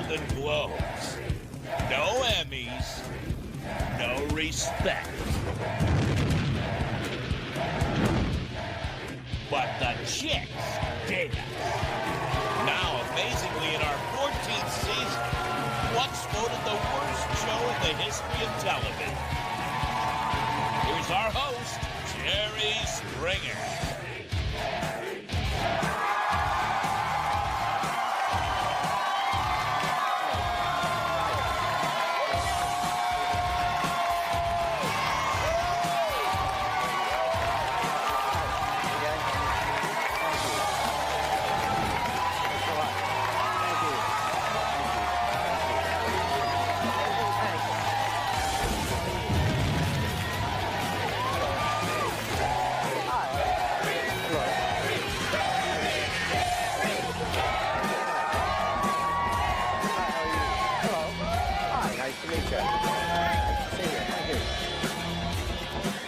Golden Globes. No Emmys, no respect. But the chicks did. Now, amazingly, in our 14th season, once voted the worst show in the history of television. Here's our host, Jerry Springer.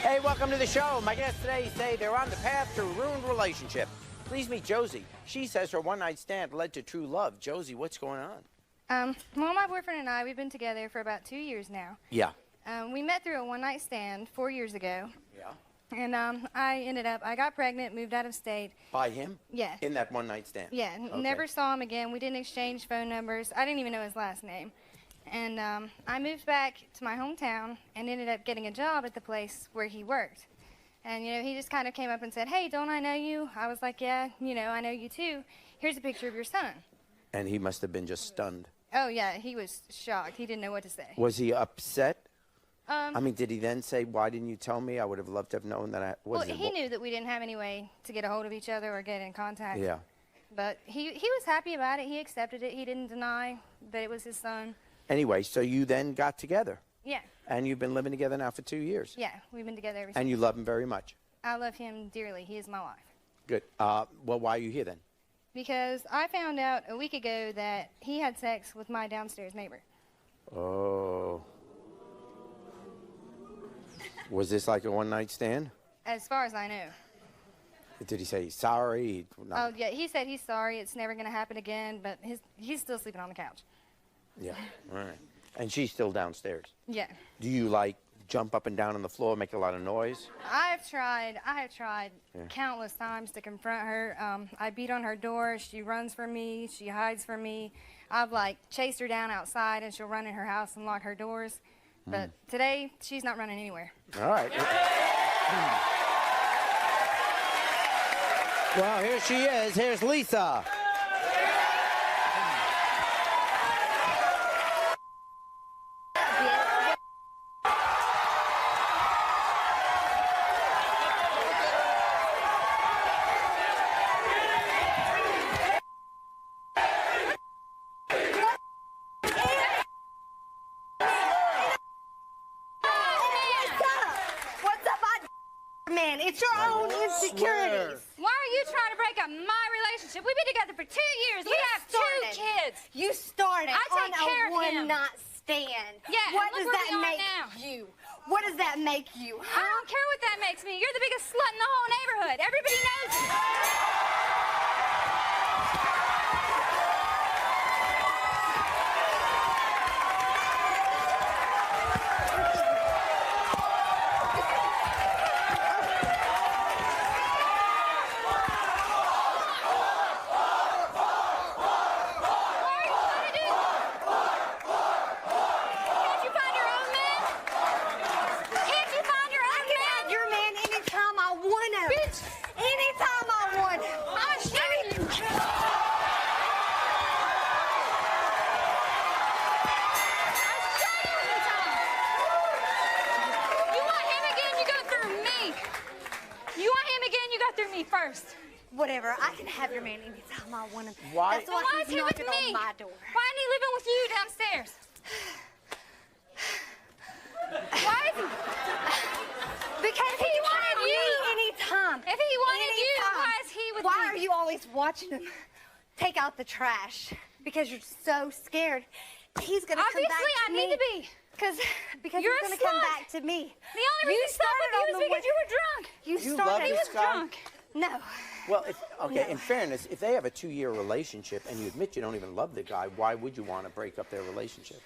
Hey, welcome to the show. My guests today say they're on the path to a ruined relationship. Please meet Josie. She says her one-night stand led to true love. Josie, what's going on? Well, my boyfriend and I, we've been together for about 2 years now. Yeah. We met through a one-night stand 4 years ago. Yeah. And I got pregnant, moved out of state. By him? Yeah. In that one-night stand? Yeah, Okay. never saw him again. We didn't exchange phone numbers. I didn't even know his last name. And I moved back to my hometown and ended up getting a job at the place where he worked. And, you know, he just kind of came up and said, "Hey, don't I know you?" I was like, "Yeah, you know, I know you too. Here's a picture of your son." And he must have been just stunned. Oh, yeah, he was shocked. He didn't know what to say. Was he upset? I mean, did he then say, "Why didn't you tell me? I would have loved to have known that I..." Well, he knew that we didn't have any way to get a hold of each other or get in contact. Yeah. But he was happy about it. He accepted it. He didn't deny that it was his son. Anyway, so you then got together. Yeah. And you've been living together now for 2 years. Yeah, we've been together ever since. And you love him very much. I love him dearly. He is my life. Good. Well, why are you here then? Because I found out a week ago that he had sex with my downstairs neighbor. Oh. Was this like a one-night stand? As far as I know. Did he say he's sorry? Oh, yeah, he said he's sorry. It's never going to happen again, but he's still sleeping on the couch. Yeah, all right. And she's still downstairs? Yeah. Do you, like, jump up and down on the floor, make a lot of noise? I have tried countless times to confront her. I beat on her door. She runs from me. She hides from me. I've, like, chased her down outside, and she'll run in her house and lock her doors. But today, she's not running anywhere. All right. Well, here she is. Here's Lisa. Man, it's your own insecurities. Why are you trying to break up my relationship? We've been together for 2 years. We have started. 2 kids. You started I take care on of a him. one-night stand. Yeah, What and does look where that we are make now. you? What does that make you? I don't care what that makes me. You're the biggest slut in the whole neighborhood. Everybody knows it. First. Whatever, I can have your man anytime I want him. Why? That's why Why is he's he with knocking me? on my door. Why isn't he living with you downstairs? Why is he? Because he wanted you anytime. If he wanted you, Anytime. why is he with Why me? are you always watching him take out the trash? Because you're so scared. He's gonna come back Obviously, to I me. need to be. Because You're he's a gonna come slut. back to me. The only reason he slept with you was because you were drunk. You You started. love He this was guy? drunk. No. Well, okay, No. in fairness, if they have a 2-year relationship and you admit you don't even love the guy, why would you want to break up their relationship?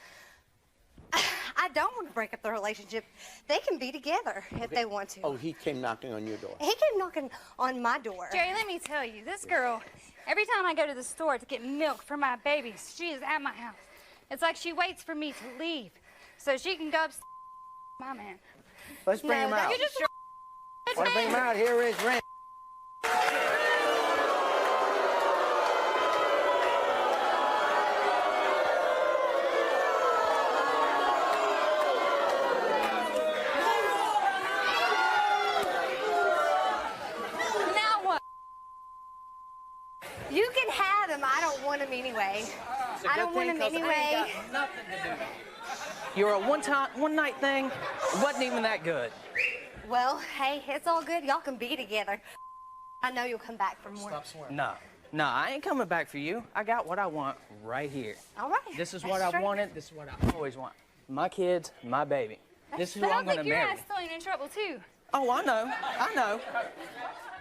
I don't want to break up the relationship. They can be together if they want to. Oh, he came knocking on your door. He came knocking on my door. Jerry, let me tell you, this girl, every time I go to the store to get milk for my babies, she is at my house. It's like she waits for me to leave so she can go upstairs with my man. Let's bring him out. You just Want to bring him out? Here is Randy. Now what? You can have him. I don't want him anyway. I don't want him anyway. Nothing to do. You're a one night thing. It wasn't even that good. Well, hey, it's all good. Y'all can be together. I know you'll come back for more. Stop swearing. No, I ain't coming back for you. I got what I want right here. All right. This is That's what I straight. wanted. This is what I always want. My kids, my baby. This is who But I I'm don't gonna think your marry. ass still ain't in trouble too. Oh, I know.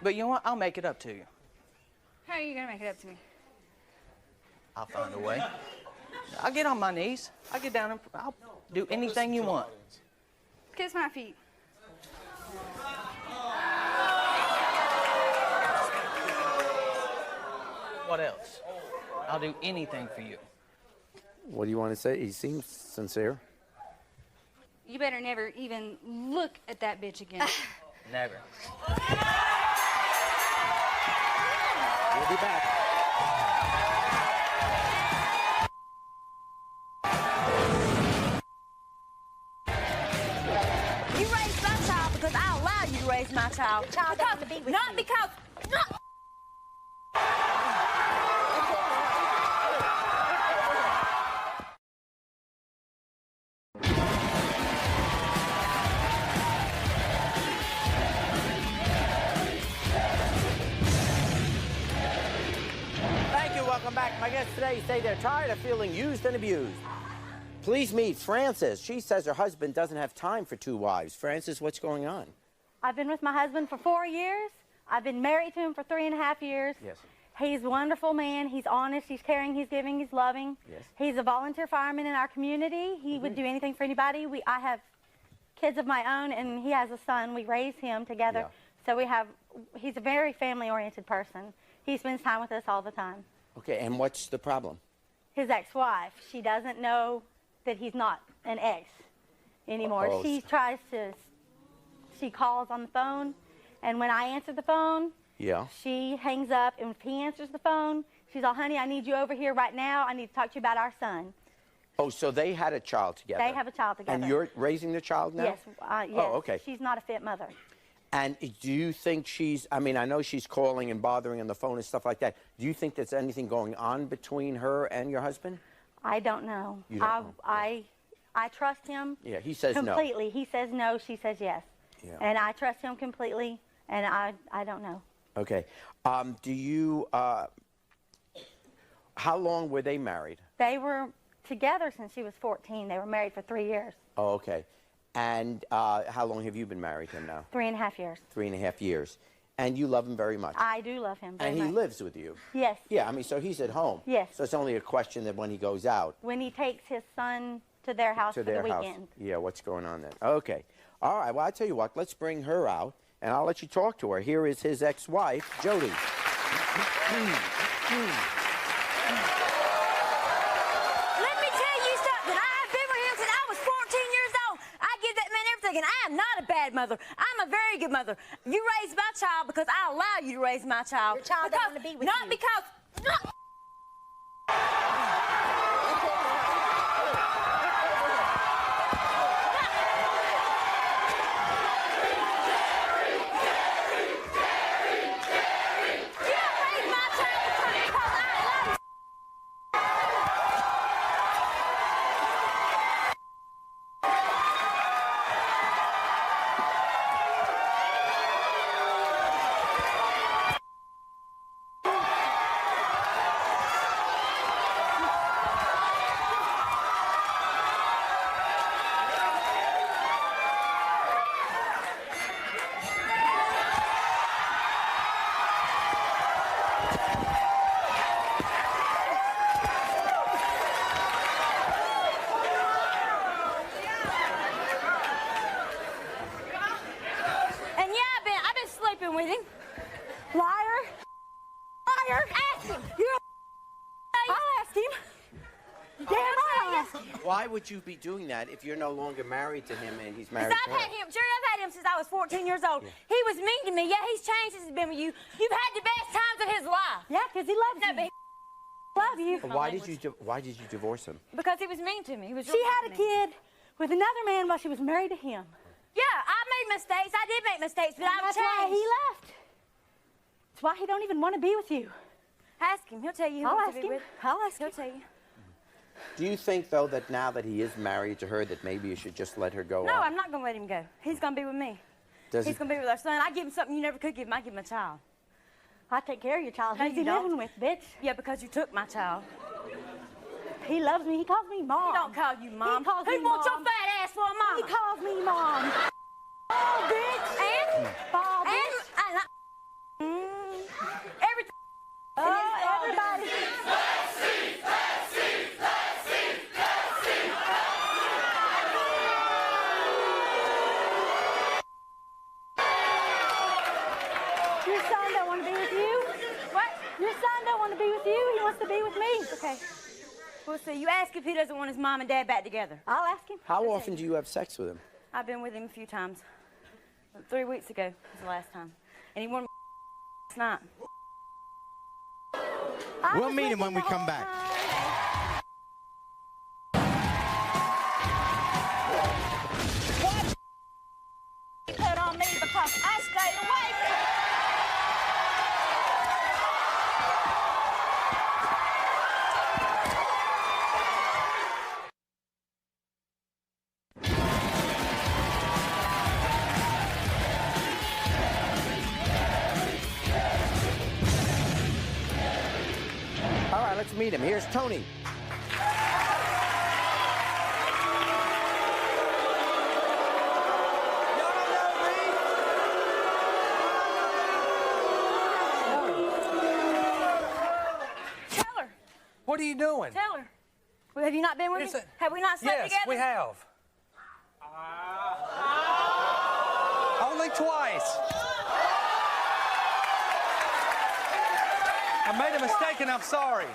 But you know what? I'll make it up to you. How are you gonna make it up to me? I'll find a way. I'll get on my knees. I'll get down and I'll do anything you want. Kiss my feet. What else? I'll do anything for you. What do you want to say? He seems sincere. You better never even look at that bitch again. Never. We'll be back. You raised my child because I allowed you to raise my child. The child that wanted to be with Not you. because. Not. Thank you. Welcome back. My guests today say they're tired of feeling used and abused. Please meet Frances. She says her husband doesn't have time for 2 wives. Frances, what's going on? I've been with my husband for 4 years. I've been married to him for 3.5 years. Yes. He's a wonderful man. He's honest. He's caring. He's giving. He's loving. Yes. He's a volunteer fireman in our community. He would do anything for anybody. I have kids of my own, and he has a son. We raise him together. Yeah. So he's a very family-oriented person. He spends time with us all the time. Okay, and what's the problem? His ex-wife, she doesn't know that he's not an ex anymore. Oh. She calls on the phone, and when I answer the phone, Yeah. she hangs up, and if he answers the phone, she's all, honey, I need you over here right now. I need to talk to you about our son. Oh, so they had a child together. They have a child together. And you're raising the child now? Yes, yes. Oh, okay. She's not a fit mother. And do you think I know she's calling and bothering on the phone and stuff like that. Do you think there's anything going on between her and your husband? I don't know. You don't know. I trust him. Yeah, he says no. completely. He says no, she says yes. Yeah. And I trust him completely, and I don't know. Okay. How long were they married? They were together since she was 14. They were married for 3 years. Oh, okay. And how long have you been married to him now? 3.5 years. 3.5 years. And you love him very much? I do love him very And he much. lives with you? Yes. Yeah, I mean, so he's at home? Yes. So it's only a question that when he goes out When he takes his son to their house to for their the house. weekend. Yeah, what's going on then? Okay. All right, well, I tell you what, let's bring her out, and I'll let you talk to her. Here is his ex-wife, Jody. Let me tell you something. I've been with him since I was 14 years old. I give that man everything, and I am not a bad mother. I'm a very good mother. You raised my child because I allow you to raise my child. Your child because, don't want to be with not you. because. Not You don't raise my child because I allow you. ask you. Why would you be doing that if you're no longer married to him and he's married Because to I've her? had him, Jerry, I've had him since I was 14 years old. He was mean to me. Yeah, he's changed since he's been with you. You've had the best times of his life. Yeah, because he loves No, you. but Love you. Why did you divorce him? because he was mean to me. He was She really had a mean to me. kid with another man while she was married to him. Yeah, I made mistakes. I did make mistakes, but I've That's why changed. he left. That's why he don't even want to be with you. Ask him. He'll tell you who I'll to ask be him. with. I'll ask He'll him. tell you. Do you think, though, that now that he is married to her, that maybe you should just let her go No, on? I'm not going to let him go. He's going to be with me. Does He's he- going to be with our son. I give him something you never could give him. I give him a child. I take care of your child. No, Who's you he don't. living with, bitch? Yeah, because you took my child. He loves me. He calls me mom. He don't call you mom. He calls Who me wants mom. your fat ass for a mom? He calls me mom. Oh, bitch. And? Ball, And? bitch. Every Oh, everybody. Your son don't want to be with you. What? Your son don't want to be with you. He wants to be with me. Okay. We'll see. You ask if he doesn't want his mom and dad back together. I'll ask him. How often do you have sex with him? I've been with him a few times. 3 weeks ago was the last time. And he wanted last night. I We'll was meet with him when you we the come whole back. time. Put on me because I stayed away from All right, let's meet him. Here's Tony. Tell her. What are you doing? Tell her. Well, have you not been with Here's me? a- Have we not slept Yes, together? we have. Only twice. I made a mistake and I'm sorry.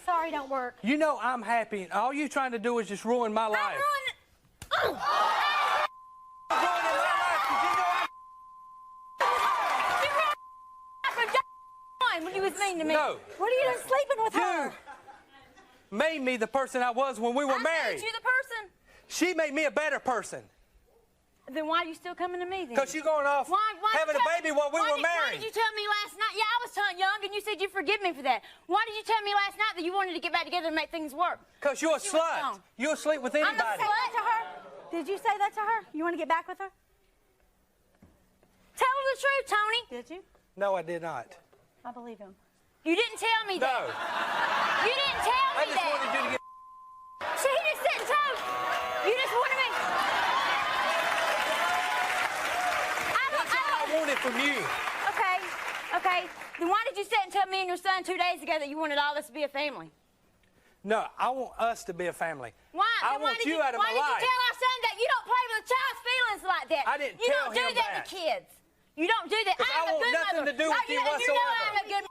Sorry, don't work. You know I'm happy. And all you trying to do is just ruin my life. I ruined it. Ruining my life 'cause you know I'm- You ruined from day one when you was mean to me. No. What are you doing sleeping with her? You made me the person I was when we were I married. made you the person. She made me a better person. Then why are you still coming to me then? Because you going off Why having a baby while we were Why married. did you tell me last night? Yeah, I was young, and you said you forgive me for that. Why did you tell me last night that you wanted to get back together and make things work? Because you're a You were slut. wrong. You'll sleep with I'm a anybody. slut. To her? Did you say that to her? You want to get back with her? Tell her the truth, Tony. Did you? No, I did not. I believe him. You didn't tell me that. No. You didn't tell I me just that. wanted you to get. See, he just said and told. You just wanted me. That's all I wanted from you. Okay, okay. Then why did you sit and tell me and your son 2 days ago that you wanted all this to be a family? No, I want us to be a family. Why? I Then why want did you out of why my did life. you tell our son that you don't play with a child's feelings like that? I didn't you tell don't do him that that. with kids. You don't do that. 'Cause I I'm a want good nothing mother. to do with you and you know whatsoever. I'm a good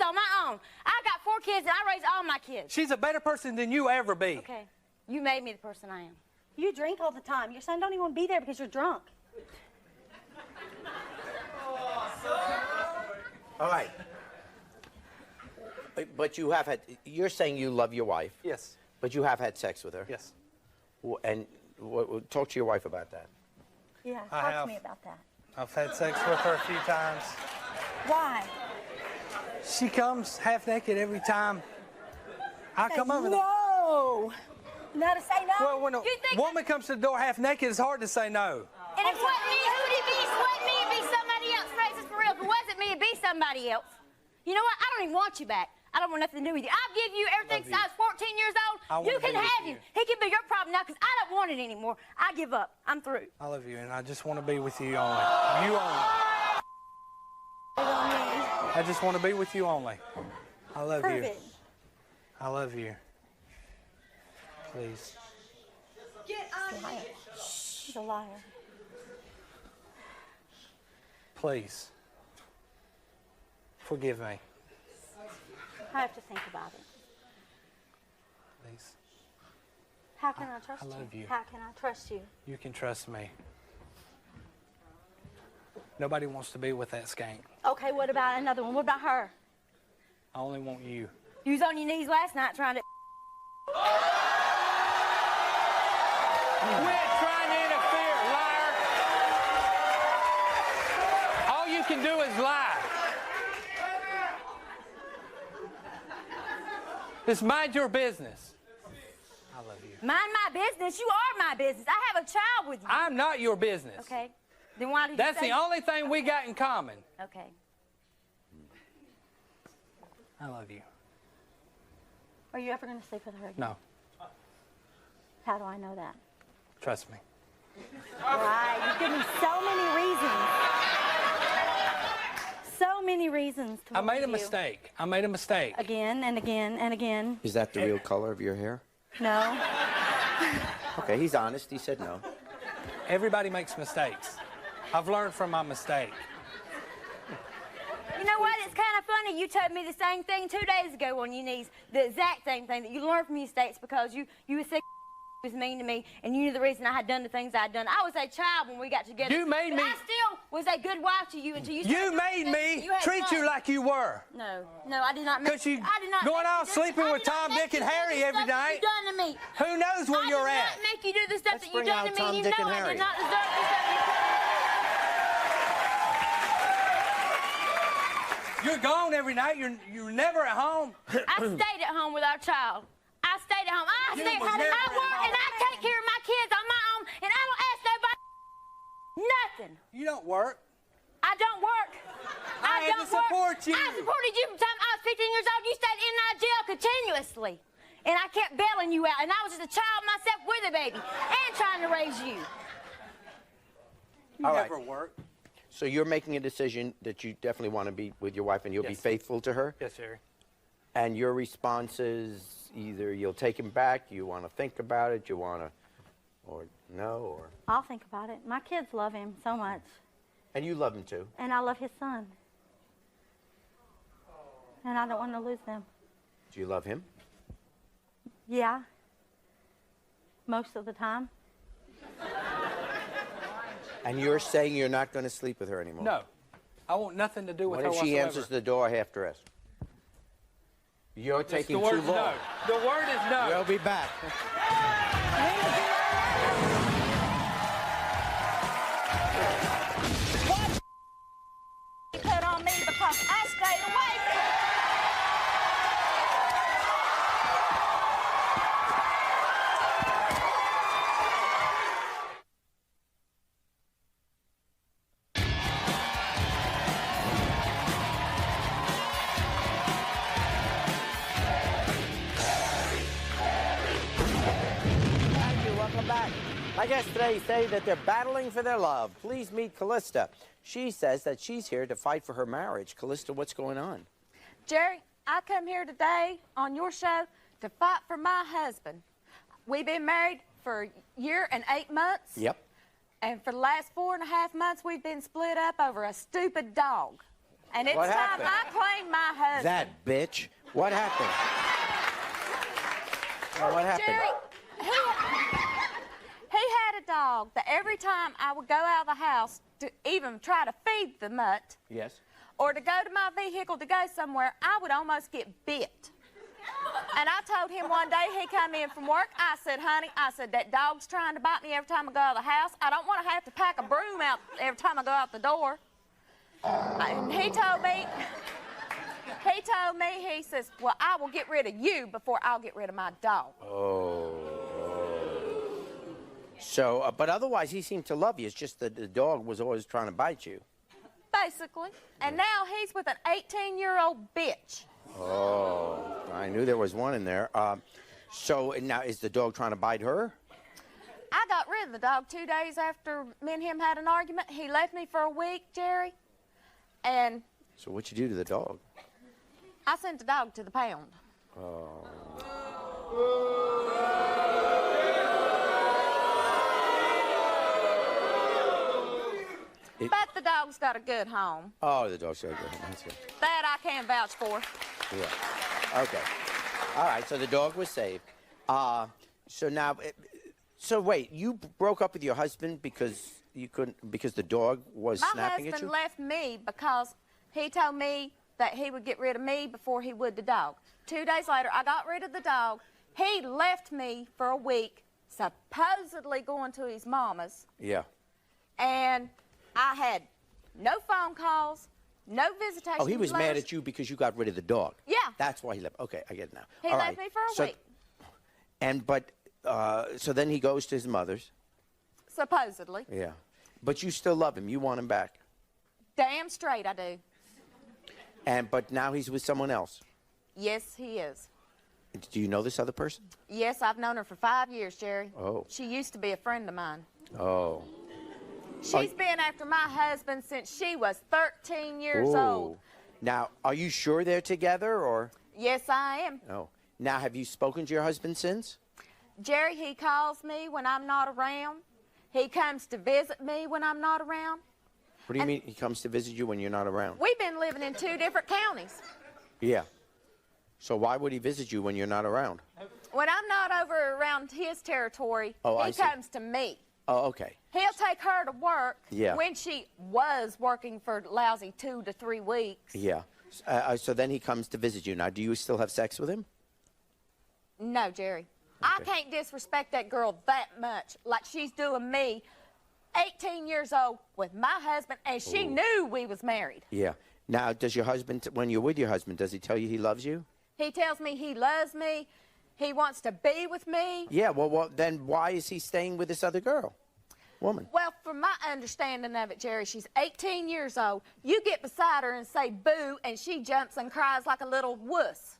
on my own. I got 4 kids and I raise all my kids. She's a better person than you ever be. Okay. You made me the person I am. You drink all the time. Your son don't even want to be there because you're drunk. All right. But you have had, you're saying you love your wife, Yes. but you have had sex with her. Yes. And talk to your wife about that. Yeah, I talk have. to me about that. I've had sex with her a few times. Why? She comes half naked every time I come over there. No. No to say no? Well, when a You think- woman comes to the door half naked, it's hard to say no. And if it wasn't me, who would it be? If it wasn't me, it'd be somebody else. Phrases for real. If it wasn't me, it'd be somebody else. You know what? I don't even want you back. I don't want nothing to do with you. I'll give you everything since I was 14 years I old. wanna You can be with have you. him. He can be your problem now because I don't want it anymore. I give up. I'm through. I love you, and I just want to be with you only. You only. I just want to be with you only. I love Prove you. it. I love you. Please. She's a liar. Please. Forgive me. I have to think about it. How can I trust I you? love you. How can I trust you? You can trust me. Nobody wants to be with that skank. Okay, what about another one? What about her? I only want you. You was on your knees last night trying to. Quit trying to interfere, liar. All you can do is lie. Just mind your business. I love you. Mind my business. You are my business. I have a child with you. I'm not your business. Okay. Then why did you That's say? the only thing we got in common. Okay. I love you. Are you ever going to sleep with her again? No, How do I know that? trust me. Right. You give me so many reasons. So many reasons to I work made a with you. mistake. I made a mistake. Again and again and again. Is that the real color of your hair? No. Okay, he's honest. He said no. Everybody makes mistakes. I've learned from my mistake. You know what? It's kind of funny. You told me the same thing 2 days ago on your knees. The exact same thing, that you learned from your mistakes because you were sick. Was mean to me, and you knew the reason I had done the things I had done. I was a child when we got together. You made but me- I still was a good wife to you until you. You started made doing me things that treat had you fun. like you were. No, I did not. Because you I did not going make out you do sleeping I with did not Tom, make Dick, and you do Harry the every stuff that night. You done to me. Who knows where you're I at? did not make you do the stuff Let's that you bring done out to me. Tom, You Dick, know and I Harry. did not deserve the stuff you You're gone every night. You're never at home. I stayed at home with our child. I stayed at home. I You stayed. was I never work and I take care of my kids on my own, and I don't ask nobody nothing. You don't work. I don't work. I had don't to support work. you. I supported you from the time I was 15 years old. You stayed in our jail continuously. And I kept bailing you out. And I was just a child myself with a baby and trying to raise you. You All right. never work. So you're making a decision that you definitely want to be with your wife and you'll be Yes. faithful to her? Yes, Harry. And your response is either you'll take him back, you want to think about it, you want to, or no, or... I'll think about it. My kids love him so much. And you love him too. And I love his son. And I don't want to lose them. Do you love him? Yeah. Most of the time. And you're saying you're not going to sleep with her anymore? No. I want nothing to do with What her if she whatsoever. answers the door half dressed? You're It's taking the word too is long. no. The word is no. We'll be back. Put on me because I stayed away from you. Thank you. Welcome back. My guests today say that they're battling for their love. Please meet Callista. She says that she's here to fight for her marriage. Callista, what's going on? Jerry, I come here today on your show to fight for my husband. We've been married for a year and 8 months. Yep. And for the last 4.5 months, we've been split up over a stupid dog. And it's What time happened? I claim my husband. That bitch. What happened? Well, what happened? Jerry, he had a dog that every time I would go out of the house to even try to feed the mutt Yes. or to go to my vehicle to go somewhere, I would almost get bit. And I told him one day, he come in from work, I said, honey, I said, that dog's trying to bite me every time I go out of the house. I don't want to have to pack a broom out every time I go out the door. And he told me, he says, well, I will get rid of you before I'll get rid of my dog. Oh. So, but otherwise, he seemed to love you. It's just that the dog was always trying to bite you. Basically. And now he's with an 18-year-old bitch. Oh, I knew there was one in there. So now, is the dog trying to bite her? I got rid of the dog 2 days after me and him had an argument. He left me for a week, Jerry. And So what'd you do to the dog? I sent the dog to the pound. Oh. But the dog's got a good home. Oh, the dog's so good. That's good. That I can vouch for. Yeah. Okay. All right. So the dog was saved. So now, so wait, you broke up with your husband because you couldn't, because the dog was snapping at you? My husband left me because he told me that he would get rid of me before he would the dog. 2 days later, I got rid of the dog. He left me for a week, supposedly going to his mama's. Yeah. And I had no phone calls, no visitation. Oh, he was mad at you because you got rid of the dog. Yeah. That's why he left. Okay, I get it now. He All left right. me for a week. And, but, so then he goes to his mother's. Supposedly. Yeah. But you still love him. You want him back. Damn straight I do. But now he's with someone else. Yes, he is. Do you know this other person? Yes, I've known her for 5 years, Jerry. Oh. She used to be a friend of mine. Oh. She's been after my husband since she was 13 years Ooh. old. Now, are you sure they're together, or? Yes, I am. Oh. Now, have you spoken to your husband since? Jerry, he calls me when I'm not around. He comes to visit me when I'm not around. What do you mean he comes to visit you when you're not around? We've been living in 2 different counties. Yeah. So why would he visit you when you're not around? When I'm not over around his territory, I he see. comes to me. Oh, okay. He'll take her to work Yeah. when she was working for lousy 2 to 3 weeks. Yeah. So then he comes to visit you. Now, do you still have sex with him? No, Jerry. I can't disrespect that girl that much like she's doing me, 18 years old, with my husband, and she knew we was married. Yeah. Now, does your husband, when you're with your husband, does he tell you he loves you? He tells me he loves me. He wants to be with me. Yeah, well, then why is he staying with this other woman? Well, from my understanding of it, Jerry, she's 18 years old. You get beside her and say boo, and she jumps and cries like a little wuss.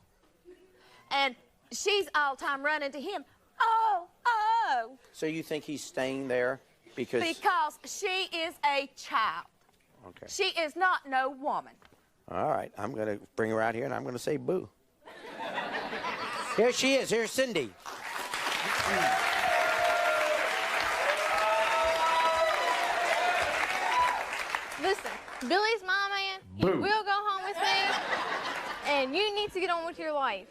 And she's all the time running to him. Oh, oh. So you think he's staying there because... Because she is a child. Okay. She is not no woman. All right, I'm going to bring her out here, and I'm going to say boo. Here she is. Here's Cindy. Listen, Billy's my man. He will go home with me, and you need to get on with your life.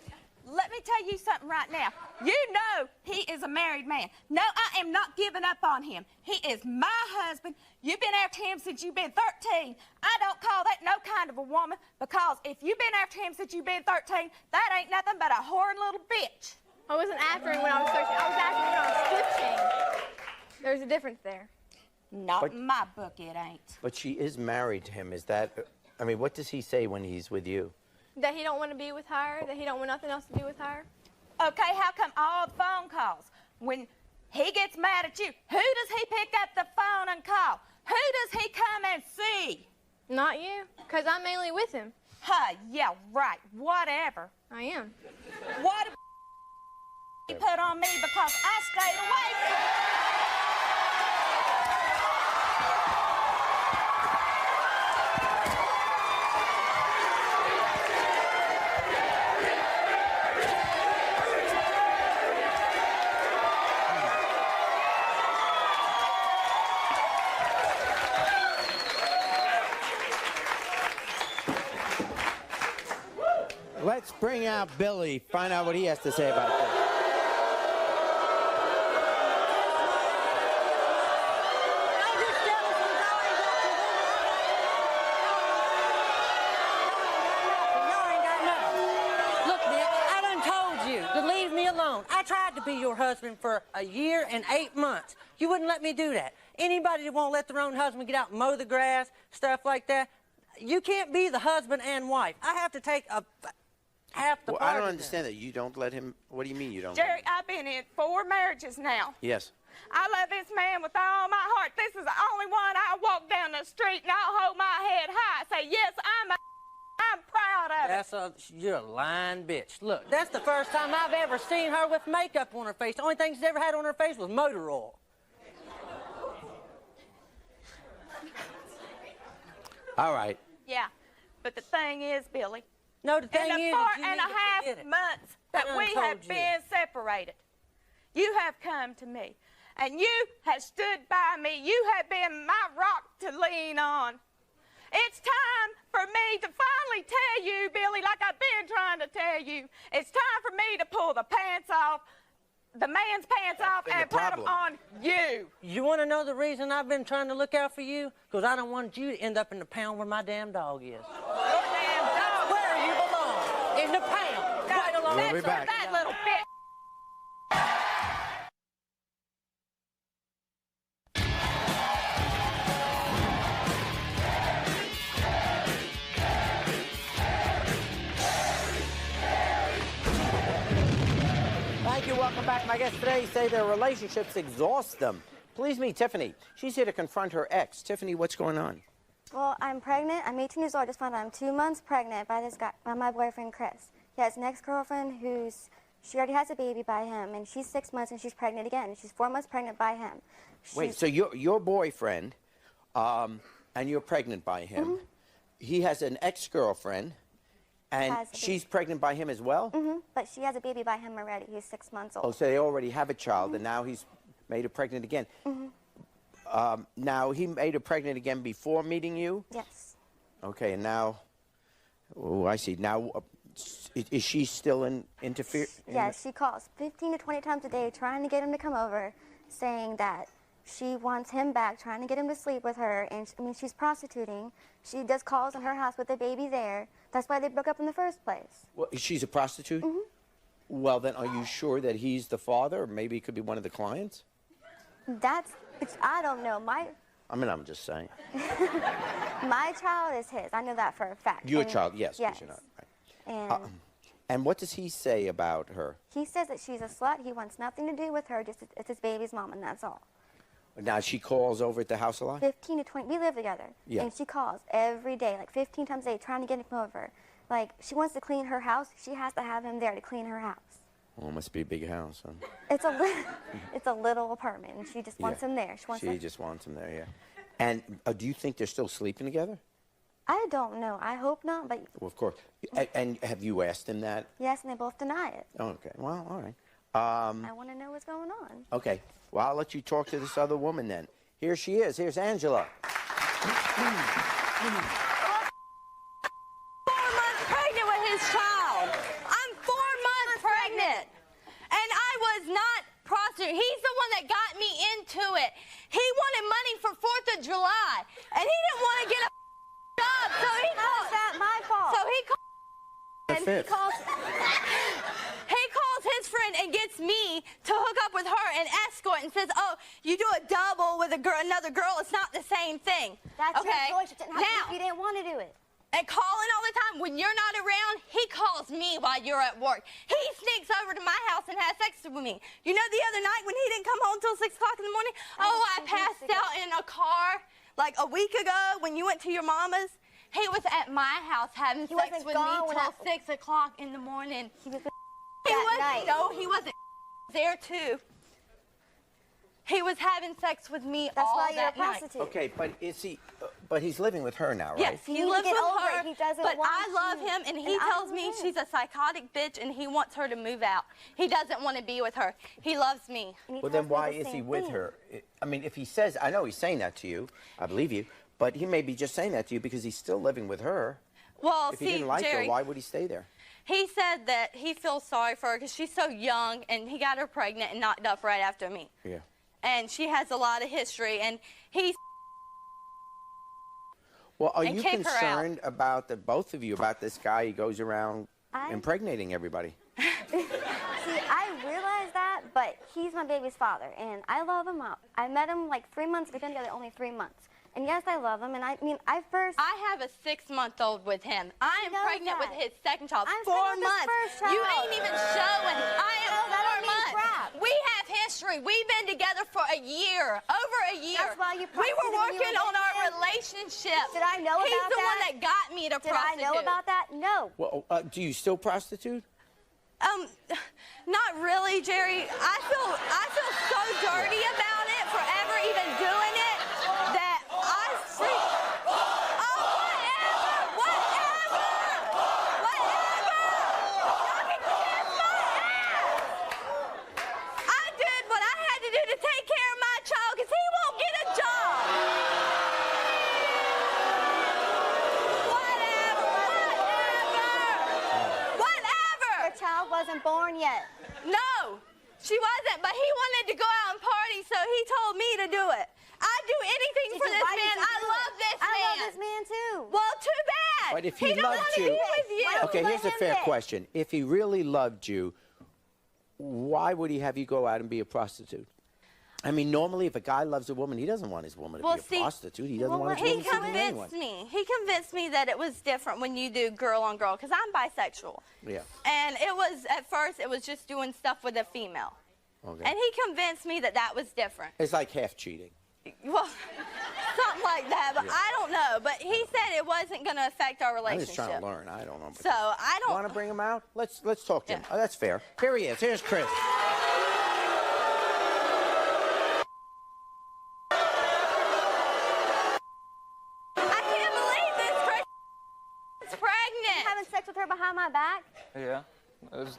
Let me tell you something right now. You know he is a married man. No, I am not giving up on him. He is my husband. You've been after him since you've been 13. I don't call that no kind of a woman, because if you've been after him since you've been 13, that ain't nothing but a whoring little bitch. I wasn't after him when I was 13. I was after him when I was 15. There's a difference there. Not in my book, it ain't. But she is married to him. Is that... I mean, what does he say when he's with you? That he don't want to be with her, that he don't want nothing else to do with her. Okay, how come all the phone calls, when he gets mad at you, who does he pick up the phone and call? Who does he come and see? Not you, because I'm mainly with him. Huh, yeah, right, whatever. I am. What he put on me because I stayed away from him? Let's bring out Billy, find out what he has to say about this. Look, Nick, I done told you to leave me alone. I tried to be your husband for a year and 8 months. You wouldn't let me do that. Anybody that won't let their own husband get out and mow the grass, stuff like that, you can't be the husband and wife. I have to take half the part. I don't understand that. You don't let him... What do you mean you don't? Jerry, I've been in 4 marriages now. Yes. I love this man with all my heart. This is the only one I walk down the street and I'll hold my head high. Say, yes, I'm proud of it. You're a lying bitch. Look, that's the first time I've ever seen her with makeup on her face. The only thing she's ever had on her face was motor oil. All right. Yeah, but the thing is, Billy, no, the thing in the is, 4.5 months that we have been separated, you have come to me, and you have stood by me. You have been my rock to lean on. It's time for me to finally tell you, Billy, like I've been trying to tell you, it's time for me to pull the pants off the man's pants off and put them on you. You want to know the reason I've been trying to look out for you? Because I don't want you to end up in the pound where my damn dog is. Your damn dog. Where you belong. In the pound. Right along. We'll be back. That little bitch. Thank you. Welcome back. My guests today say their relationships exhaust them. Please meet Tiffany. She's here to confront her ex. Tiffany, what's going on? Well, I'm pregnant. I'm 18 years old. I just found out I'm 2 months pregnant by this guy, by my boyfriend, Chris. He has an ex-girlfriend she already has a baby by him, and she's 6 months and she's pregnant again. She's 4 months pregnant by him. Wait, so your boyfriend, and you're pregnant by him. Mm-hmm. He has an ex-girlfriend, and she's pregnant by him as well? Mm-hmm. But she has a baby by him already. He's 6 months old. Oh, so they already have a child, and now he's made her pregnant again. Mm-hmm. Now, he made her pregnant again before meeting you? Yes. Okay, and now, oh, I see. Now, is she still interfering? Yes, she calls 15 to 20 times a day trying to get him to come over, saying that she wants him back, trying to get him to sleep with her. And, I mean, she's prostituting. She does calls in her house with the baby there. That's why they broke up in the first place. Well, she's a prostitute? Mm-hmm. Well, then, are you sure that he's the father? Or maybe it could be one of the clients? I don't know. I'm just saying. My child is his. I know that for a fact. Your child, yes. Yes. You're not, right. And what does he say about her? he says that she's a slut. He wants nothing to do with her. Just it's his baby's mom, and that's all. Now, she calls over at the house a lot? 15 to 20. We live together. Yeah. And she calls every day, like 15 times a day, trying to get him over. Like, she wants to clean her house. She has to have him there to clean her house. Oh, it must be a big house, huh? It's a little apartment, and she just wants him there. She just wants him there, yeah. And do you think they're still sleeping together? I don't know. I hope not, but Well, of course. And have you asked him that? yes, and they both deny it. Oh, okay. Well, all right. I want to know what's going on. Okay. Well, I'll let you talk to this other woman then. Here she is. Here's Angela. 4 months pregnant with his child. I'm 4 months pregnant. And I was not prostitute. He's the one that got me into it. He wanted money for 4th of July. And he didn't want to get a job. So he How's that my fault? So he called. And he calls his friend and gets me to hook up with her and escort and says, oh, you do a double with another girl. It's not the same thing. That's okay? your choice. You didn't want to do it. And calling all the time. When you're not around, he calls me while you're at work. He sneaks over to my house and has sex with me. You know the other night when he didn't come home till 6 o'clock in the morning? Oh, I passed out in a car like a week ago when you went to your mama's. He was at my house having sex with me till 6 o'clock in the morning. He wasn't. No, he wasn't there too. He was having sex with me all that night. That's why you're a prostitute. Okay, but is he? But he's living with her now, right? Yes, he lives with her. He doesn't but want I love him, and he tells me she's a psychotic bitch, and he wants her to move out. He doesn't want to be with her. He loves me. Well, then why is he with her? I mean, if he says, I know he's saying that to you, I believe you, but he may be just saying that to you because he's still living with her. Well, if he didn't like Jerry, her, why would he stay there? He said that he feels sorry for her because she's so young, and he got her pregnant and knocked up right after me. Yeah. And she has a lot of history, and he's. Well, are you concerned about both of you, about this guy who goes around impregnating everybody? See, I realize that, but he's my baby's father, and I love him. I met him like 3 months. We've been together only 3 months. And yes, I love him, and I have a 6-month-old with him. I am pregnant with his second child. I'm 4 pregnant with his months. first child. You ain't even showing. I am that 4 don't mean months. crap. We have history. We've been together for a year, over a year. That's why you we were prostituted working when you on were our with him. relationship. Did I know about that? He's the one that got me to prostitute. Did I know about that? No. Well, do you still prostitute? Not really, Jerry. I feel so dirty about it for ever even doing it that I freak. Take care of my child because he won't get a job. Whatever. Your child wasn't born yet. No. She wasn't, but he wanted to go out and party, so he told me to do it. I'd do anything for this man. I love this man. I love this man too. Well, too bad. But if he don't loved want to you, be with you. okay, here's a fair question. If he really loved you, why would he have you go out and be a prostitute? I mean, normally if a guy loves a woman, he doesn't want his woman to be a prostitute. He doesn't want his woman to be anyone. He convinced me that it was different when you do girl on girl, because I'm bisexual. Yeah. And it was, at first, it was just doing stuff with a female. Okay. And he convinced me that that was different. It's like half cheating. Well, something like that, but Yeah. I don't know. But he said it wasn't going to affect our I'm relationship. just trying to learn. I don't know. So I don't. Want to bring him out? Let's talk to him. Oh, that's fair. Here he is. Here's Chris. Pregnant. Having sex with her behind my back? Yeah.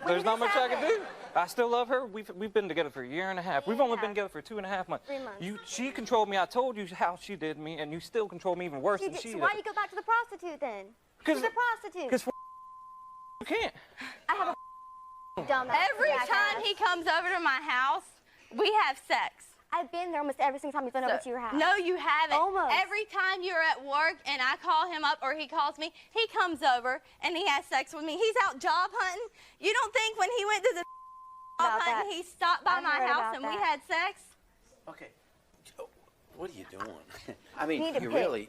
There's not much I can do. I still love her. We've been together for a year and a half. We've only been together for 2.5 months. 3 months. She controlled me. I told you how she did me, and you still control me even worse than she So did. why you go back to the prostitute then? She's a prostitute. Because you can't. I have a dumbass. Every time he comes over to my house, we have sex. I've been there almost every single time he's been over to your house. No, you haven't. Almost. Every time you're at work and I call him up or he calls me, he comes over and he has sex with me. He's out job hunting. You don't think when he went to the job hunting, he stopped by my house and we had sex? Okay. What are you doing? I mean, Need a you pick. really,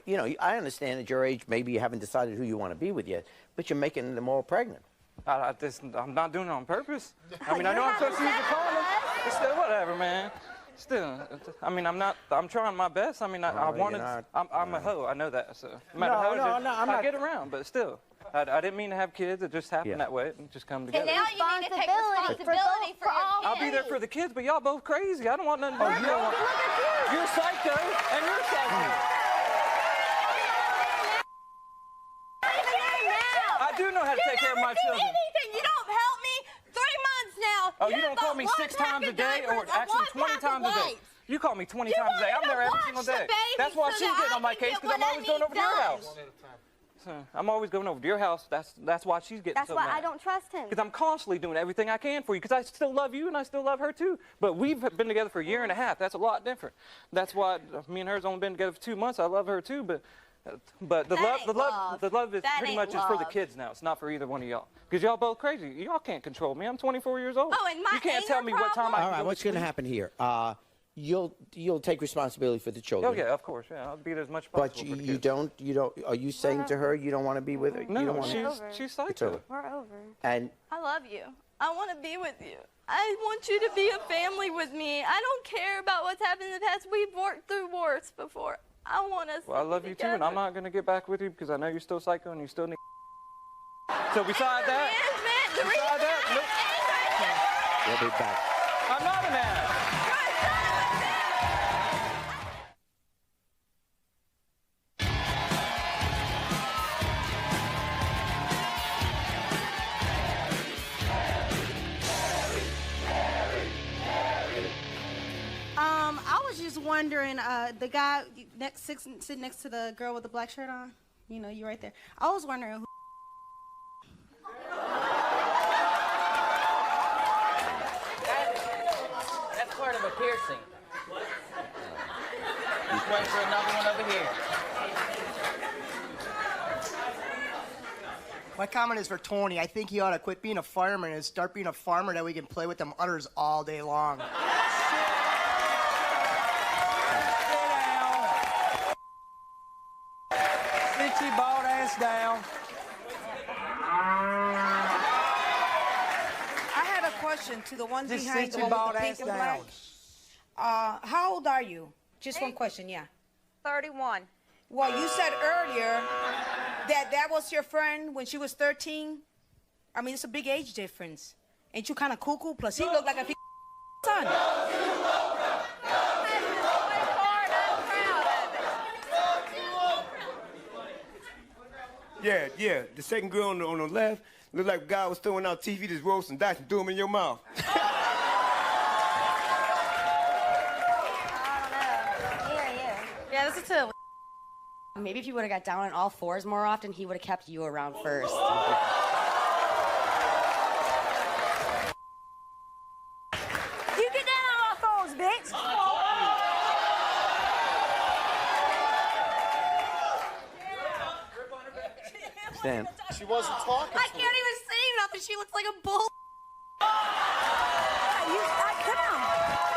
you know, I understand at your age, maybe you haven't decided who you want to be with yet, but you're making them all pregnant. I'm not doing it on purpose. I mean, I know I'm supposed to use a condom, but still, whatever, man. Still, I mean, I'm trying my best. I mean, I wanted, I'm a hoe, I know that, so no matter how I get around, but still. I didn't mean to have kids, it just happened that way, it just come together. And now you need to take responsibility for your kids. I'll be there for the kids, but y'all both crazy. I don't want nothing to do with you. You're psycho, and you're psycho. I do know how to take care of my children. Anything. You don't help me. 3 months now. Oh, you don't call me 6 times a day, or actually 20 times a day. You call me 20 times a day. I'm there every single day. That's why she's getting on my case, because I'm always going over to your house. So I'm always going over to your house. That's why she's getting so mad. That's why I don't trust him. Because I'm constantly doing everything I can for you, because I still love you and I still love her too. But we've been together for a year and a half. That's a lot different. That's why me and her's only been together for 2 months. I love her too, but the love is pretty much is for the kids now. It's not for either one of y'all. Because y'all both crazy. Y'all can't control me. I'm 24 years old. Oh, and my you can't tell me what time I. All right, what's going to happen here? You'll take responsibility for the children. Oh yeah, of course. Yeah, I'll be there as much as possible. But you don't. Are you saying to her you don't want to be with her? No, you don't want she's psycho. psycho. We're over. And I love you. I want to be with you. I want you to be a family with me. I don't care about what's happened in the past. We've worked through wars before. I want us. Well, I love you too, and I'm not going to get back with you because I know you're still psycho and you still need. So beside that, nope. We'll be back. I'm not an ass. I was just wondering, the guy sitting next to the girl with the black shirt on, you know, you right there. I was wondering who. That's part of a piercing. Just wait for another one over here. My comment is for Tony. I think he ought to quit being a fireman and start being a farmer that we can play with them udders all day long. Sit your bald ass down. I have a question to the one Just behind sit the your one bald with the ass pink and black. down. How old are you? Just one question, yeah. 31. Well, you said earlier that was your friend when she was 13. I mean, it's a big age difference. Ain't you kind of cuckoo? Plus, he looked like a son. Yeah. The second girl on the left looked like a guy was throwing out TV, just roll some dice and threw them in your mouth. Yeah, this is to. Maybe if you would have got down on all fours more often, he would have kept you around first. understand. She wasn't talking. I can't even say nothing. She looks like a bull.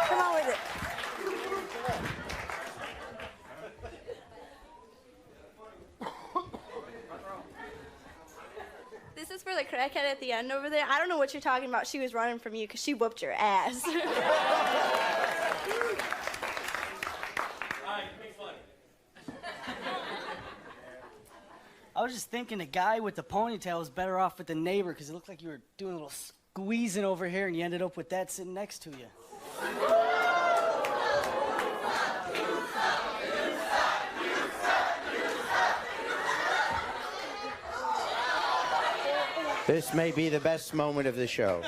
Come on with it. This is for the crackhead at the end over there. I don't know what you're talking about. She was running from you because she whooped your ass. I was just thinking the guy with the ponytail was better off with the neighbor because it looked like you were doing a little squeezing over here and you ended up with that sitting next to you. This may be the best moment of the show.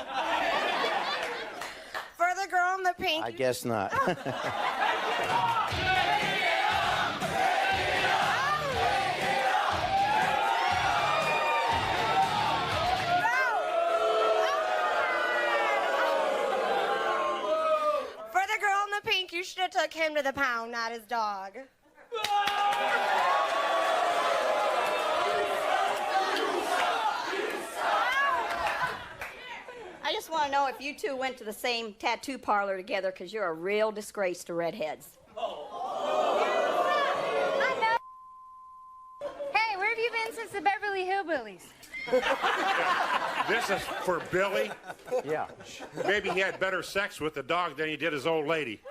For the girl in the pink. I guess not. You should have took him to the pound, not his dog. I just want to know if you two went to the same tattoo parlor together, because you're a real disgrace to redheads. I know. Hey, where have you been since the Beverly Hillbillies? This is for Billy. Yeah. Maybe he had better sex with the dog than he did his old lady.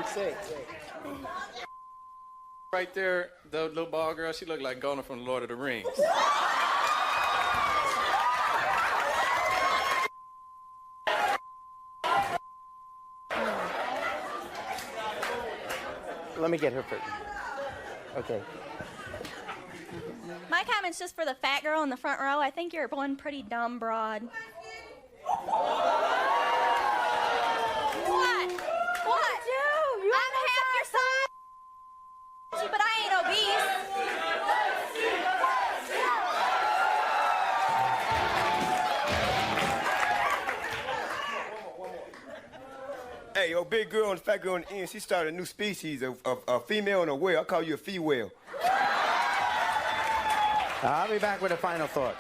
Say. Right there, the little bald girl, she looked like Gunnar from the Lord of the Rings. Let me get her for you. Okay. My comment's just for the fat girl in the front row. I think you're one pretty dumb broad. I'm half your size, but I ain't obese. Hey, yo, big girl and fat girl on the end, she started a new species of female and a whale. I call you a fee-whale. I'll be back with a final thought.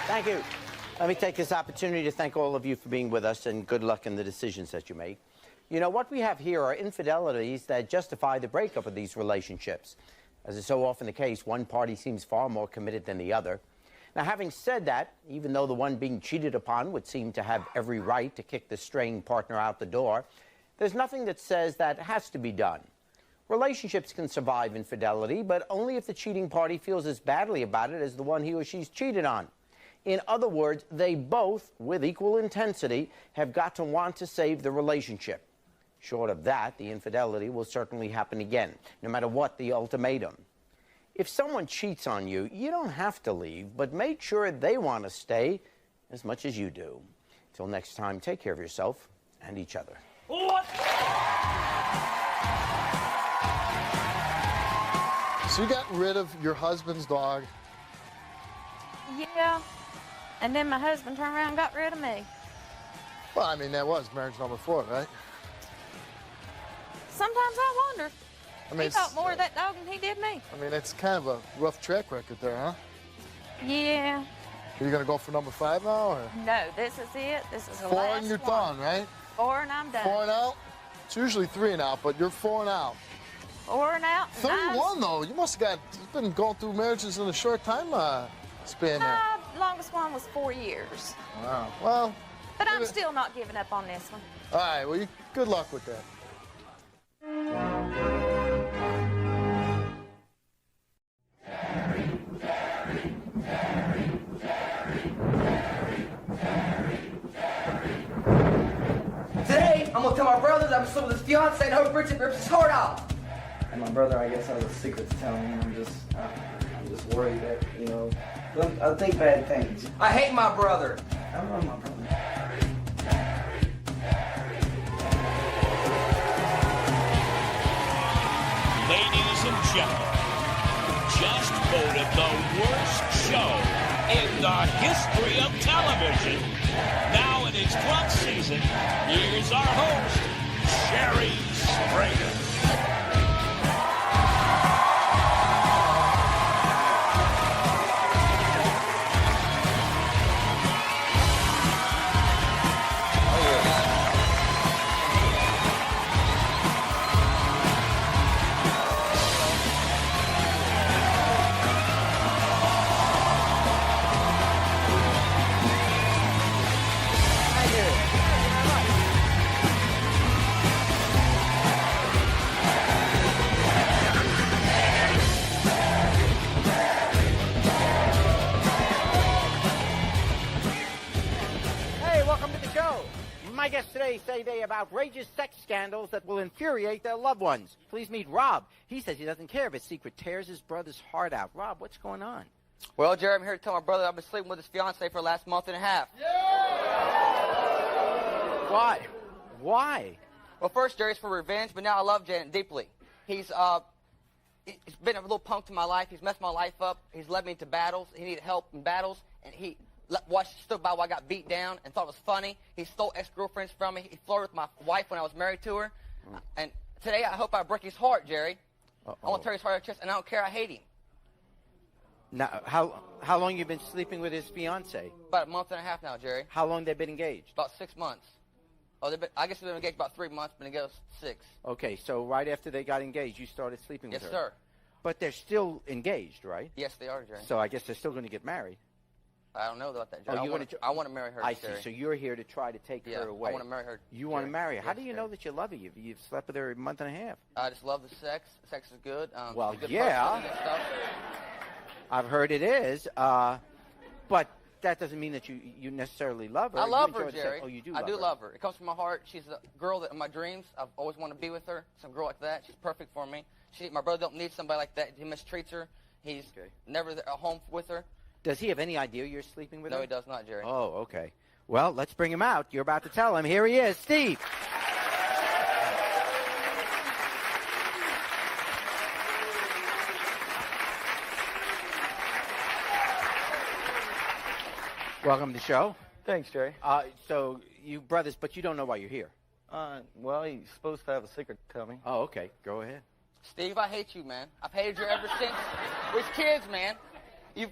Thank you. Let me take this opportunity to thank all of you for being with us, and good luck in the decisions that you make. You know, what we have here are infidelities that justify the breakup of these relationships. As is so often the case, one party seems far more committed than the other. Now, having said that, even though the one being cheated upon would seem to have every right to kick the straying partner out the door, there's nothing that says that has to be done. Relationships can survive infidelity, but only if the cheating party feels as badly about it as the one he or she's cheated on. In other words, they both, with equal intensity, have got to want to save the relationship. Short of that, the infidelity will certainly happen again, no matter what the ultimatum. If someone cheats on you, you don't have to leave, but make sure they want to stay as much as you do. Until next time, take care of yourself and each other. So you got rid of your husband's dog? Yeah. And then my husband turned around and got rid of me. Well, I mean, that was marriage number 4, right? Sometimes I wonder. I mean, he thought more of that dog than he did me. I mean, it's kind of a rough track record there, huh? Yeah. Are you going to go for number 5 now, or? No, this is it. This is the 4 last and you're one. done, right? 4 and I'm done. 4 and out? It's usually 3 and out, but you're 4 and out. 4 and out. 31, though. You must have been going through marriages in a short time span there. Longest one was 4 years. Wow. Well. But I'm still not giving up on this one. All right. Well, good luck with that. Today, I'm gonna tell my brothers I'm still with his fiance and hope Richard rips his heart out. And my brother, I guess, has a secret to tell me. I'm just worried that, you know, I think bad things. I hate my brother. I love my brother. Show. Just voted the worst show in the history of television. Now in its 12th season, here's our host, Jerry Springer. My guests today say they have outrageous sex scandals that will infuriate their loved ones. Please meet Rob. He says he doesn't care if his secret tears his brother's heart out. Rob, what's going on? Well, Jerry, I'm here to tell my brother I've been sleeping with his fiancée for the last month and a half. Why? Why? Well, first, Jerry, it's for revenge, but now I love Janet deeply. He's been a little punk to my life. He's messed my life up. He's led me into battles. He needed help in battles, and he stood by while I got beat down and thought it was funny. He stole ex-girlfriends from me. He flirted with my wife when I was married to her. And today, I hope I break his heart, Jerry. I want to tear his heart out of his chest, and I don't care. I hate him. Now, how long you been sleeping with his fiancée? About a month and a half now, Jerry. How long they been engaged? About 6 months. Oh, I guess they've been engaged about 3 months, been engaged 6. Okay, so right after they got engaged, you started sleeping with her? Yes, sir. But they're still engaged, right? Yes, they are, Jerry. So I guess they're still going to get married. I don't know about that, Jerry. Oh, I want to marry her, I Jerry. see. So you're here to try to take her away. I want to marry her. You want to marry her. How Yes, do you know that you love her? You've slept with her a month and a half. I just love the sex. Sex is good. Well, she's a good yeah. person and stuff. I've heard it is. But that doesn't mean that you necessarily love her. I love You her, enjoy the Jerry. sex. Oh, you do I love do her. love her. It comes from my heart. She's a girl that in my dreams I've always wanted to be with her. Some girl like that. She's perfect for me. My brother don't need somebody like that. He mistreats her. He's never at home with her. Does he have any idea you're sleeping with her? No, he does not, Jerry. Oh, okay. Well, let's bring him out. You're about to tell him. Here he is, Steve. Welcome to the show. Thanks, Jerry. So you brothers, but you don't know why you're here. Well, he's supposed to have a secret to tell me. Oh, okay. Go ahead. Steve, I hate you, man. I've hated you ever since we was kids, man. You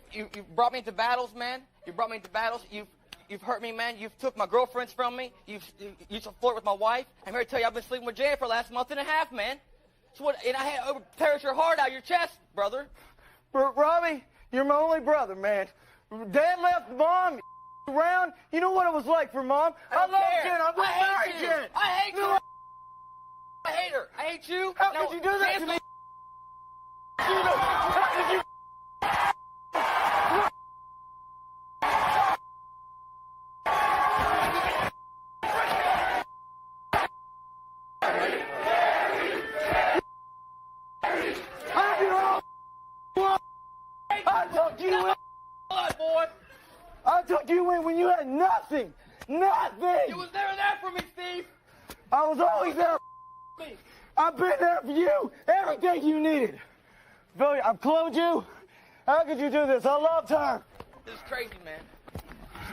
brought me into battles, man. You brought me into battles. You've hurt me, man. You've took my girlfriends from me. You used to flirt with my wife. I'm here to tell you I've been sleeping with Jay for the last month and a half, man. And I had to tear your heart out of your chest, brother. Robbie, you're my only brother, man. Dad left Mom around. You know what it was like for Mom? I love Jen. I'm going to marry Jen. I hate you. I hate her. I hate you. How could you do that to me? How could you? I took you in when you had nothing. Nothing. You was never there for me, Steve. I was always there for me. I've been there for you. Everything you needed. Billy, I've cloned you. How could you do this? I loved her. This is crazy, man.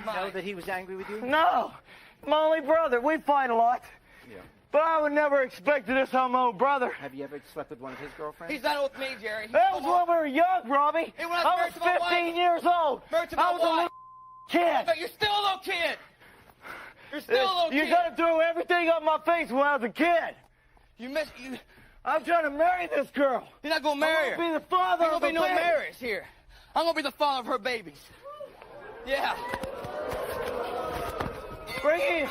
You know that he was angry with you? No. My only brother. We fight a lot. Yeah. But I would never expect this on my own brother. Have you ever slept with one of his girlfriends? He's done it with me, Jerry. That was when we were young, Robbie. Hey, when I I was 15 years old. Married to my I was a wife. little kid. But you're still a little kid. You're still a little kid. You gotta throw everything on my face when I was a kid. I'm trying to marry this girl. You're not gonna marry her. I'm gonna be the father There's of gonna be her no baby. marriage here. I'm gonna be the father of her babies. Yeah. Bring it.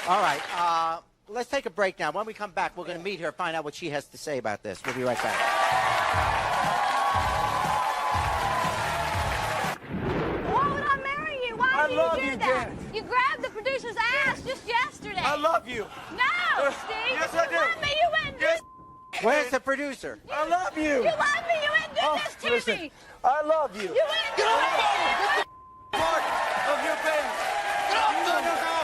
All right. Let's take a break now. When we come back, we're going to meet her, find out what she has to say about this. We'll be right back. Why would I marry you? Why did you do that? Janet. You grabbed the producer's ass just yesterday. I love you. No, Steve. Yes, I do. You love me. You wouldn't do this. Where's the producer? I love you. You love me. You wouldn't do this to listen, me. I love you. You wouldn't do this. Part of your family. Get off the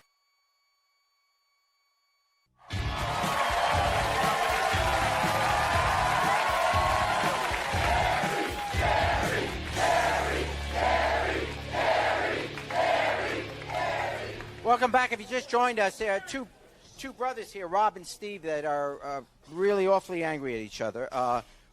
Welcome back. If you just joined us, there are two brothers here, Rob and Steve, that are really awfully angry at each other.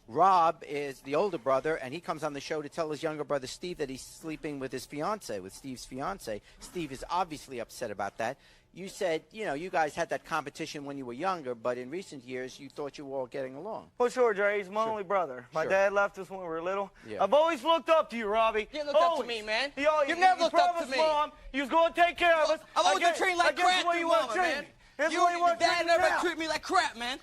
Rob is the older brother, and he comes on the show to tell his younger brother Steve that he's sleeping with his fiance, with Steve's fiance. Steve is obviously upset about that. You said, you guys had that competition when you were younger, but in recent years, you thought you were all getting along. Well, sure, Dre. He's my only brother. My dad left us when we were little. Yeah. I've always looked up to you, Robbie. You didn't look up to me, man. You never looked up to promised me. Mom you was going to take care of us. I've always been treated like crap, you you want mama, to treat man. me. This is You what you and want your to dad treat never now. treated me like crap, man.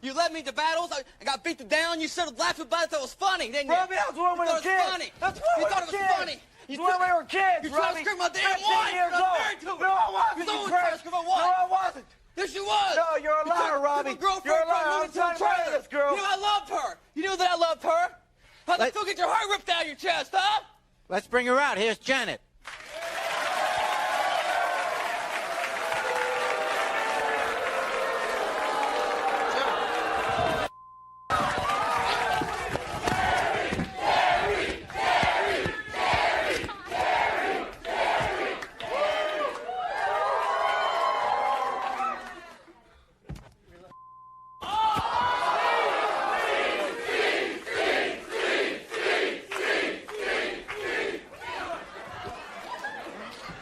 You led me to battles. I got beat down. You started laughing about it. Thought it was funny, didn't you? Robbie, that's when we You were thought it was kids. funny. That's when You we thought were it was kids. funny. That's when we were kids, You tried to Robbie. scream my damn 15 wife. years I'm old. married to her. No, I wasn't. You're You always prick. trying to scream my wife. No, I wasn't. Yes, you was. No, you're a liar, Robbie. My girlfriend You're a liar. moved I'm into a trying to marry trailer. this girl. You know I loved her. You knew that I loved her. How'd you still get your heart ripped out of your chest, huh? Let's bring her out. Here's Janet.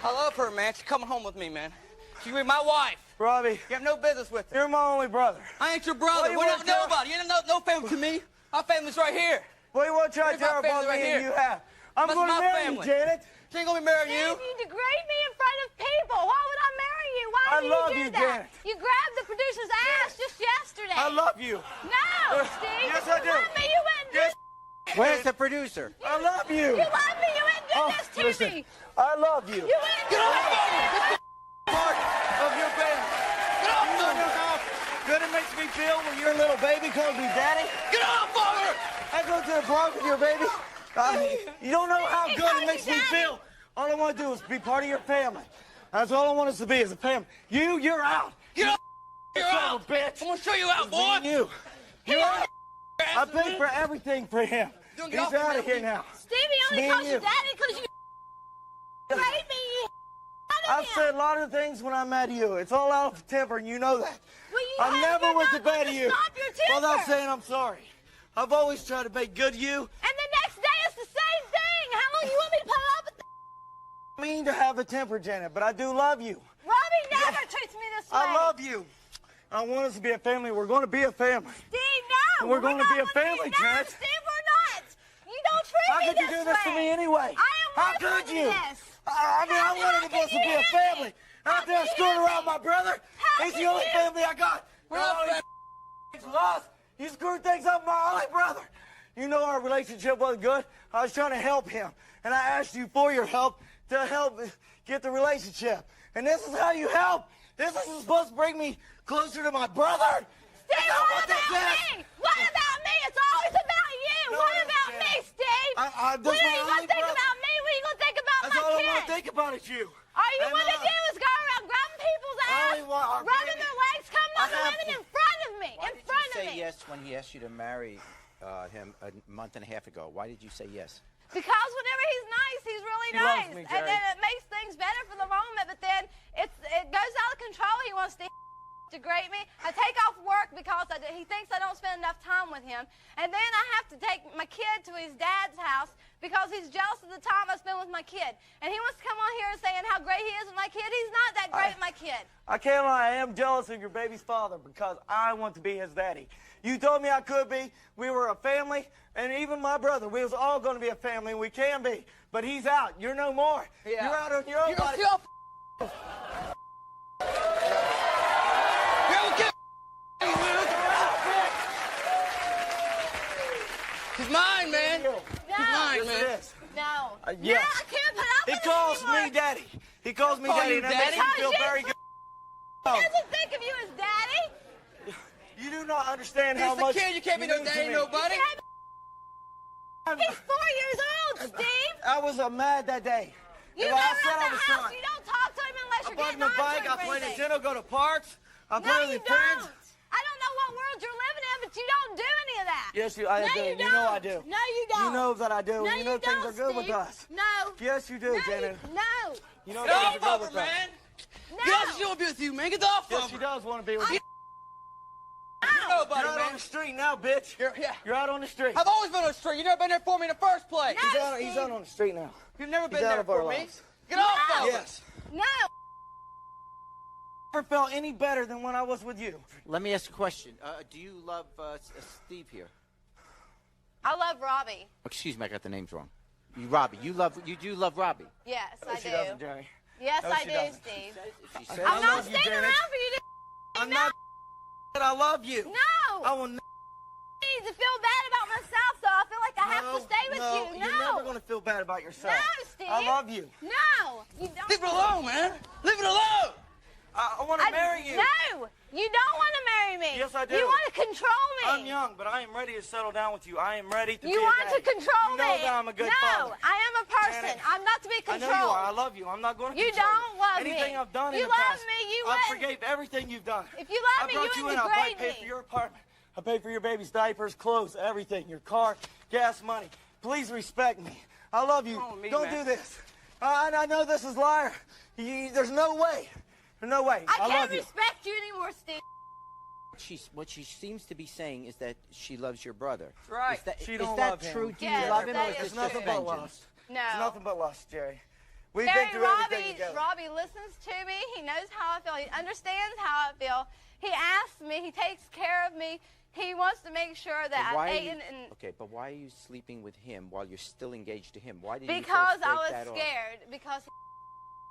I love her, man. She's coming home with me, man. She's with my wife. Robbie. You have no business with her. You're my only brother. I ain't your brother. Well, We're not nobody. You ain't no family to me. Our family's right here. Well, you want to try to Here's tear my apart family me right and here. you have. I'm That's going to my marry family. you, Janet. She ain't gonna be marrying you. You degrade me in front of people. Why would I marry you? Why I did love you do you, that? Janet. You grabbed the producer's ass just yesterday. I love you. No, Steve. Yes, if I you do. love me, you wouldn't do this. Where's the producer? I love you. You love me. You wouldn't do this to listen, me. I love you. You wouldn't do this. Part of your family. Get off You know how good it makes me feel when your little baby calls me daddy? Get off of her! I go to the park with your baby. You don't know how good it makes me feel. All I want to do is be part of your family. That's all I want us to be, as a family. You're out. Get off! You're Son out! of a bitch. I'm gonna show you out, It's boy! me and you. You're out. I paid for everything for him. Don't He's get off out me, of here man. now. Stevie Me only and calls you you. daddy because you degrade me. You I've said a lot of things when I'm mad at you. It's all out of temper, and you know that. Well, you I never you're was not the bad going of you. Stop your temper. Without saying I'm sorry. I've always tried to make good to you. And the next day it's the same thing. How long you want me to put up with that? I mean to have a temper, Janet, but I do love you. Robbie never treats me this way. I love you. I want us to be a family. We're going to be a family. Steve, no. We're going to be a not family, no, Janet. Steve, we're not. You don't treat How me could you do this to me anyway? How could you? I mean, I wanted us to be a family. Out there screwing around my brother. He's the only family I got. We're all lost. You screwed things up with my only brother. You know our relationship wasn't good. I was trying to help him. And I asked you for your help to help get the relationship. And this is how you help. This is supposed to bring me closer to my brother. Steve, what about me? What about me? It's always about you. No, what no, about Janet. me, Steve? This What are is you my going only to think brother. about me? What are you going to think about That's my all I kid? want to think about is you. All you And, want to do is go around grabbing people's ass, rubbing their legs, coming on the women in front of me. Why In did front you of say me. yes when he asked you to marry him a month and a half ago? Why did you say yes? Because whenever he's nice, he's really She nice. loves me, And Jerry. then it makes things better for the moment, but then it goes out of control. He wants to degrade me. I take off work because he thinks I don't spend enough time with him. And then I have to take my kid to his dad's house because he's jealous of the time I spend with my kid. And he wants to come on here and saying how great he is with my kid. He's not that great with my kid. I can't lie, I am jealous of your baby's father because I want to be his daddy. You told me I could be. We were a family, and even my brother. We was all going to be a family, and we can be. But he's out. You're no more. Yeah. You're out on your own. You're buddy. still He's mine, man. No. He's mine, man. No. Yeah. No, I can't put up with He calls it anymore. me daddy. He calls me Call daddy, you and that makes daddy? me feel Because very you- good. He doesn't think of you as daddy. You do not understand how He's the much kid. You can't be no mean to daddy, me. nobody. He's 4 years old, Steve. I was mad that day. You If go I around said I the was house. sorry. You don't talk to him unless I you're bought getting him a on bike. to him I played or anything. Nintendo, go to parks. I No, play with you his friends. don't. I don't know what world you're living in, but you don't do any of that. Yes, I no, do. You You don't. know I do. No, you don't. You know that I do. No, you know you things don't, are good with Steve. us. No. Yes, you do, No, Janet. No. You know Get things off are of good her, with us. man. No. Get off, she won't be with you, man. Get off of her. Yes, she does want to be with you. Nobody, You're out man. on the street now, bitch. You're out on the street. I've always been on the street. You never been there for me in the first place. He's out on the street now. You've never He's been out there of our for me. lives. Get off of Yes. No. Never felt any better than when I was with you. Let me ask a question. Do you love Steve here? I love Robbie. Excuse me, I got the names wrong. Robbie. You do love Robbie. Yes, I she do. doesn't, Jerry. Yes, No, I she do, doesn't. Steve. She said, I'm I not love you, staying Janet. around for you to. I'm not. But I love you. No. I will. I need to feel bad about myself, so I feel like I have to stay with no, you. You're never gonna feel bad about yourself. No, Steve. I love you. No, you don't. Leave it alone, man. Leave it alone. I want to marry you. No, you don't want to marry me. Yes, I do. You want to control me. I'm young, but I am ready to settle down with you. I am ready to be You a want daddy. to control you know me. that I'm a good no, father. I am a person. Janet, I'm not to be I controlled. know you are. I love you. I'm not going to You control don't love me. Anything I've done You in the love past, me, you I wouldn't. forgave everything you've done. If you love I me, brought you you in. wouldn't I degrade paid for me. your apartment. I paid for your baby's diapers, clothes, everything. Your car, gas money. Please respect me. I love you. Wrong with me, Don't man. do this. I know this is liar. There's no way. There's no way. I love can't you. respect you anymore, Steve. What she seems to be saying is that she loves your brother. That's right. Is that, She is don't that love him. true? Do Yes, you love him, or that is is this It's just nothing but vengeance? lust. No. It's nothing but lust, Jerry. We've Very been through everything together. Robbie listens to me. He knows how I feel. He understands how I feel. He asks me. He takes care of me. He wants to make sure that But why I are ate you, and okay, but why are you sleeping with him while you're still engaged to him? Why did you because first I break was that off? scared because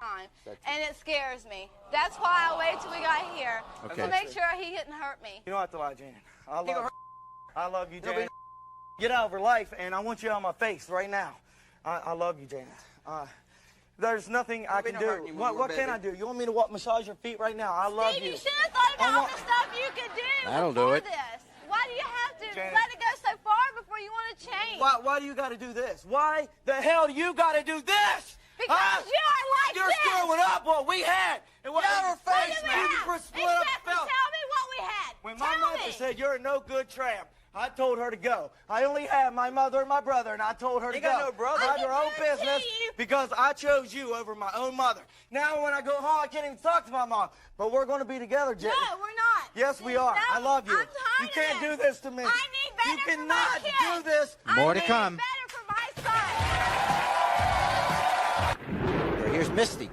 time, That's- and it scares me. That's why I waited till we got here Okay. to make sure he didn't hurt me. You don't have to lie, Janet. I You love I love you, Janet. Get out of her life, and I want you out of my face right now. I love you, Janet. There's nothing I can not hurting do. you when What we're can I busy. do? You want me to massage your feet right now? I love Steve, you. you should have thought I about all want- the stuff you could do That'll do before it. this. Why do you have to Janet. let it go so far before you want to change? Why do you got to do this? Why the hell do you got to do this? Because Huh? you are like You're this. screwing up what we had. And what Get out our of her face, face, man. man. You split up Exactly. the felt. Tell me what we had. When my Tell mother me. said you're a no good tramp, I told her to go. I only had my mother and my brother, and I told her to You go. got no brother. Mind your own I guarantee business you- because I chose you over my own mother. Now when I go home, I can't even talk to my mom. But we're going to be together, Jen. No, we're not. Yes, we are. No, I love you. I'm tired You can't of do it. this to me. I need better You for cannot my kids. do this. More to I need come. better for my son. Okay, here's Misty.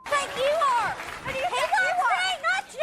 Think you are. Who do you think you are? Not you.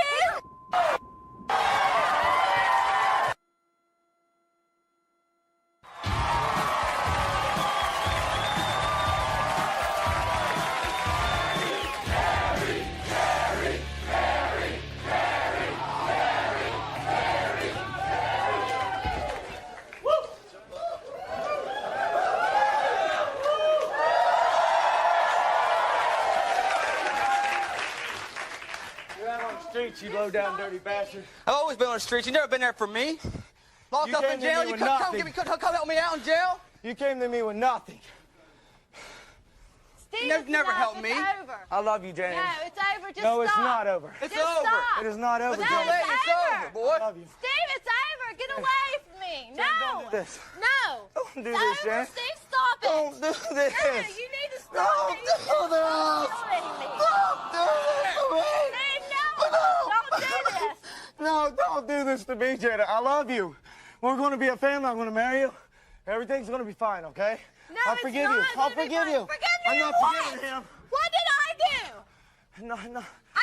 You're out on the streets, you low down dirty bastard. I've always been on the streets. You never been there for me. Locked You up came in to jail. me You with come nothing. come help me out in jail. You came to me with nothing. Steve, Never- it's never enough. helped It's me. over. I love you, Janet. No, it's over. Just No, stop. it's not over. It's Just over. stop. It is not over, No, Janet. it's It's over. over, boy. I love you. Steve, it's over. Get away from me. No. Don't do this. No. Don't do It's this, over. Janet. Steve, stop it. Don't do this. No, you need to stop Don't it. do this. Stop killing me. Don't do this to me. Steve, no. Don't do this. No, don't do this to me, Janet. I love you. We're going to be a family. I'm going to marry you. Everything's going to be fine, okay? No, I'll it's forgive not you. I'll gonna be forgive fine. you. Forgive me I'm not of what? forgiving him. What did I do? No. I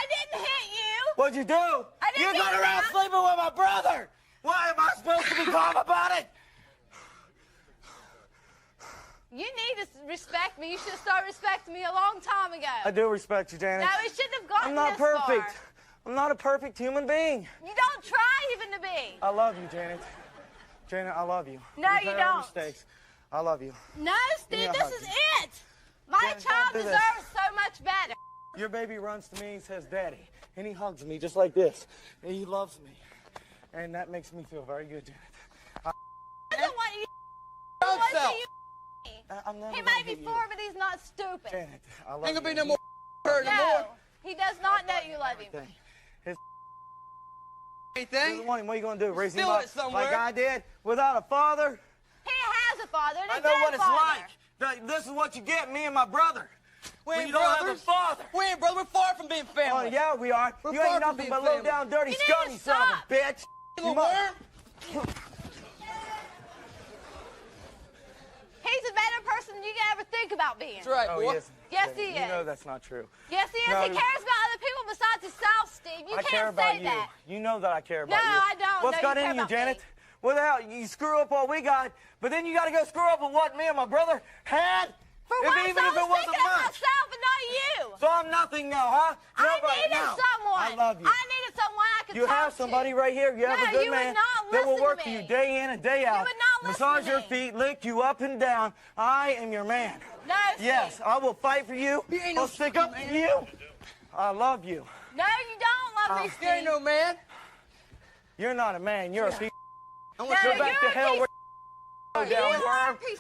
didn't hit you. What'd you do? I didn't You got hit around you. sleeping with my brother. Why am I supposed to be calm about it? You need to respect me. You should have started respecting me a long time ago. I do respect you, Janet. No, it shouldn't have gotten I'm not this perfect. far. I'm not a perfect human being. You don't try even to be. I love you, Janet. Janet, I love you. No, We've you had our don't. Mistakes. I love you. No, Steve, Give me a this hug. is it. My Janet, child don't do this. deserves so much better. Your baby runs to me and says, Daddy. And he hugs me just like this. And he loves me. And that makes me feel very good, Janet. I don't want you. Don't What do sell. you I'm never He gonna may be hit you. 4, but he's not stupid. Janet, I love Ain't you. gonna be no more hurt no No, more. he does not know you love him. His Anything? doesn't want him. What are you going to do? Raise him Steal up it somewhere. like I did without a father? He has a father, and I a know good what it's father. like. This is what you get, me and my brother. We When ain't you don't have a brothers. father. We ain't brother. We're far from being Oh, family. yeah, we are. We're You far ain't from nothing being but family. low down, dirty, You need to scummy son of a stop. bitch. You little worm. He's a better person than you can ever think about being. That's right, Oh, boy. yes. Yes, he You know is. that's not true. Yes, he is. No, He cares about other people besides himself, Steve. You I care can't about say you. that. You know that I care No, about you. I don't. What's No, got you care in you, about Janet? me. What the hell? You screw up what we got, but then you got to go screw up with what me and my brother had? For If once, even I if it was wasn't thinking of much. myself and not you. So I'm nothing now, huh? I Nobody needed now. someone. I love you. I needed someone I could You talk have somebody to. right here. You have No, a good you would man not that will listen to work for me. you day in and day out. would not listen Massage to your me. feet, lick you up and down. I am your man. No, Steve. Yes, I will fight for you. You ain't I'll no stick up for you. I love you. No, you don't love me, Steve. You ain't no man. You're not a man. You're a piece. I Go want you back to you're a hell piece where You down, are a worm. piece.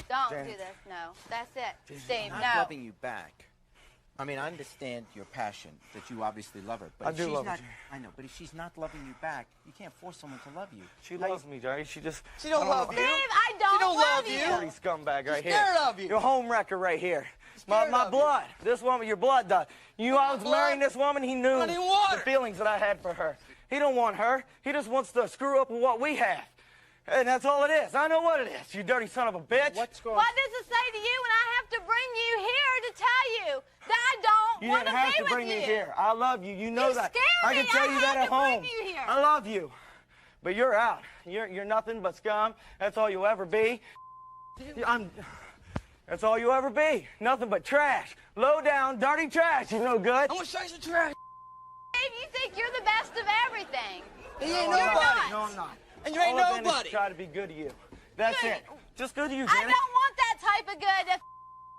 Don't Janet. do this. No, that's it, She's Steve. not No. loving you back. I mean, I understand your passion, that you obviously love her. But I if do she's love her, not, Jerry. I know, but if she's not loving you back, you can't force someone to love you. She loves me, Jerry. She just. She don't love Steve, you. I don't, She don't love you. Dirty scumbag right here. scared of you. You're a home wrecker right here. My scared of you. blood. This woman, your blood does. I was blood? marrying this woman. He knew I didn't want the her. feelings that I had for her. He don't want her. He just wants to screw up with what we have. And that's all it is. I know what it is, you dirty son of a bitch. What's going What does it say to you when I have to bring you here to tell you that I don't You want didn't to have be to with bring you? me here. I love you. You know You that. scared I can me. tell I you that had at to bring home. you here. I love you. But you're out. You're nothing but scum. That's all you'll ever be. That's all you'll ever be. Nothing but trash. Low down, dirty trash. You no good. I want to show you some trash. Dave, you think you're the best of everything. He ain't No, I'm nobody. not. No, I'm not. And you ain't All I've been is nobody. to try to be good to you. That's You it. ain't- Just good to you, I Janet. don't want that type of good. If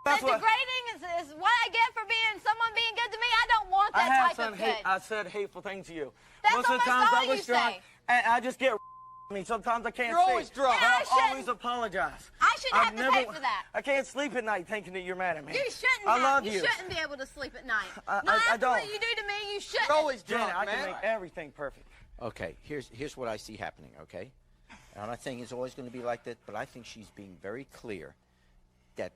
That's that what- degrading is what I get for being someone being good to me, I don't want I that have type some of good. I said hateful things to you. That's Most of the almost times all I was you drunk, say. and I just get. Sometimes I can't You're see. always drunk. But And I I shouldn't- always apologize. I shouldn't I've have to never- pay for that. I can't sleep at night thinking that you're mad at me. You shouldn't I have. love you you. shouldn't be able to sleep at night. I Not after don't. what you do to me, you shouldn't. You're always Janet, drunk, I man. can make everything perfect. Okay, here's what I see happening, okay? And I'm not saying it's always going to be like that, but I think she's being very clear that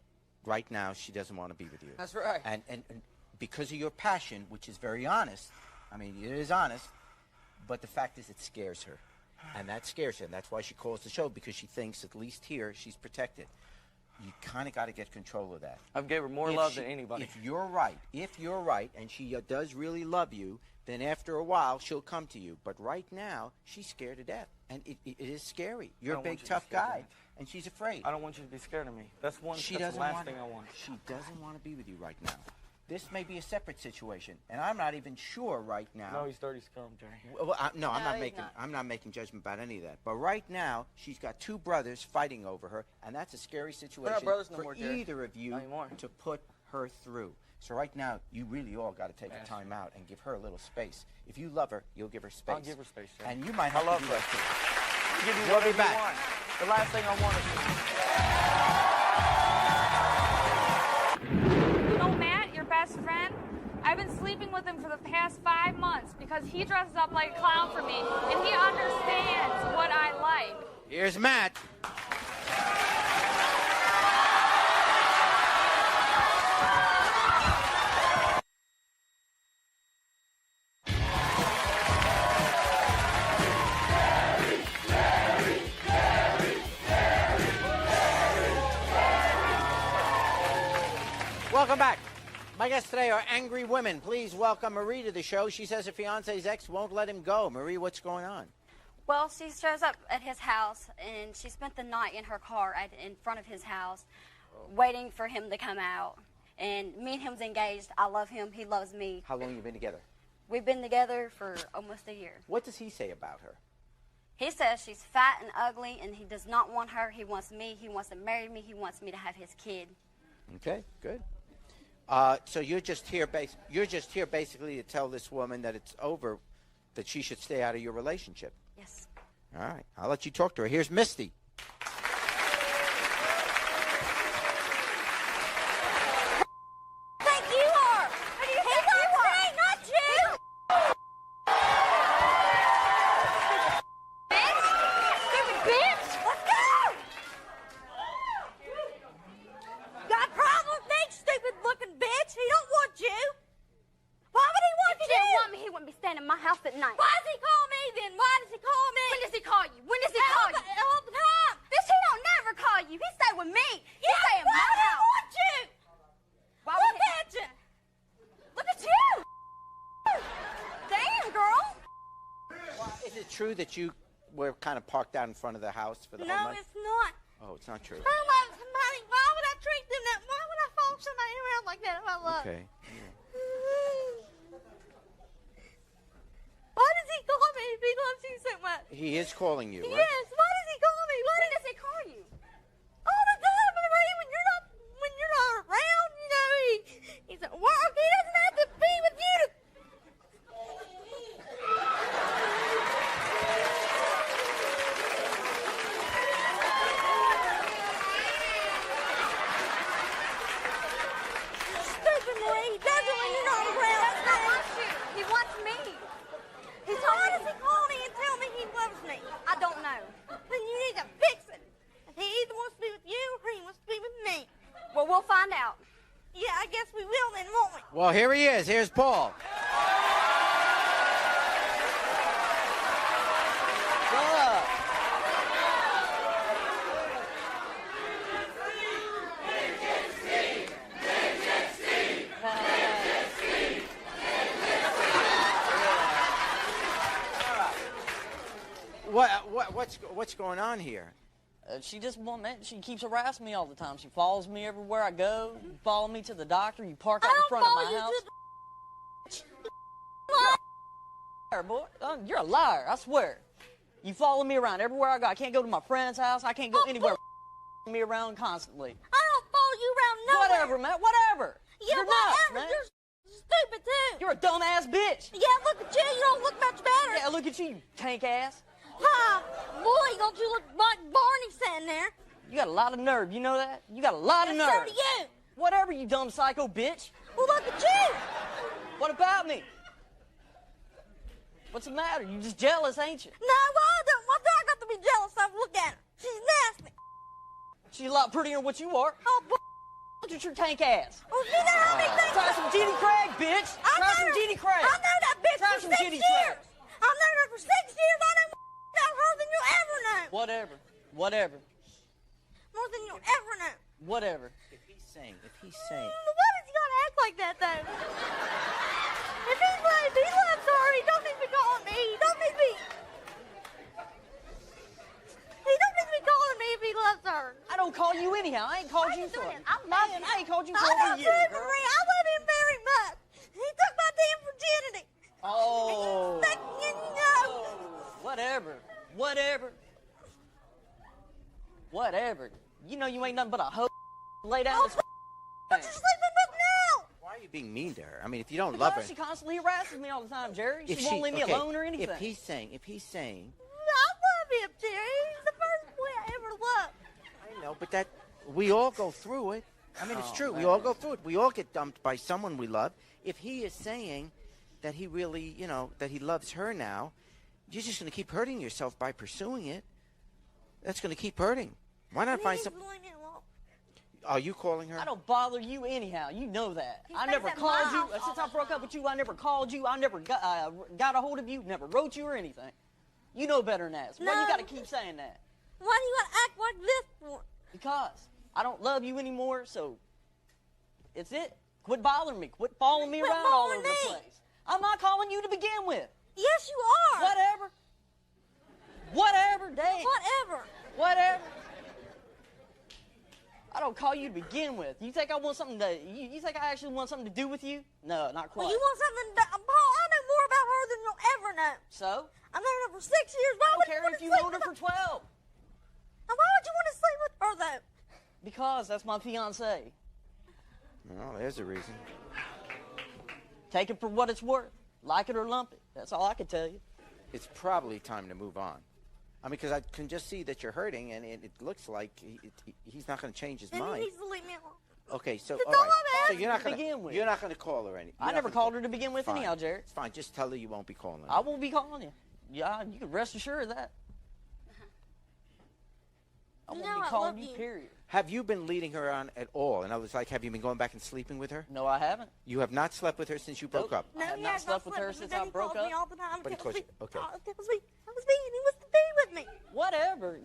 right now she doesn't want to be with you. That's right. And because of your passion, which is very honest, I mean, it is honest, but the fact is it scares her. And that scares her, and that's why she calls the show, because she thinks, at least here, she's protected. You kind of got to get control of that. I've gave her more If love she- than anybody. If you're right, and she does really love you, then after a while she'll come to you. But right now she's scared to death, and it is scary. You're a don't want big you to be tough scared, guy, Janet. and she's afraid. I don't want you to be scared of me. That's She the doesn't last want thing I want. She doesn't want to be with you right now. This may be a separate situation, and I'm not even sure right now. No, he's dirty scum, Jerry. Well, I'm No, not he's making. not. I'm not making judgment about any of that. But right now, she's got two brothers fighting over her, and that's a scary situation brothers no for more, Jerry. either of you Not anymore. to put her through. So right now, you really all got to take a time out and give her a little space. If you love her, you'll give her space. I'll give her space, Jerry. And you might I have love to do her. that too. I'll give you We'll be whatever back. you want. The last thing I want is You know Matt, your best friend? I've been sleeping with him for the past 5 months because he dresses up like a clown for me and he understands what I like. Here's Matt. Welcome back. My guests today are angry women. Please welcome Marie to the show. She says her fiance's ex won't let him go. Marie, what's going on? Well, she shows up at his house, and she spent the night in her car in front of his house, waiting for him to come out. And me and him's engaged. I love him. He loves me. How long have you been together? We've been together for almost a year. What does he say about her? He says she's fat and ugly, and he does not want her. He wants me. He wants to marry me. He wants me to have his kid. Okay, good. So you're just here basically to tell this woman that it's over, that she should stay out of your relationship. Yes. All right, I'll let you talk to her. Here's Misty. Think you are. Who do you think you are? Not you. Stupid bitch. Let's go. Got a problem with me, stupid looking bitch? He don't want you. Why would he want you? If he didn't want me, he wouldn't be staying in my house at night. Why does he call me then? Why does he call me? When does he call you? When does he call you? All the time. Bitch, he don't never call you. He stay with me. He stay in my Why would he house. want you? Why Look would he- at you. Look at you. Damn, girl. Is it true that you were kind of parked out in front of the house for the whole No, night? it's not. Oh, it's not true. I love somebody. Why would I treat them that? Why would I follow somebody around like that if I love? Okay. Why does he call me if he loves you so much? He is calling you, right? Yes. Why does he call me? When does he call you? All the time, but when you're not around, you know, he's at work. He doesn't have to be with you to. Stupid Marie, he does it when you're not around. That's not my shit. He wants me. He told Why me. does he call me and tell me he loves me? I don't know. Then you need to fix it. He either wants to be with you or he wants to be with me. Well, we'll find out. Yeah, I guess we will then, won't we? Well, here he is. Here's Paul. What's going on here? She just she keeps harassing me all the time. She follows me everywhere I go. You follow me to the doctor. You park out in front of my house. Liar, boy. You're a liar, I swear. You follow me around everywhere I go. I can't go to my friend's house. I can't go anywhere. Me around constantly. I don't follow you around nowhere. Whatever, man. Whatever. Yeah, You're whatever. nuts, man. You're stupid too. You're a dumbass bitch. Yeah, look at you. You don't look much better. Yeah, look at you, you tank ass. Huh? Boy, don't you look like Barney sitting there? You got a lot of nerve. You know that? You got a lot of nerve. So do you. Whatever, you dumb psycho bitch. Well, look at you. What about me? What's the matter? You just jealous, ain't you? No, well, I don't. What's I got to be jealous of? Look at her. She's nasty. She's a lot prettier than what you are. Oh, boy. Look at your tank ass. Well, you know how many things. Try some Jeannie Craig, bitch. Try some Jeannie Craig. I know that bitch Try for some 6 Jeannie years. Craig. I've known her for 6 years. I know more about her than you'll ever know. Whatever. Whatever. More than you'll ever know. Whatever. If he's saying. Why does he gotta act like that, though? If he loves her, he don't need to be calling me. He don't need to be. He don't need to be calling me if he loves her. I don't call you anyhow. I ain't called you for it. I ain't called you for I over a love year, him, girl. Marie. I love him very much. He took my damn virginity. Oh. You know. Whatever. Whatever. Whatever. You know you ain't nothing but a hoe laid out this What you sleeping with now? Why are you being mean to her? I mean, if you don't love her. She constantly harasses me all the time, Jerry. If She won't leave me okay, alone or anything. If he's saying. I love him, Jerry. He's the first boy I ever loved. I know, but that we all go through it. I mean, it's Oh, true. We man. all go through it. We all get dumped by someone we love. If he is saying that he really, that he loves her now, you're just going to keep hurting yourself by pursuing it. That's going to keep hurting. Why not find some? Are you calling her? I don't bother you anyhow. You know that. I stays never at called my you. house Since I broke up with you, I never called you. I never got a hold of you. Never wrote you or anything. You know better than that. So why you got to keep saying that? Why do you want to act like this for? Because I don't love you anymore, so it's it. Quit bothering me. Quit following me around all over the place. I'm not calling you to begin with. Yes, you are. Whatever. Whatever, dang. Whatever. Whatever. I don't call you to begin with. You think I want something to? You think I actually want something to do with you? No, not quite. Well, you want something to, Paul, I know more about her than you'll ever know. So? I've known her for 6 years. Why I would don't care you want if to you sleep known her with for 12. Now, why would you want to sleep with her, though? Because that's my fiancée. Well, there's a reason. Take it for what it's worth. Like it or lump it. That's all I can tell you. It's probably time to move on. I mean, because I can just see that you're hurting, and it looks like he's not going to change his Then mind. he needs to leave me alone. Okay, so That's all all right. I'm So you're not asking going to begin with. You're not going to call her any. I never called her to begin with Fine. anyhow, Jared. It's fine. Just tell her you won't be calling her. I won't be calling you. Yeah, you can rest assured of that. I won't No, be I calling love you, you. period. Have you been leading her on at all? In other words, like, have you been going back and sleeping with her? No, I haven't. You have not slept with her since you broke up. I have not slept with her since I broke up. Me all the time. But of course, okay. That was me. That was me, and he wants to be with me. Whatever.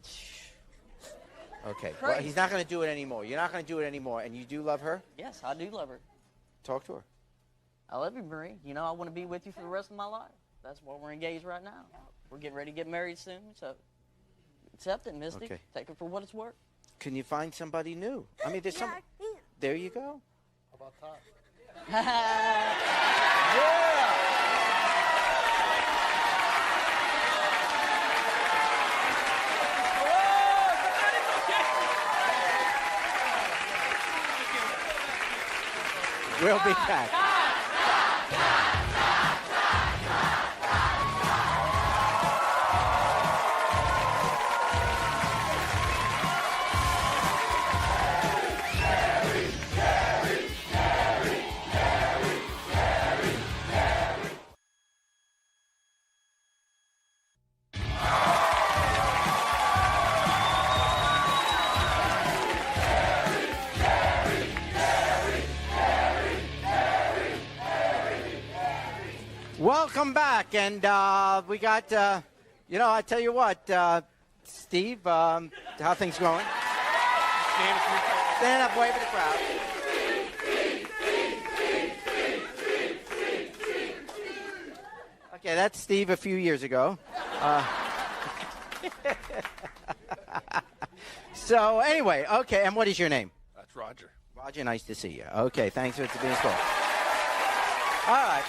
Okay. Well, Crazy. he's not going to do it anymore. You're not going to do it anymore. And you do love her? Yes, I do love her. Talk to her. I love you, Marie. You know I want to be with you for the rest of my life. That's why we're engaged right now. We're getting ready to get married soon, so accept it, Misty. Okay. Take it for what it's worth. Can you find somebody new? I mean, there's some. I can. There you go. How about that? We'll be back. Welcome back, and we got, I tell you what, Steve, how things going? Stand up, wave at the crowd. Okay, that's Steve a few years ago. So anyway, okay, and what is your name? That's Roger. Roger, nice to see you. Okay, thanks for being called. All right.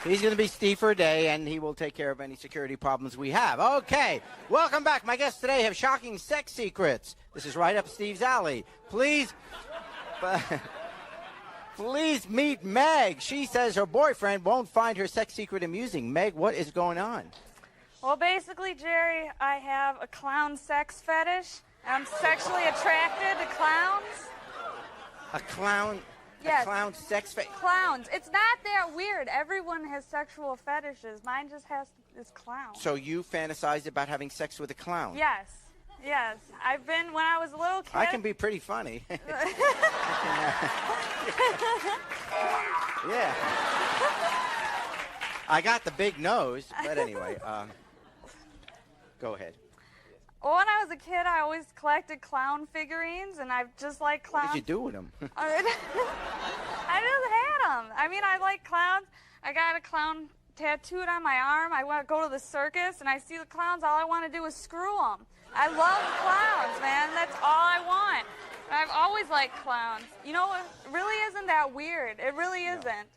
He's going to be Steve for a day, and he will take care of any security problems we have. Okay, welcome back. My guests today have shocking sex secrets. This is right up Steve's alley. Please meet Meg. She says her boyfriend won't find her sex secret amusing. Meg, what is going on? Well, basically, Jerry, I have a clown sex fetish. I'm sexually attracted to clowns. A clown? Yes. A clown sex fetish? Clowns. It's not that weird. Everyone has sexual fetishes. Mine just has this clown. So you fantasize about having sex with a clown? Yes. Yes. I've been, when I was a little kid. I can be pretty funny. Yeah. I got the big nose, but anyway, go ahead. Well, when I was a kid, I always collected clown figurines, and I just like clowns. What did you do with them? I just had them. I mean, I like clowns. I got a clown tattooed on my arm. I want to go to the circus, and I see the clowns. All I want to do is screw them. I love clowns, man. That's all I want. And I've always liked clowns. You know, it really isn't that weird. It really isn't.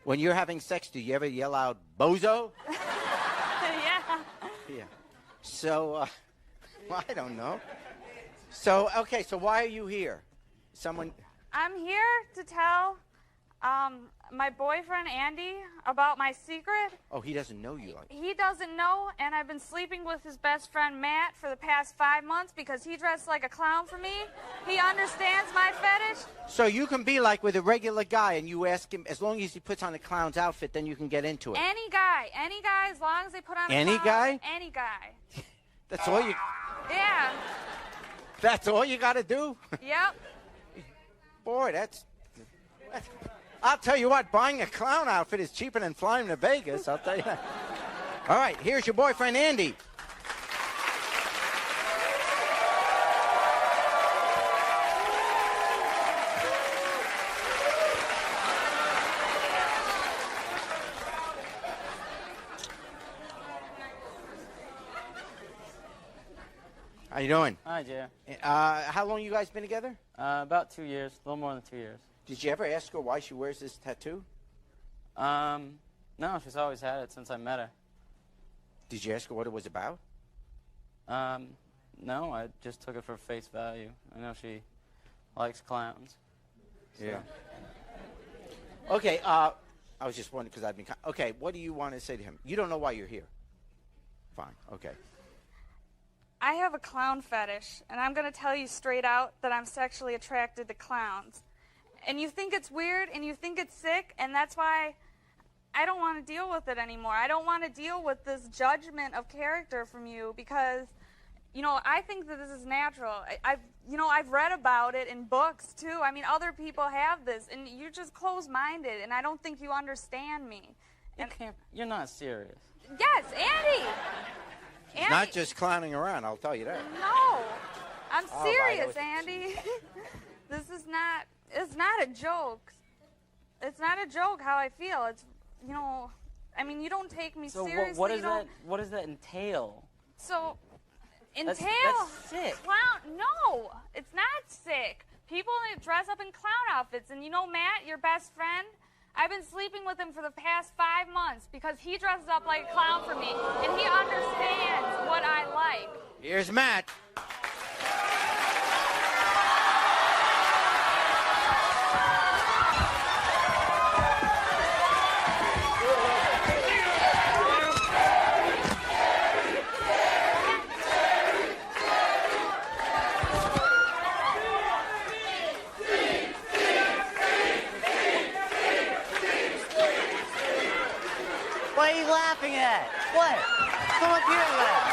When you're having sex, do you ever yell out, bozo? Yeah. Yeah. So, well, I don't know. So, okay, so why are you here? Someone... I'm here to tell my boyfriend, Andy, about my secret. Oh, he doesn't know you like He doesn't know, and I've been sleeping with his best friend, Matt, for the past 5 months because he dressed like a clown for me. He understands my fetish. So you can be like with a regular guy and you ask him, as long as he puts on a clown's outfit, then you can get into it. Any guy, as long as they put on a Any clown. guy? Any guy. That's all you... Yeah. That's all you got to do? Yep. Boy, that's... I'll tell you what, buying a clown outfit is cheaper than flying to Vegas, I'll tell you that. All right, here's your boyfriend, Andy. How you doing? Hi, Jay. How long you guys been together? About 2 years, a little more than 2 years. Did you ever ask her why she wears this tattoo? No, she's always had it since I met her. Did you ask her what it was about? No, I just took it for face value. I know she likes clowns. So. Yeah. Okay, I was just wondering because I've been... Okay, what do you want to say to him? You don't know why you're here. Fine, okay. I have a clown fetish, and I'm going to tell you straight out that I'm sexually attracted to clowns. And you think it's weird, and you think it's sick, and that's why I don't want to deal with it anymore. I don't want to deal with this judgment of character from you because, you know, I think that this is natural. I've read about it in books, too. I mean, other people have this, and you're just closed-minded, and I don't think you understand me. You're not serious. Yes, Andy! Andy. Not just clowning around, I'll tell you that. No, I'm All serious, right, Andy. This is not, it's not a joke. It's not a joke how I feel. It's, you know, I mean, you don't take me seriously. So what does that entail? So, That's sick. Clown, no, it's not sick. People dress up in clown outfits, and you know Matt, your best friend? I've been sleeping with him for the past 5 months because he dresses up like a clown for me, and he understands what I like. Here's Matt. What are you laughing at? What? Come up here and laugh.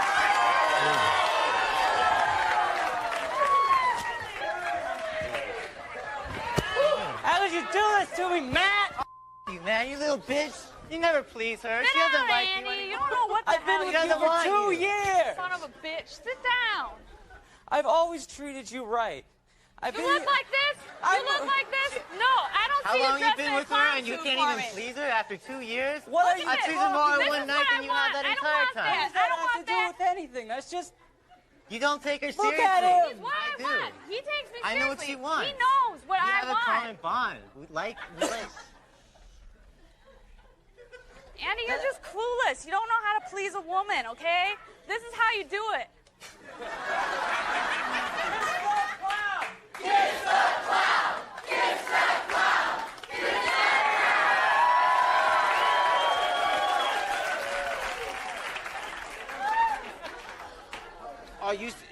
How could you do this to me, Matt? You, man, you little bitch. You never please her. She doesn't like you. Andy, you don't know what the I've been hell with you for 2 years. Son of a bitch, sit down. I've always treated you right. You look like this? You look like this? No, I don't see you How long you dressed been in a with her clown and you suit can't for even me. please her after 2 years? What are you? I pleased her more in This one is night what than I you have want. that I don't entire want time. that. What does that I don't have to want do that. with anything? That's just... You don't take her Look seriously. at him. It's what I do. want. He takes me I know what seriously. she wants. He knows what We I have a want. common bond. We like. Andy, you're just clueless. You don't know how to please a woman, okay? This is how you do it.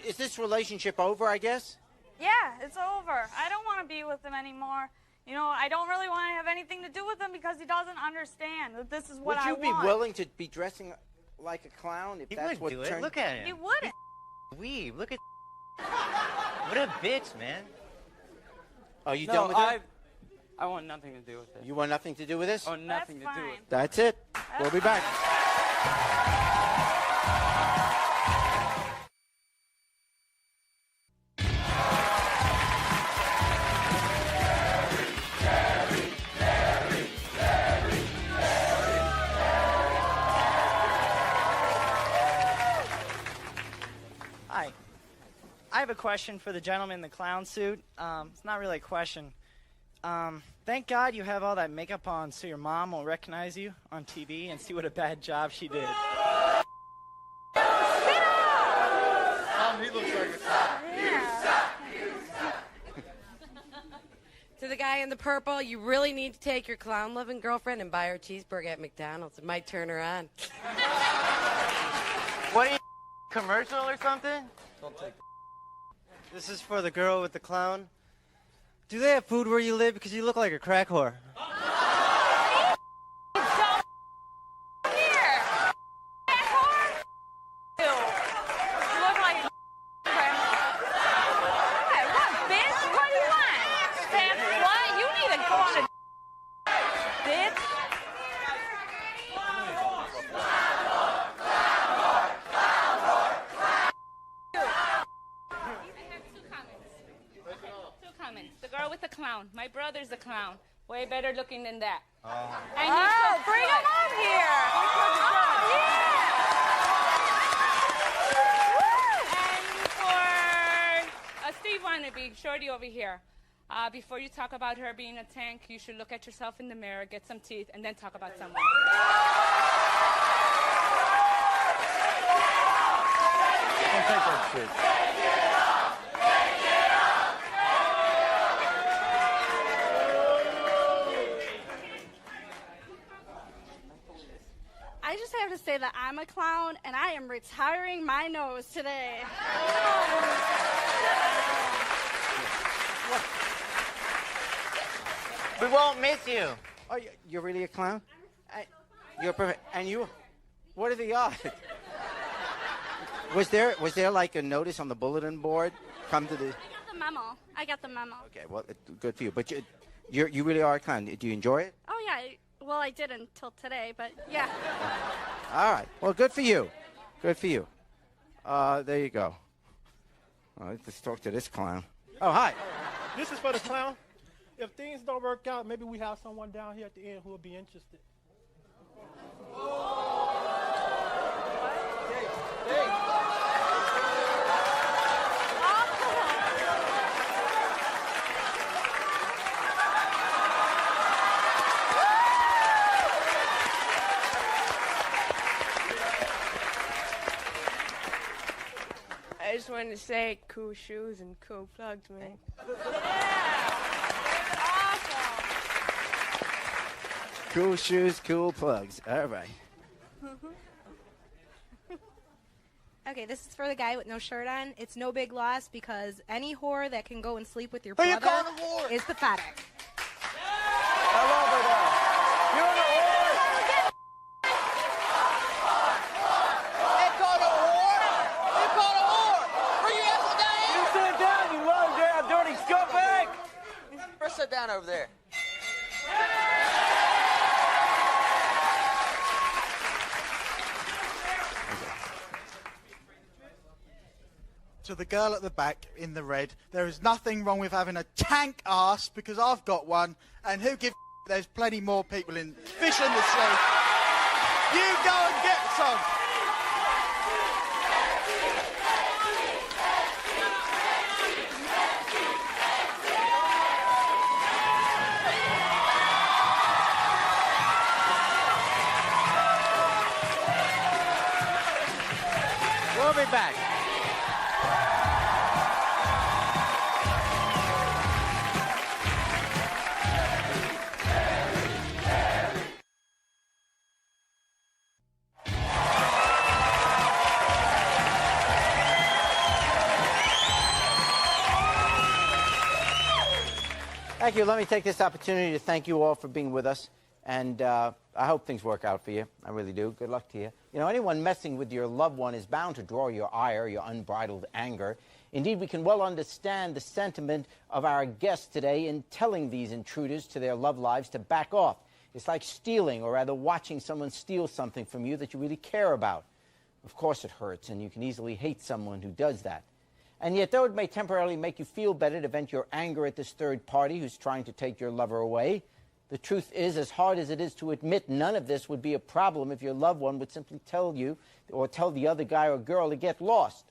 Is this relationship over, I guess? Yeah, it's over. I don't want to be with him anymore. You know, I don't really want to have anything to do with him because he doesn't understand that this is what I want. Would you be willing to be dressing like a clown if He that's what wouldn't do it. turned... Look at him. He wouldn't. Weeb. Look at. What a bitch, man. Are you done with it? I want nothing to do with it. You want nothing to do with this? Oh, nothing to do with it. That's it. We'll be back. Hi. I have a question for the gentleman in the clown suit. It's not really a question. Thank God you have all that makeup on so your mom won't recognize you on TV and see what a bad job she did. He looks like a cop. To the guy in the purple, you really need to take your clown-loving girlfriend and buy her a cheeseburger at McDonald's. It might turn her on. What are you, commercial or something? Don't take This is for the girl with the clown. Do they have food where you live? Because you look like a crack whore. Clown. My brother's a clown. Way better looking than that. Oh, And he's bring him up here. And for trying to be. Shorty over here. Before you talk about her being a tank, you should look at yourself in the mirror, get some teeth, and then talk about someone. Don't take that shit. I just have to say that I'm a clown, and I am retiring my nose today. We won't miss you. Oh, you're really a clown? You're perfect. And you, what are the odds? Was there like a notice on the bulletin board? Come to the. I got the memo. Okay, well, good for you. But you really are a clown. Do you enjoy it? Oh, yeah. Well, I did until today, but yeah. All right. Well, good for you. Good for you. There you go. Let's talk to this clown. Oh, hi. This is for the clown. If things don't work out, maybe we have someone down here at the end who will be interested. I just wanted to say cool shoes and cool plugs, man. Cool shoes, cool plugs. All right. Okay, this is for the guy with no shirt on. It's no big loss because any whore that can go and sleep with your Who you brother calling a whore? is pathetic. I love her though. You're the whore. They called a whore. You called a whore. Bring your ass down here. You sit down, you long damn dirty scumbag. First sit down over there. To the girl at the back in the red, there is nothing wrong with having a tank ass because I've got one, and who gives there's plenty more people in fish in the sea. You go and get some. We'll be back. Thank you. Let me take this opportunity to thank you all for being with us. And I hope things work out for you. I really do. Good luck to you. You know, anyone messing with your loved one is bound to draw your ire, your unbridled anger. Indeed, we can well understand the sentiment of our guests today in telling these intruders to their love lives to back off. It's like stealing, or rather watching someone steal something from you that you really care about. Of course it hurts, and you can easily hate someone who does that. And yet, though it may temporarily make you feel better to vent your anger at this third party who's trying to take your lover away, the truth is, as hard as it is to admit, none of this would be a problem if your loved one would simply tell you or tell the other guy or girl to get lost.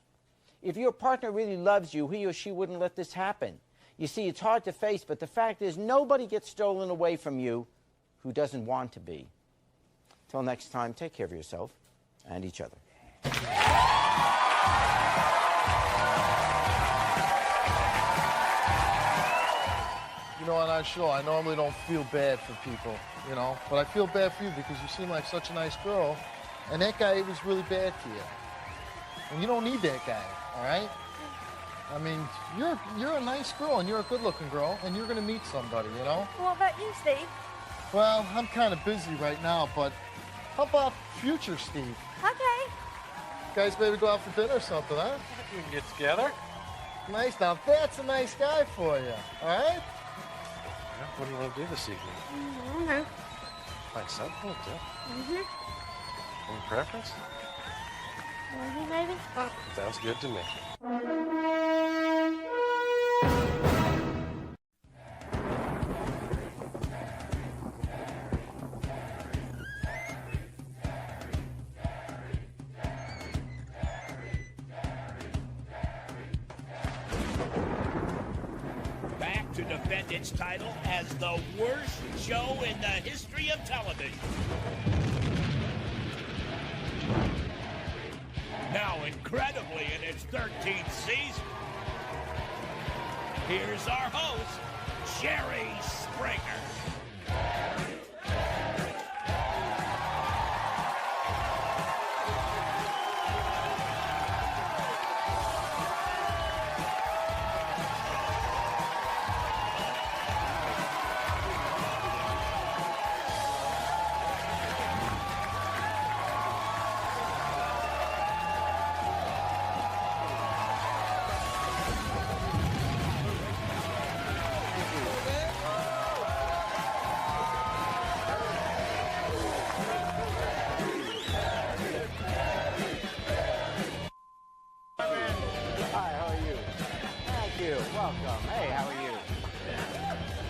If your partner really loves you, he or she wouldn't let this happen. You see, it's hard to face, but the fact is nobody gets stolen away from you who doesn't want to be. Till next time, take care of yourself and each other. You know, on our show, I normally don't feel bad for people, you know, but I feel bad for you because you seem like such a nice girl, and that guy was really bad to you. And you don't need that guy, all right? I mean, you're a nice girl, and you're a good-looking girl, and you're going to meet somebody, you know? What about you, Steve? Well, I'm kind of busy right now, but how about future Steve? Okay. Guys maybe go out for dinner or something, huh? We can get together. Nice. Now, that's a nice guy for you, all right? What do you want to do this evening? I don't know. Find something to do. Mm-hmm. Any preference? Maybe. Sounds good to me. defend its title as the worst show in the history of television. Now, incredibly, in its 13th season, here's our host, Jerry Springer.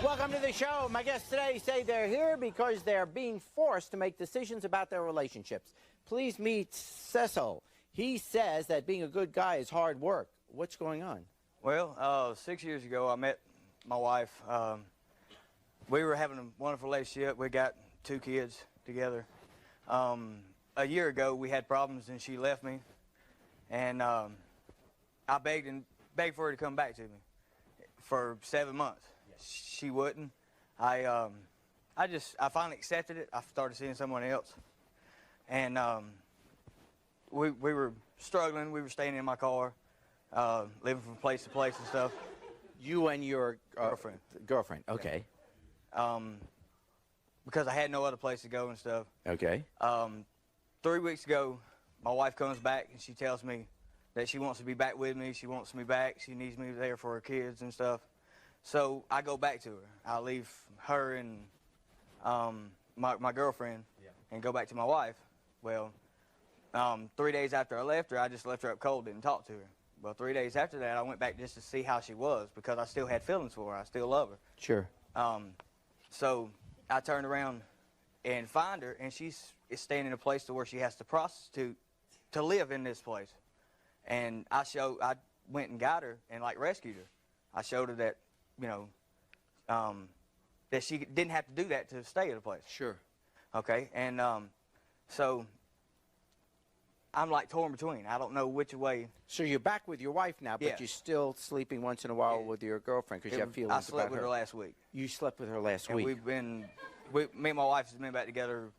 Welcome to the show. My guests today say they're here because they're being forced to make decisions about their relationships. Please meet Cecil. He says that being a good guy is hard work. What's going on? Well, 6 years ago, I met my wife. We were having a wonderful relationship. We got 2 kids together. A year ago, we had problems, and she left me. And I begged for her to come back to me for 7 months. She wouldn't. I finally accepted it. I started seeing someone else, and we were struggling. We were staying in my car, living from place to place and stuff. You and your girlfriend. Girlfriend. Okay. Because I had no other place to go and stuff. Okay. 3 weeks ago, my wife comes back and she tells me that she wants to be back with me. She wants me back. She needs me there for her kids and stuff. So I go back to her. I leave her and my girlfriend and go back to my wife. Well, 3 days after I left her, I just left her up cold, didn't talk to her. Well, 3 days after that, I went back just to see how she was because I still had feelings for her. I still love her. Sure. So I turned around and find her, and she's staying in a place to where she has to prostitute to live in this place. And I went and got her and like rescued her. I showed her that, you know, that she didn't have to do that to stay at a place. Sure. Okay, and so I'm like torn between. I don't know which way. So you're back with your wife now, but Yeah. you're still sleeping once in a while with your girlfriend because you have feelings about her. I slept with her last week. You slept with her last And week. me and my wife has been back together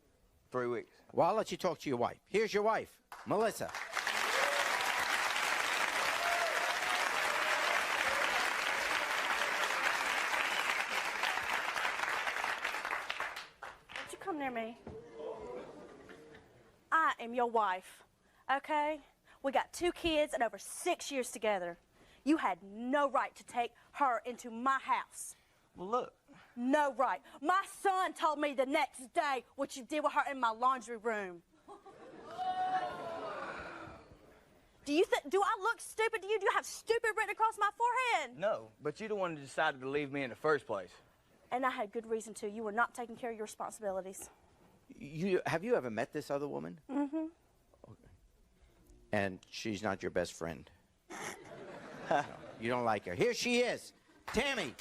3 weeks. Well, I'll let you talk to your wife. Here's your wife, Melissa. Don't you come near me. I am your wife, okay? We got 2 kids and over 6 years together. You had no right to take her into my house. Well, look. No right. My son told me the next day what you did with her in my laundry room. Do I look stupid to you? Do you have stupid written across my forehead? No, but you're the one that decided to leave me in the first place. And I had good reason to. You were not taking care of your responsibilities. Have you ever met this other woman? Mm-hmm. And she's not your best friend. No, you don't like her. Here she is, Tammy.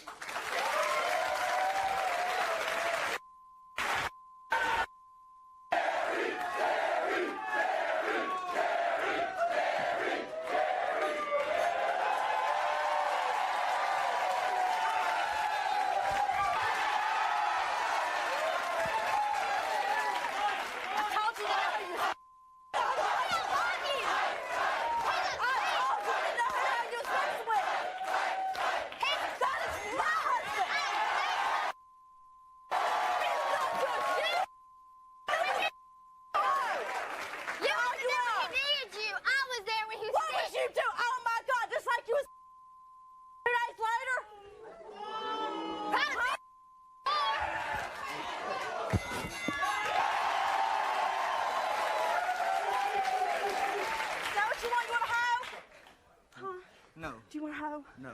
Do you want a hoe? No.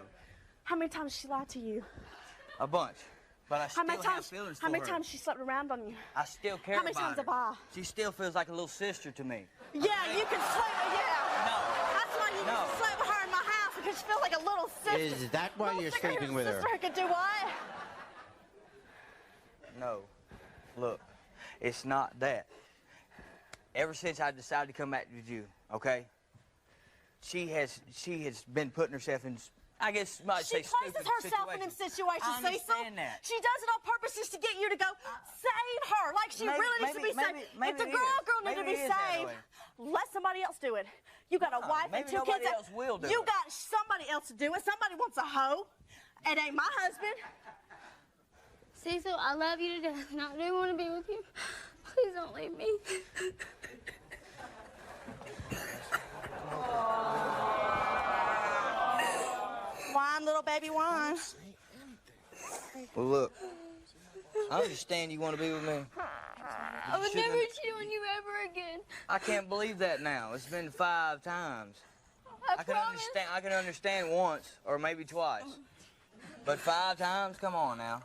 How many times she lied to you? A bunch. But I How many still have times? feelings How for many her. times she slept around on you? I still care How many about times her. have I? She still feels like a little sister to me. Yeah, you can sleep. Yeah. No. That's why you No. can sleep with her in my house because because she feels like a little sister. Is that why you're sleeping with her? Sister could do what? No. Look, it's not that. Ever since I decided to come back with you, okay? She has been putting herself in, I guess you might say, She places herself in them situations, I understand that. She does it on purpose just to get you to go save her, like she really needs to be saved. If the girl needs to be saved, let somebody else do it. You got a wife and 2 kids. Maybe nobody else will do it. You got somebody else to do it. Somebody wants a hoe. It ain't my husband. Cecil, I love you to death, and I do want to be with you. Please don't leave me. Wine, little baby, wine. Well, look, I understand you want to be with me. I would never cheat on you ever again. I can't believe that now. It's been 5 times. I promise. I can understand once or maybe twice. But 5 times? Come on now.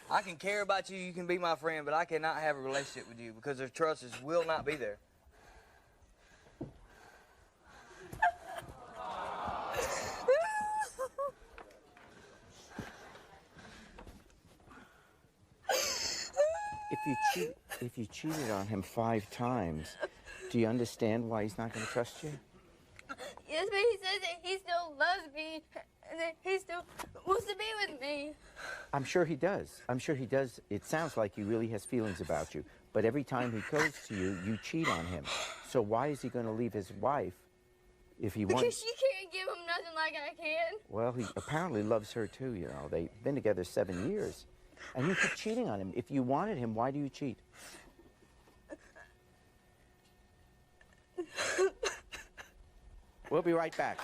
I can care about you, you can be my friend, but I cannot have a relationship with you because the trust will not be there. If you cheated on him 5 times, do you understand why he's not going to trust you? Yes, but he says that he still loves me and that he still wants to be with me. I'm sure he does. I'm sure he does. It sounds like he really has feelings about you. But every time he goes to you, you cheat on him. So why is he going to leave his wife if he wants? Because she can't give him nothing like I can. Well, he apparently loves her too, you know. They've been together 7 years. And you keep cheating on him. If you wanted him, why do you cheat? We'll be right back.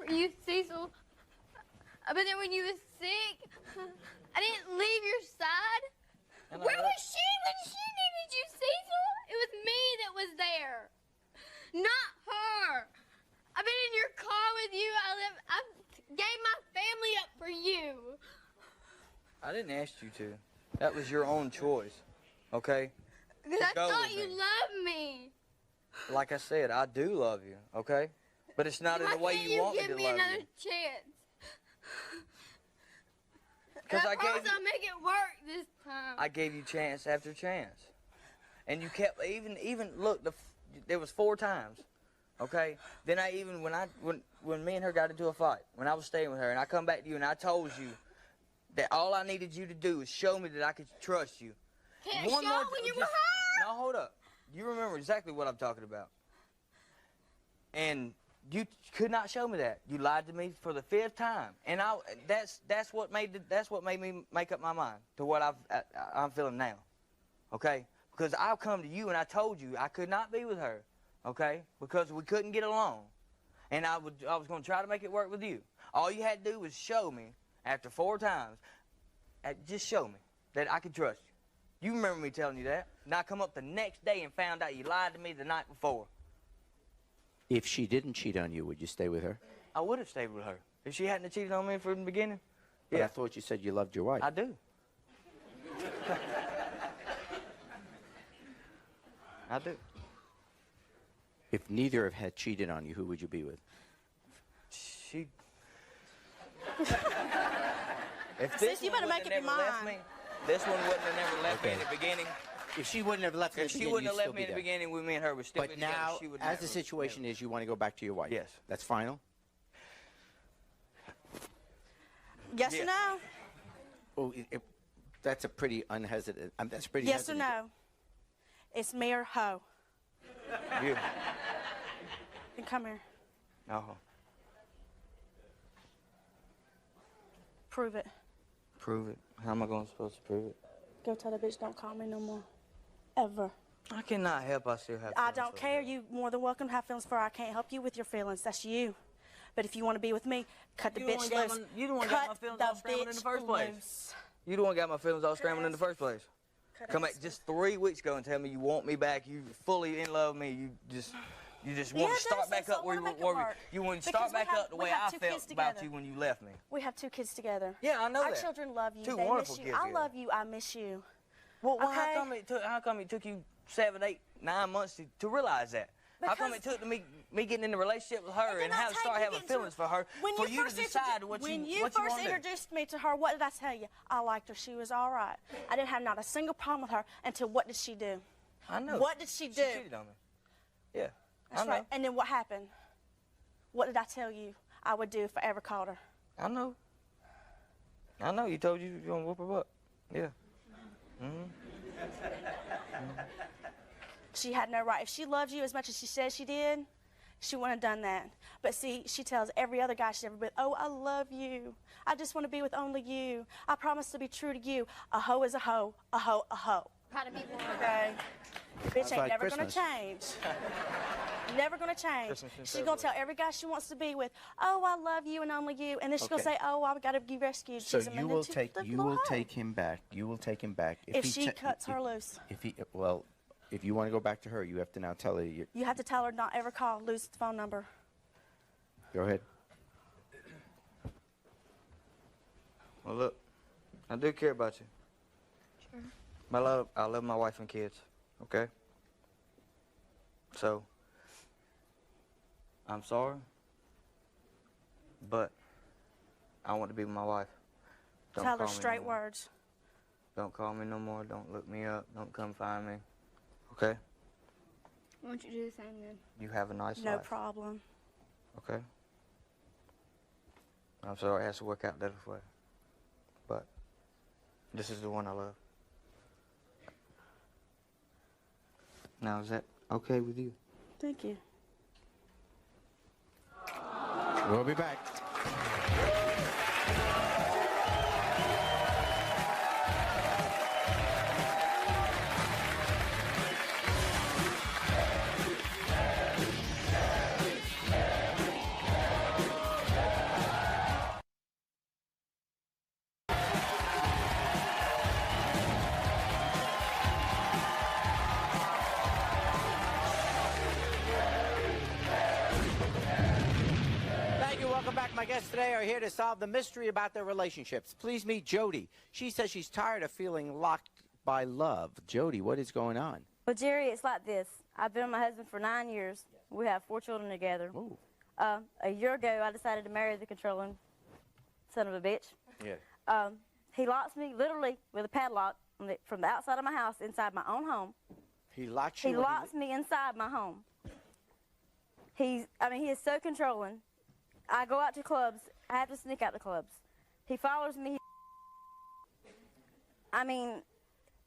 You, Cecil. But then when you was sick, I didn't leave your side. Where was she when she needed you, Cecil? It was me that was there, not her. I've been in your car with you. I gave my family up for you. I didn't ask you to. That was your own choice, okay? Because I thought you loved me. Like I said, I do love you, okay? But it's not in the way you want me to love you. Give me another chance. Because I promise I'll make it work this time. I gave you chance after chance, and you kept even look. There was 4 times, okay. Then when me and her got into a fight, when I was staying with her, and I come back to you and I told you that all I needed you to do was show me that I could trust you. Can't show when you're with her. Now hold up. You remember exactly what I'm talking about, and. You could not show me that. You lied to me for the 5th time, and that's what made me make up my mind to what I'm feeling now, okay? Because I've come to you and I told you I could not be with her, okay? Because we couldn't get along, and I was going to try to make it work with you. All you had to do was show me after 4 times, just show me that I could trust you. You remember me telling you that, and I come up the next day and found out you lied to me the night before. If she didn't cheat on you, would you stay with her? I would have stayed with her. If she hadn't cheated on me from the beginning. But I thought you said you loved your wife. I do. I do. If neither had cheated on you, who would you be with? She... If this you better make up your mind. This one wouldn't have never left me in the beginning. If she wouldn't have left me in the beginning, If she wouldn't have left me in in the beginning, me and her would still be together. But now, as the situation is, you want to go back to your wife. Yes. That's final? Yes or no? Oh, that's a pretty unhesitant. That's pretty. Yes or no? It's me or hoe. You. Then come here. Prove it. Prove it? How am I supposed to prove it? Go tell the bitch don't call me no more. Ever. I cannot help. I still have I feelings don't for care. her. You more than welcome to have feelings for her. I can't help you with your feelings. That's you. But if you want to be with me, cut the bitch loose. You the one got my feelings all scrambled in the first place. You the one got my feelings all scrambled in the first place. Come back just 3 weeks ago and tell me you want me back. You fully in love with me. You just want to start back up where you want to start back up the way I felt about you when you left me. We have 2 kids together. Yeah, I know that. Our children love you. 2 they wonderful miss you. kids. I love you. I miss you. Well, okay? how come it took you 7, 8, 9 months to realize that? How come it took me getting in a relationship with her and how to start having feelings for her for you to decide what you want to do? When you first introduced me to her, what did I tell you? I liked her. She was all right. I didn't have not a single problem with her until what did she do? I know. What did she do? She cheated on me. Yeah, That's right. And then what happened? What did I tell you I would do if I ever caught her? I know. I know. You told you were going to whoop her butt. Yeah. She had no right. If she loved you as much as she said she did, she wouldn't have done that. But see, she tells every other guy she's ever been, oh, I love you. I just want to be with only you. I promise to be true to you. A hoe is a hoe. A hoe, a hoe. How do people okay? Bitch ain't like never Christmas. gonna change. Never gonna change. Christmas in She's gonna tell every guy she wants to be with, oh, I love you and only you. And then she's gonna say, oh, I've got to be rescued. So She's a you will take him back. You will take him back if she cuts her loose. If you want to go back to her, you have to now tell her. You have to tell her not ever call, lose the phone number. Go ahead. Well, look, I do care about you. Sure. I love my wife and kids, okay? So, I'm sorry, but I want to be with my wife. Tell her straight words. Don't call me no more. Don't look me up. Don't come find me. Okay? Why don't you do the same then? You have a nice life. No problem. Okay? I'm sorry it has to work out that way. But this is the one I love. Now, is that okay with you? Thank you. We'll be back. My guests today are here to solve the mystery about their relationships. Please meet Jody. She says she's tired of feeling locked by love. Jody, what is going on? Well, Jerry, it's like this. I've been with my husband for 9 years. We have 4 children together. Ooh. A year ago, I decided to marry the controlling son of a bitch. Yeah. He locks me literally with a padlock from the outside of my house inside my own home. He locks you? He locks me inside my home. He is so controlling. I go out to clubs. I have to sneak out to clubs. He follows me. I mean,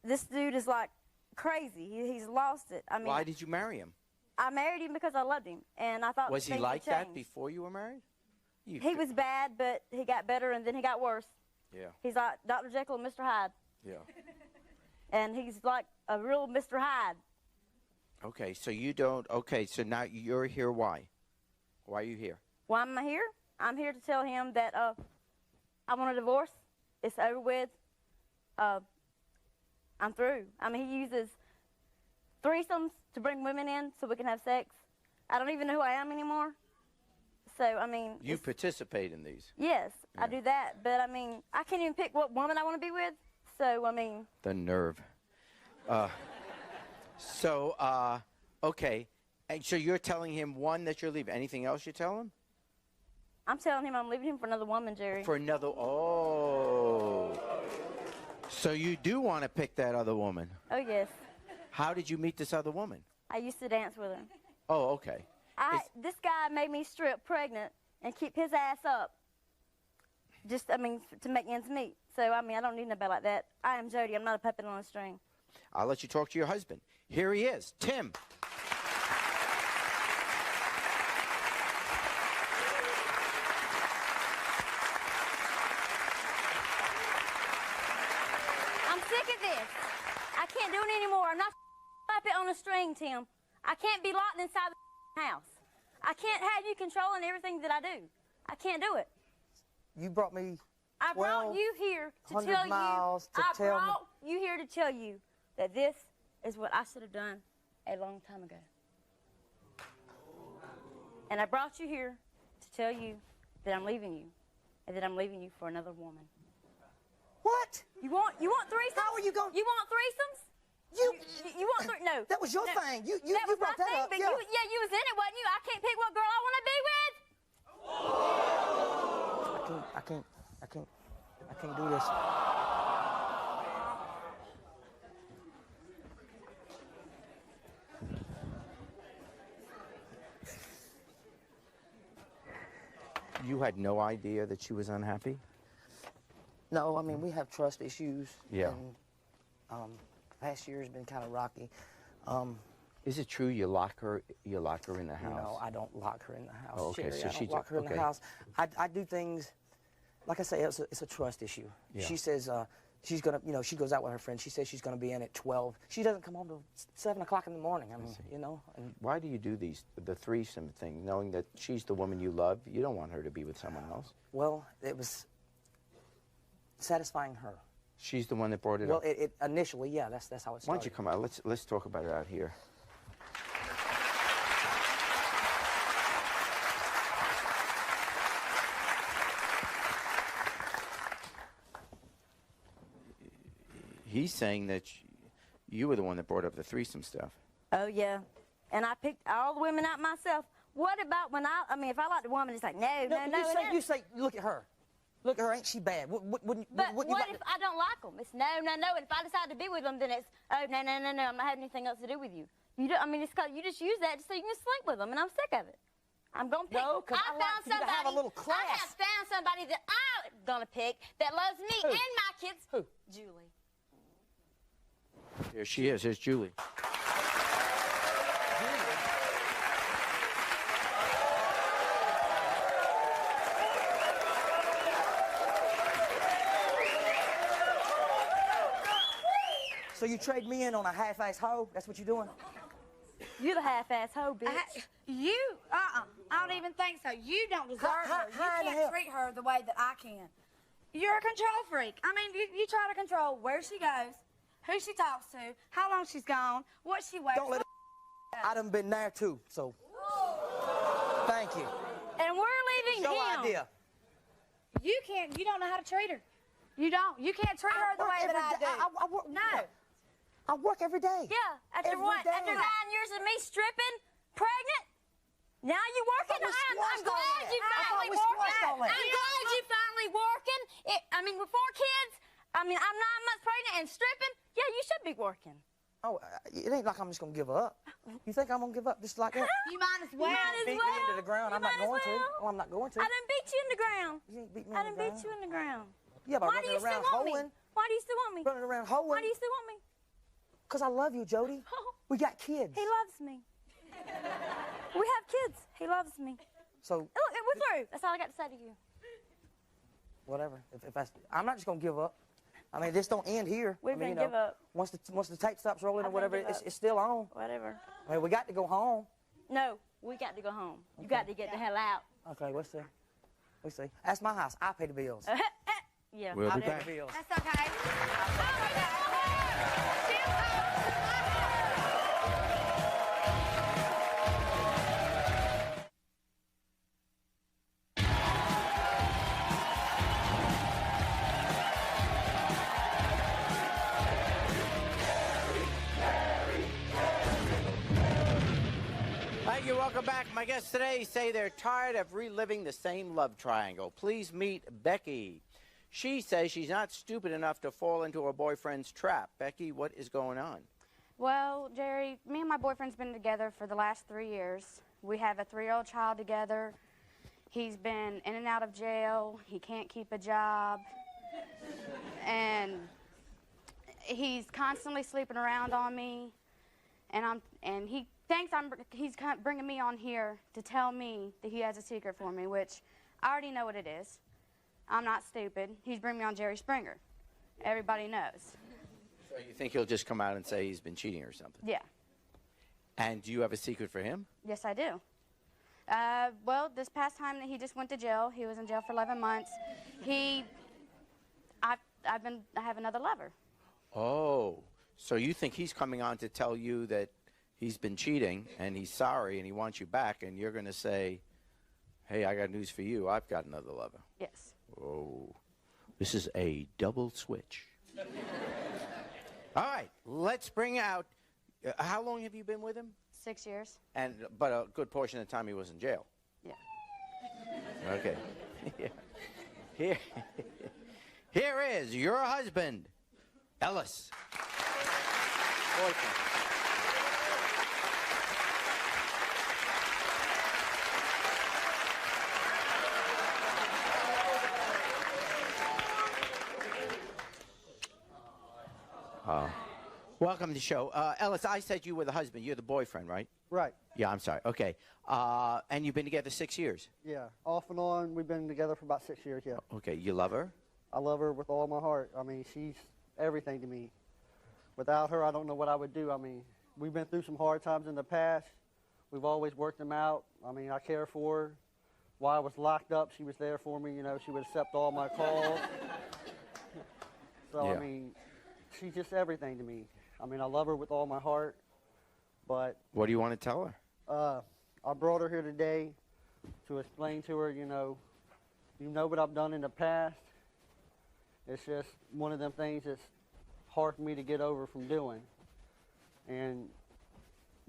this dude is like crazy. He's lost it. I mean, why did you marry him? I married him because I loved him, and I thought was he things like would that change. before you were married? He was bad, but he got better, and then he got worse. Yeah. He's like Dr. Jekyll and Mr. Hyde. Yeah. And he's like a real Mr. Hyde. Okay, so you don't. Okay, so now you're here. Why? Why are you here? Why am I here? I'm here to tell him that I want a divorce. It's over with. I'm through. I mean, he uses threesomes to bring women in so we can have sex. I don't even know who I am anymore. So, I mean... You participate in these? Yes, yeah. I do that. But, I mean, I can't even pick what woman I want to be with. So, I mean... The nerve. Okay. And so you're telling him, one, that you're leaving. Anything else you tell him? I'm telling him I'm leaving him for another woman, Jerry. For another... Oh. So you do want to pick that other woman? Oh, yes. How did you meet this other woman? I used to dance with her. Oh, okay. This guy made me strip pregnant and keep his ass up. Just, I mean, to make ends meet. So, I mean, I don't need nobody like that. I am Jody. I'm not a puppet on a string. I'll let you talk to your husband. Here he is, Tim. I'm sick of this. I can't do it anymore. I'm not a puppet on a string, Tim. I can't be locked inside the house. I can't have you controlling everything that I do. I can't do it. You brought me I brought you here to tell you. I brought you here to tell you that this is what I should have done a long time ago. And I brought you here to tell you that I'm leaving you, and that I'm leaving you for another woman. What? You want threesomes? How are you going? You want threesomes? You want no? That was your thing. You brought that up. But you was in it, wasn't you? I can't pick what girl I want to be with. I can't do this. You had no idea that she was unhappy? No, I mean, we have trust issues. Yeah. And, past year has been kind of rocky. Is it true you lock her in the house? No, I don't lock her in the house. Oh, okay, Sherry, so I don't lock her in the house. I do things, like I say, it's a trust issue. Yeah. She says she's gonna, she goes out with her friends. She says she's gonna be in at 12. She doesn't come home till 7 o'clock in the morning. I mean, And Why do you do the threesome thing, knowing that she's the woman you love? You don't want her to be with someone else. Well, it was satisfying her. She's the one that brought it Well, up. it initially, yeah, that's how it started. Why don't you come out? Let's talk about it out here. He's saying that you were the one that brought up the threesome stuff. Oh yeah, and I picked all the women out myself. What about when I mean, if I like the woman, it's like no. You say, look at her. Look at her, ain't she bad? But what if I don't like them? It's no. And if I decide to be with them, then it's, oh, no, I'm not having anything else to do with you. You don't, I mean, it's cause you just use that so you can sleep with them, and I'm sick of it. I'm going to pick. No, because I want you to have a little class. I have found somebody that I'm going to pick that loves me Who? and my kids. Who? Julie. Here she is. Here's Julie. So you trade me in on a half-ass hoe? That's what you're doing? You're the half-ass hoe, bitch. I don't even think so. You don't deserve her. You how in the can't hell- treat her the way that I can. You're a control freak. I mean, you try to control where she goes, who she talks to, how long she's gone, what she wears. Don't let I done been there too, so. Thank you. And we're leaving Your him. idea. You don't know how to treat her. You don't. You can't treat her the way that I do. I work, No. I work every day. Yeah, after Every what? day. After 9 years of me stripping, pregnant? Now you working? I'm glad you finally working. I'm glad you finally working. I mean, with 4 kids, I mean, I'm 9 months pregnant and stripping. Yeah, you should be working. Oh, it ain't like I'm just gonna give up. You think I'm gonna give up just like that? You might as well. Beat me into the ground. I'm not going to. Well, I'm not going to. I done beat you in the ground. You ain't beat me I in done the beat ground. you in the ground. Yeah, but Why do you running still around want me? hoeing. Why do you still want me? Running around hoeing. Why do you still want me? Because I love you, Jody. We got kids. He loves me. We have kids. He loves me. So, Look, we're through. That's all I got to say to you. whatever. I'm not just gonna give up. I mean, this don't end here. We're I mean, gonna give up. Once the tape stops rolling or I'm whatever, gonna give up. it's still on. Whatever. I mean, we got to go home. No, we got to go home. You got to get the hell out. Okay, let's see. Let's see. That's my house. I pay the bills. Yeah. We'll I be pay back. the bills. That's okay. Thank you. Welcome back. My guests today say they're tired of reliving the same love triangle. Please meet Becky. She says she's not stupid enough to fall into her boyfriend's trap. Becky, what is going on? Well, Jerry, me and my boyfriend's been together for the last 3 years. We have a 3-year-old child together. He's been in and out of jail. He can't keep a job. And he's constantly sleeping around on me. And he thinks he's bringing me on here to tell me that he has a secret for me, which I already know what it is. I'm not stupid. He's bringing me on Jerry Springer. Everybody knows. So you think he'll just come out and say he's been cheating or something? Yeah. And do you have a secret for him? Yes, I do. Well, this past time that he just went to jail, he was in jail for 11 months. I have another lover. Oh, so you think he's coming on to tell you that he's been cheating and he's sorry and he wants you back, and you're going to say, hey, I got news for you. I've got another lover. Yes. Oh, this is a double switch. All right, let's bring out, how long have you been with him? 6 years. But a good portion of the time he was in jail. Yeah. Okay. Here is your husband, Ellis. Welcome to the show. Ellis, I said you were the husband. You're the boyfriend, right? Right. Yeah, I'm sorry. Okay. And you've been together 6 years? Yeah. Off and on, we've been together for about 6 years, yeah. Okay. You love her? I love her with all my heart. I mean, she's everything to me. Without her, I don't know what I would do. I mean, we've been through some hard times in the past. We've always worked them out. I mean, I care for her. While I was locked up, she was there for me. You know, she would accept all my calls. So, Yeah. I mean, she's just everything to me. I mean, I love her with all my heart, but... What do you want to tell her? I brought her here today to explain to her, you know what I've done in the past. It's just one of them things that's hard for me to get over from doing. And,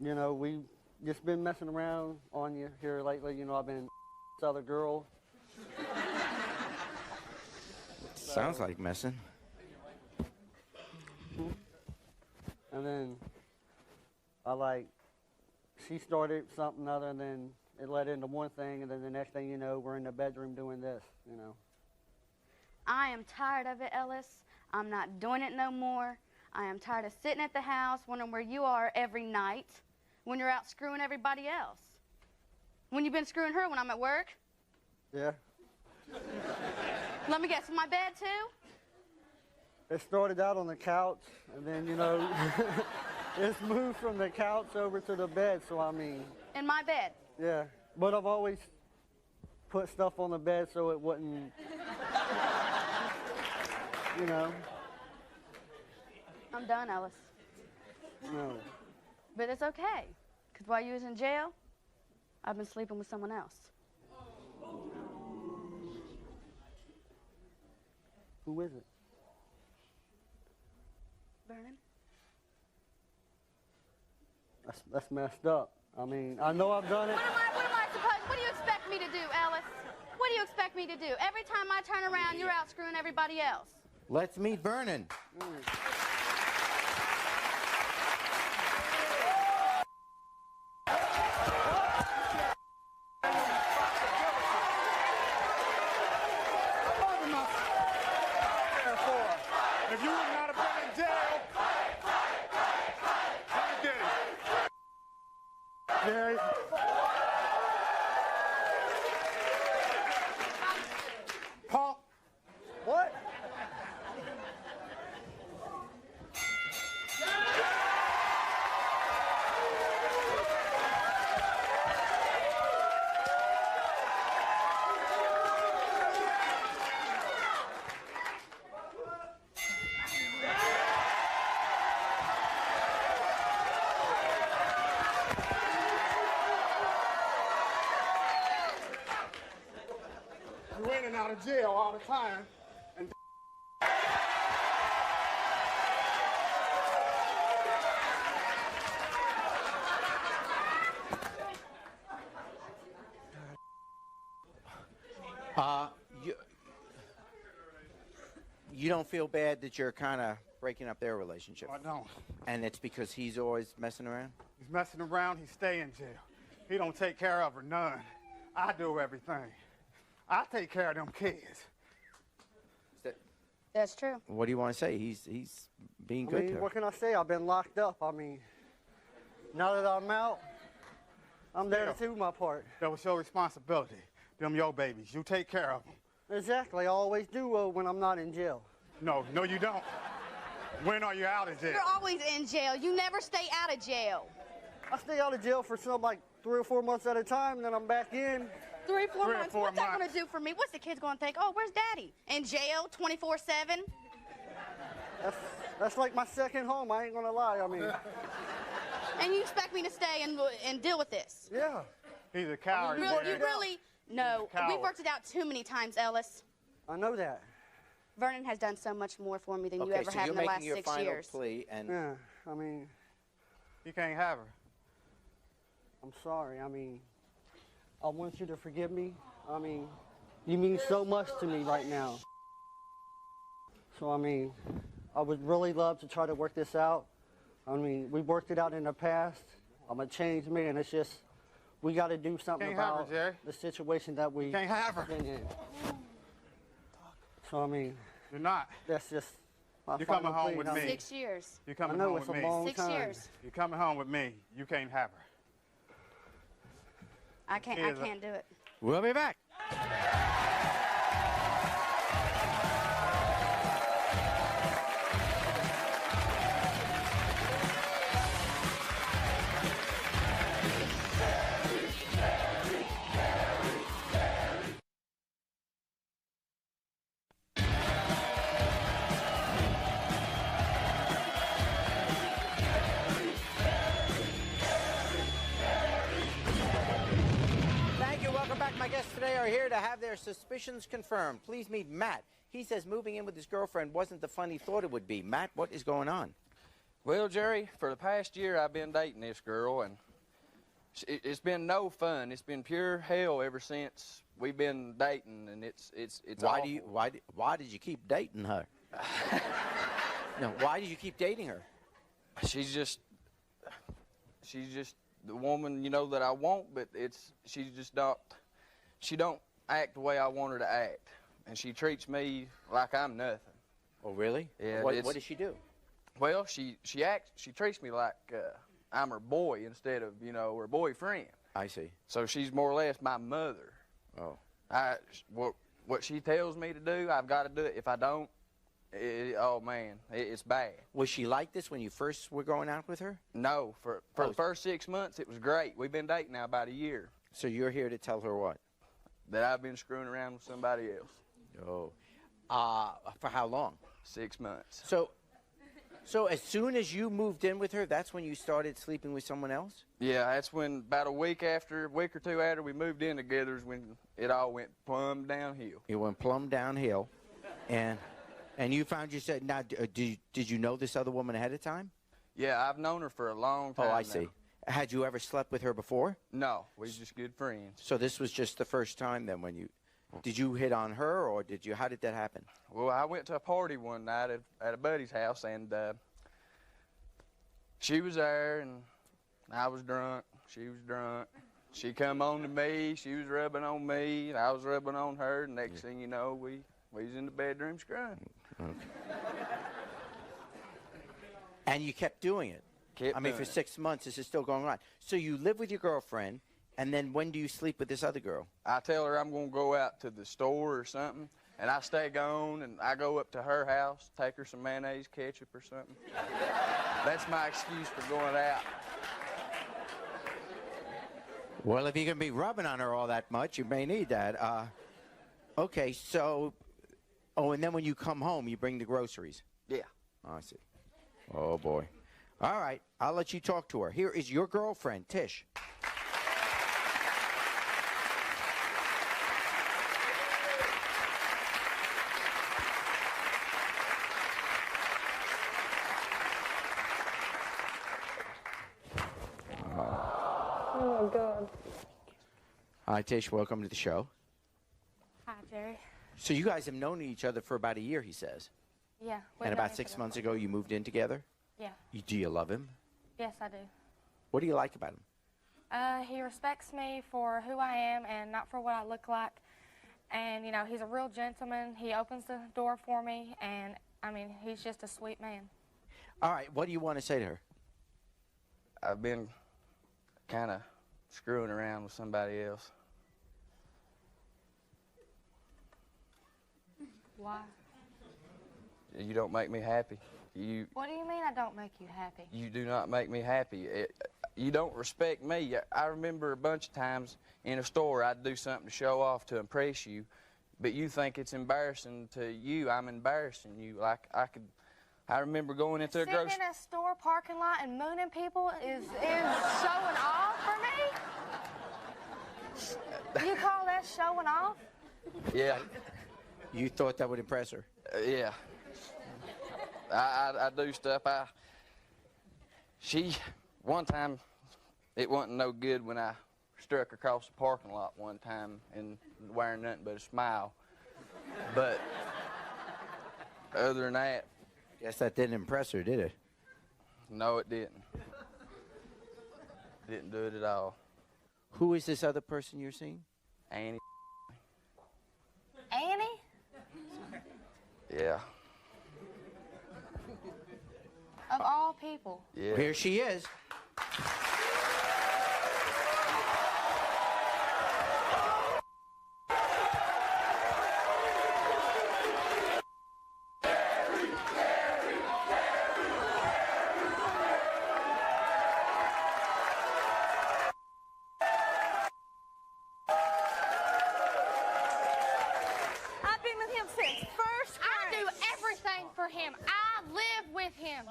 you know, we've just been messing around on you here lately. You know, I've been this other girl. Sounds like messing. And then she started something other, and then it led into one thing, and then the next thing you know, we're in the bedroom doing this, you know. I am tired of it, Ellis. I'm not doing it no more. I am tired of sitting at the house wondering where you are every night when you're out screwing everybody else. When you've been screwing her when I'm at work? Yeah. Let me guess, in my bed too? It started out on the couch, and then, you know, it's moved from the couch over to the bed, so I mean... In my bed? Yeah, but I've always put stuff on the bed so it wouldn't, you know. I'm done, Ellis. No. But it's okay, because while you was in jail, I've been sleeping with someone else. Who is it? Vernon? That's messed up. I mean, I know I've done it. What do you expect me to do, Ellis? What do you expect me to do? Every time I turn around, you're out screwing everybody else. Let's meet Vernon. If you would not have been in jail, I did it. Jerry. Paul. What? You in and out of jail all the time. And You don't feel bad that you're kind of breaking up their relationship? I don't. And it's because he's always messing around? he's messing around, he stay in jail. He don't take care of her none. I do everything. I take care of them kids. That's true. What do you want to say? He's being I good mean, to her. what can I say? I've been locked up. I mean, now that I'm out, I'm there to do my part. That was your responsibility. Them your babies. You take care of them. Exactly. I always do when I'm not in jail. No, you don't. When are you out of jail? You're always in jail. You never stay out of jail. I stay out of jail for some, like, 3 or 4 months at a time, and then I'm back in. 3 or 4 3 or months. 4 What's that months. going to do for me? What's the kid's going to think? Oh, where's Daddy? In jail 24/7? That's like my second home. I ain't gonna lie. I mean, And you expect me to stay and deal with this? yeah. He's a coward. You really? No. Coward. We've worked it out too many times, Ellis. I know that. Vernon has done so much more for me than you Okay, ever so have you're in the making last your 6 final years. plea, and Yeah. I mean, You can't have her. I'm sorry. I mean, I want you to forgive me. I mean, you mean so much to me right now. So I mean, I would really love to try to work this out. I mean, we worked it out in the past. I'm a changed man. It's just we got to do something Can't have her, about Jerry. the situation that we Can't have her. been in. So I mean, You're not. that's just my You're final coming home plea. with I me. mean, 6 years. You're coming I know home it's with a me. long 6 time. years. You're coming home with me. You can't have her. I can't do it. we'll be back. Thank you. Welcome back. My guests today are here to have their suspicions confirmed. Please meet Matt. He says moving in with his girlfriend wasn't the fun he thought it would be. Matt, what is going on? Well, Jerry, for the past year, I've been dating this girl, and it's been no fun. It's been pure hell ever since we've been dating, and it's Why awful. why did you keep dating her? No, why did you keep dating her? She's just the woman, you know, that I want, but she don't act the way I want her to act, and she treats me like I'm nothing. Oh, really? Yeah. What does she do? Well, she treats me like I'm her boy instead of, you know, her boyfriend. I see. So she's more or less my mother. Oh. What she tells me to do, I've got to do it. If I don't, oh man, it's bad. Was she like this when you first were going out with her? No, for the first 6 months, it was great. We've been dating now about a year. So you're here to tell her what? That I've been screwing around with somebody else. Oh. For how long? 6 months. So as soon as you moved in with her, that's when you started sleeping with someone else? Yeah, that's when about a week or two after we moved in together is when it all went plumb downhill. It went plumb downhill, and you found yourself. Now, did you know this other woman ahead of time? Yeah, I've known her for a long time. Oh, I now. see. Had you ever slept with her before? No, we're just good friends. So this was just the first time then when you. Did you hit on her, or how did that happen? Well, I went to a party one night at a buddy's house, and she was there, and I was drunk. She was drunk. She come on to me. She was rubbing on me, and I was rubbing on her. And next thing you know, we was in the bedroom screwing. Okay. And you kept doing it? I mean, for 6 months, this is still going on. So you live with your girlfriend, and then when do you sleep with this other girl? I tell her I'm going to go out to the store or something, and I stay gone, and I go up to her house, take her some mayonnaise, ketchup or something. That's my excuse for going out. Well, if you're going to be rubbing on her all that much, you may need that. Okay, so... Oh, and then when you come home, you bring the groceries? Yeah. Oh, I see. Oh, boy. All right, I'll let you talk to her. Here is your girlfriend, Tish. Oh, God. Hi, Tish. Welcome to the show. Hi, Jerry. So you guys have known each other for about a year, he says. Yeah. And about 6 months ago, you moved in together? Yeah. Do you love him? Yes, I do. What do you like about him? He respects me for who I am and not for what I look like. And, you know, he's a real gentleman. He opens the door for me, and, I mean, he's just a sweet man. All right, what do you want to say to her? I've been kind of screwing around with somebody else. Why? You don't make me happy. What do you mean I don't make you happy? You do not make me happy. you don't respect me. I remember a bunch of times in a store I'd do something to show off to impress you, but you think it's embarrassing to you. I'm embarrassing you. Like I remember going into a grocery. Sitting in a store parking lot and mooning people is showing off for me? You call that showing off? Yeah. You thought that would impress her? Yeah. I do stuff. One time, it wasn't no good when I struck across the parking lot one time and wearing nothing but a smile. But other than that. Guess that didn't impress her, did it? No, it didn't. Didn't do it at all. Who is this other person you're seeing? Annie. Annie? Yeah. Of all people. Yeah. Here she is. I've been with him since first grade. I do everything for him. I live with him.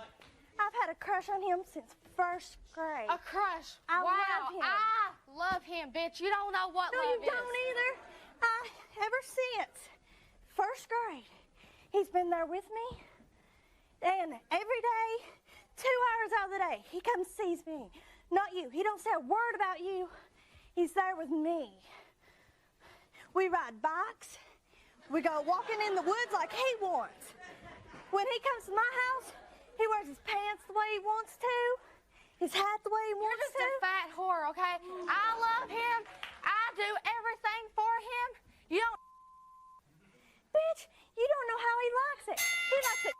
I've had a crush on him since first grade. A crush? I wow, love him. I love him, bitch. You don't know what No, love you don't either. Ever since first grade, he's been there with me. And every day, 2 hours out of the day, he comes sees me. Not you. He don't say a word about you. He's there with me. We ride bikes. We go walking in the woods like he wants. When he comes to my house, he wears his pants the way he wants to, his hat the way he wants to. You're just a fat whore, okay? I love him. I do everything for him. You don't... Bitch, you don't know how he likes it. He likes it.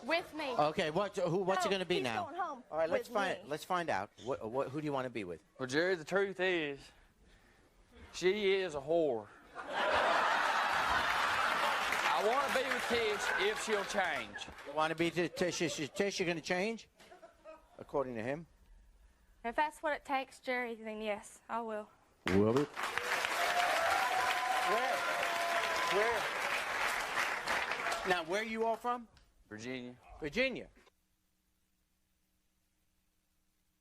With me. Okay, what's it going to be he's now? Going home All right, let's with me. find out. Who do you want to be with? Well, Jerry, the truth is, she is a whore. I want to be with Tish if she'll change. You want to be Tish? Is Tish going to change? According to him. If that's what it takes, Jerry, then yes, I will. Will it? Where? Now, where are you all from? Virginia. Virginia.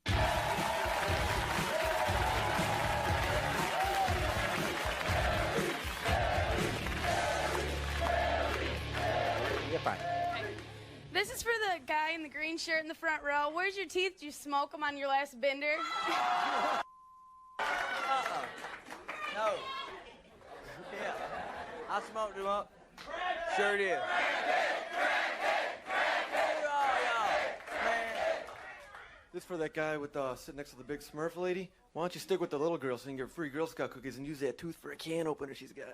You're fine. This is for the guy in the green shirt in the front row. Where's your teeth? Did you smoke them on your last bender? No. Yeah. I smoked them up. Sure did. This for that guy with sitting next to the big Smurf lady. Why don't you stick with the little girl so you can get free Girl Scout cookies and use that tooth for a can opener she's got.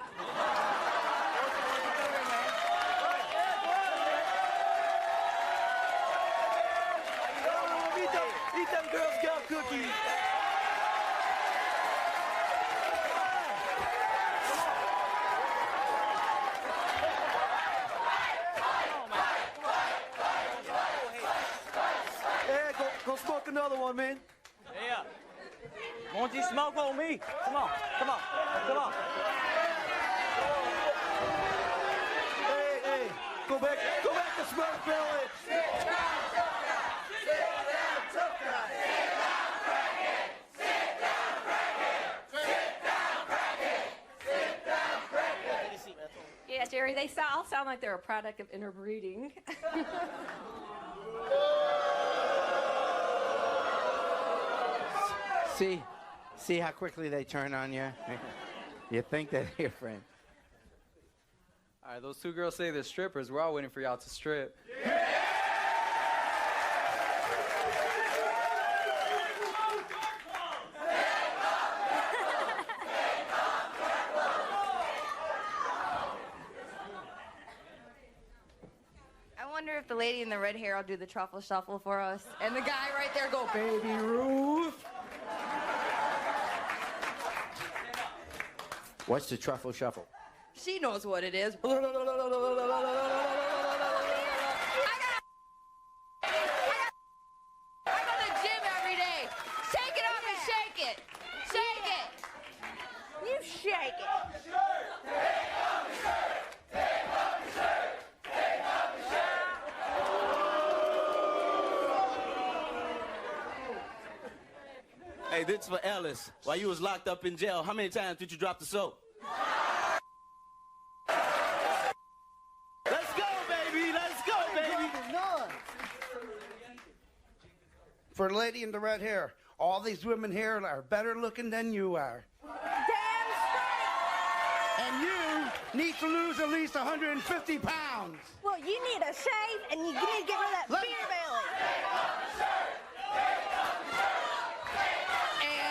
Eat them Girl Scout cookies. Go smoke another one, man. Yeah. Won't you smoke on me? Come on, come on, come on. Hey, go back to Smurf Village. Sit down, tough guy. Sit down, tough guy. Sit down, crackhead. Sit down, crackhead. Sit down, crackhead. Sit down, crackhead. Yeah, Jerry, they all sound like they're a product of interbreeding. See how quickly they turn on you? You think that they're your friend. All right, those two girls say they're strippers. We're all waiting for y'all to strip. wonder if the lady in the red hair will do the truffle shuffle for us. And the guy right there go, Baby Ruth. What's the truffle shuffle? She knows what it is. I go to the gym every day. Shake it up and shake it. Shake it. You shake it. Hey, this is for Ellis. While you was locked up in jail, how many times did you drop the soap? Let's go, baby! Let's go, baby! For the lady in the red hair, all these women here are better looking than you are. Damn straight. And you need to lose at least 150 pounds. Well, you need a shave, and you need to get rid of that beer belly.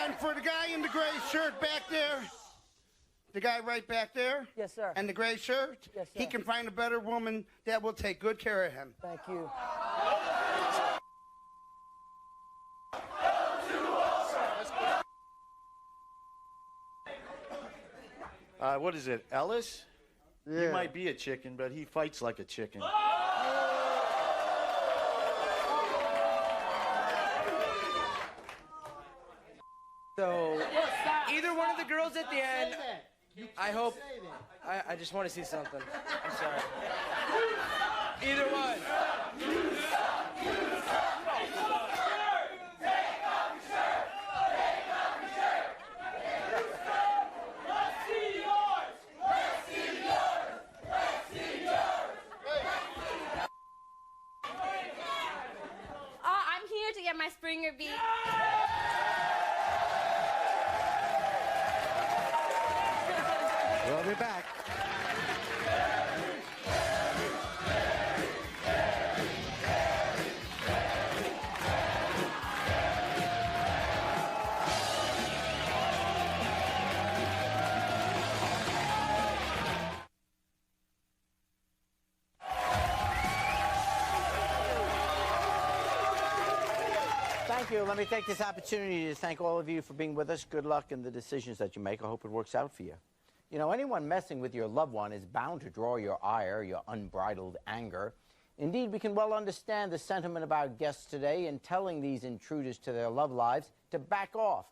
And for the guy in the gray shirt back there, the guy right back there, yes, sir, and the gray shirt, yes, sir, he can find a better woman that will take good care of him. Thank you. What is it, Ellis? Yeah. He might be a chicken, but he fights like a chicken. So, either one of the girls at the end, I hope, I just want to see something. I'm sorry. Either one. I'm here to get my Springer beat. We'll be back. Thank you. Let me take this opportunity to thank all of you for being with us. Good luck in the decisions that you make. I hope it works out for you. You know, anyone messing with your loved one is bound to draw your ire, your unbridled anger. Indeed, we can well understand the sentiment of our guests today in telling these intruders to their love lives to back off.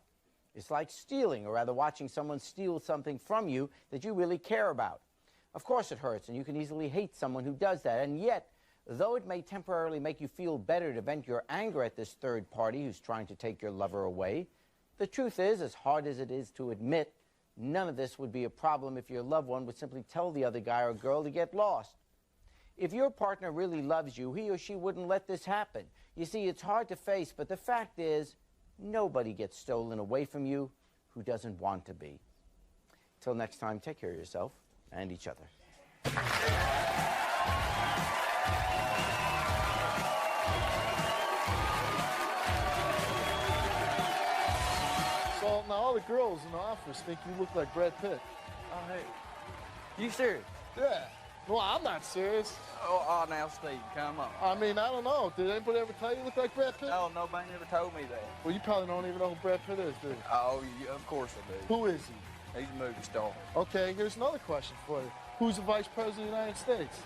It's like stealing, or rather watching someone steal something from you that you really care about. Of course it hurts, and you can easily hate someone who does that. And yet, though it may temporarily make you feel better to vent your anger at this third party who's trying to take your lover away, the truth is, as hard as it is to admit, none of this would be a problem if your loved one would simply tell the other guy or girl to get lost. If your partner really loves you, he or she wouldn't let this happen. You see, it's hard to face, but the fact is, nobody gets stolen away from you who doesn't want to be. Till next time, take care of yourself and each other. Well, now all the girls in the office think you look like Brad Pitt. Oh, hey. You serious? Yeah. Well, I'm not serious. Oh, now, Steve, come on. I mean, I don't know. Did anybody ever tell you you look like Brad Pitt? No, nobody ever told me that. Well, you probably don't even know who Brad Pitt is, do you? Oh, yeah, of course I do. Who is he? He's a movie star. Okay, here's another question for you. Who's the Vice President of the United States?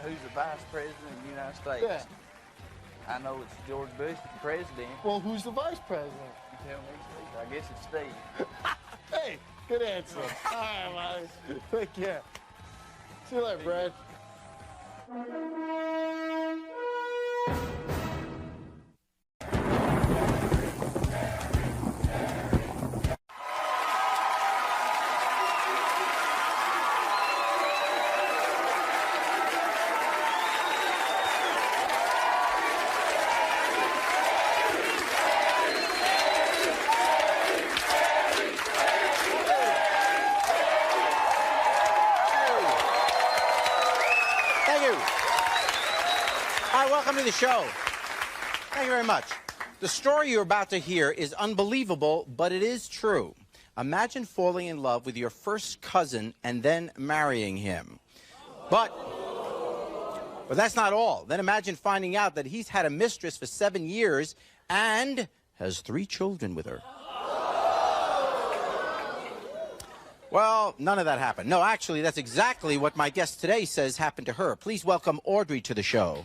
Who's the Vice President of the United States? Yeah. I know it's George Bush, the president. Well, who's the Vice President? You tell me, Steve. I guess it's Steve. Hey, good answer. All right, Larry. Take care. See you later, Brad. Welcome to the show. Thank you very much. The story you're about to hear is unbelievable, but it is true. Imagine falling in love with your first cousin and then marrying him. But But that's not all. Then imagine finding out that he's had a mistress for 7 years and has 3 children with her. Well, none of that happened. No, actually, that's exactly what my guest today says happened to her. Please welcome Audrey to the show.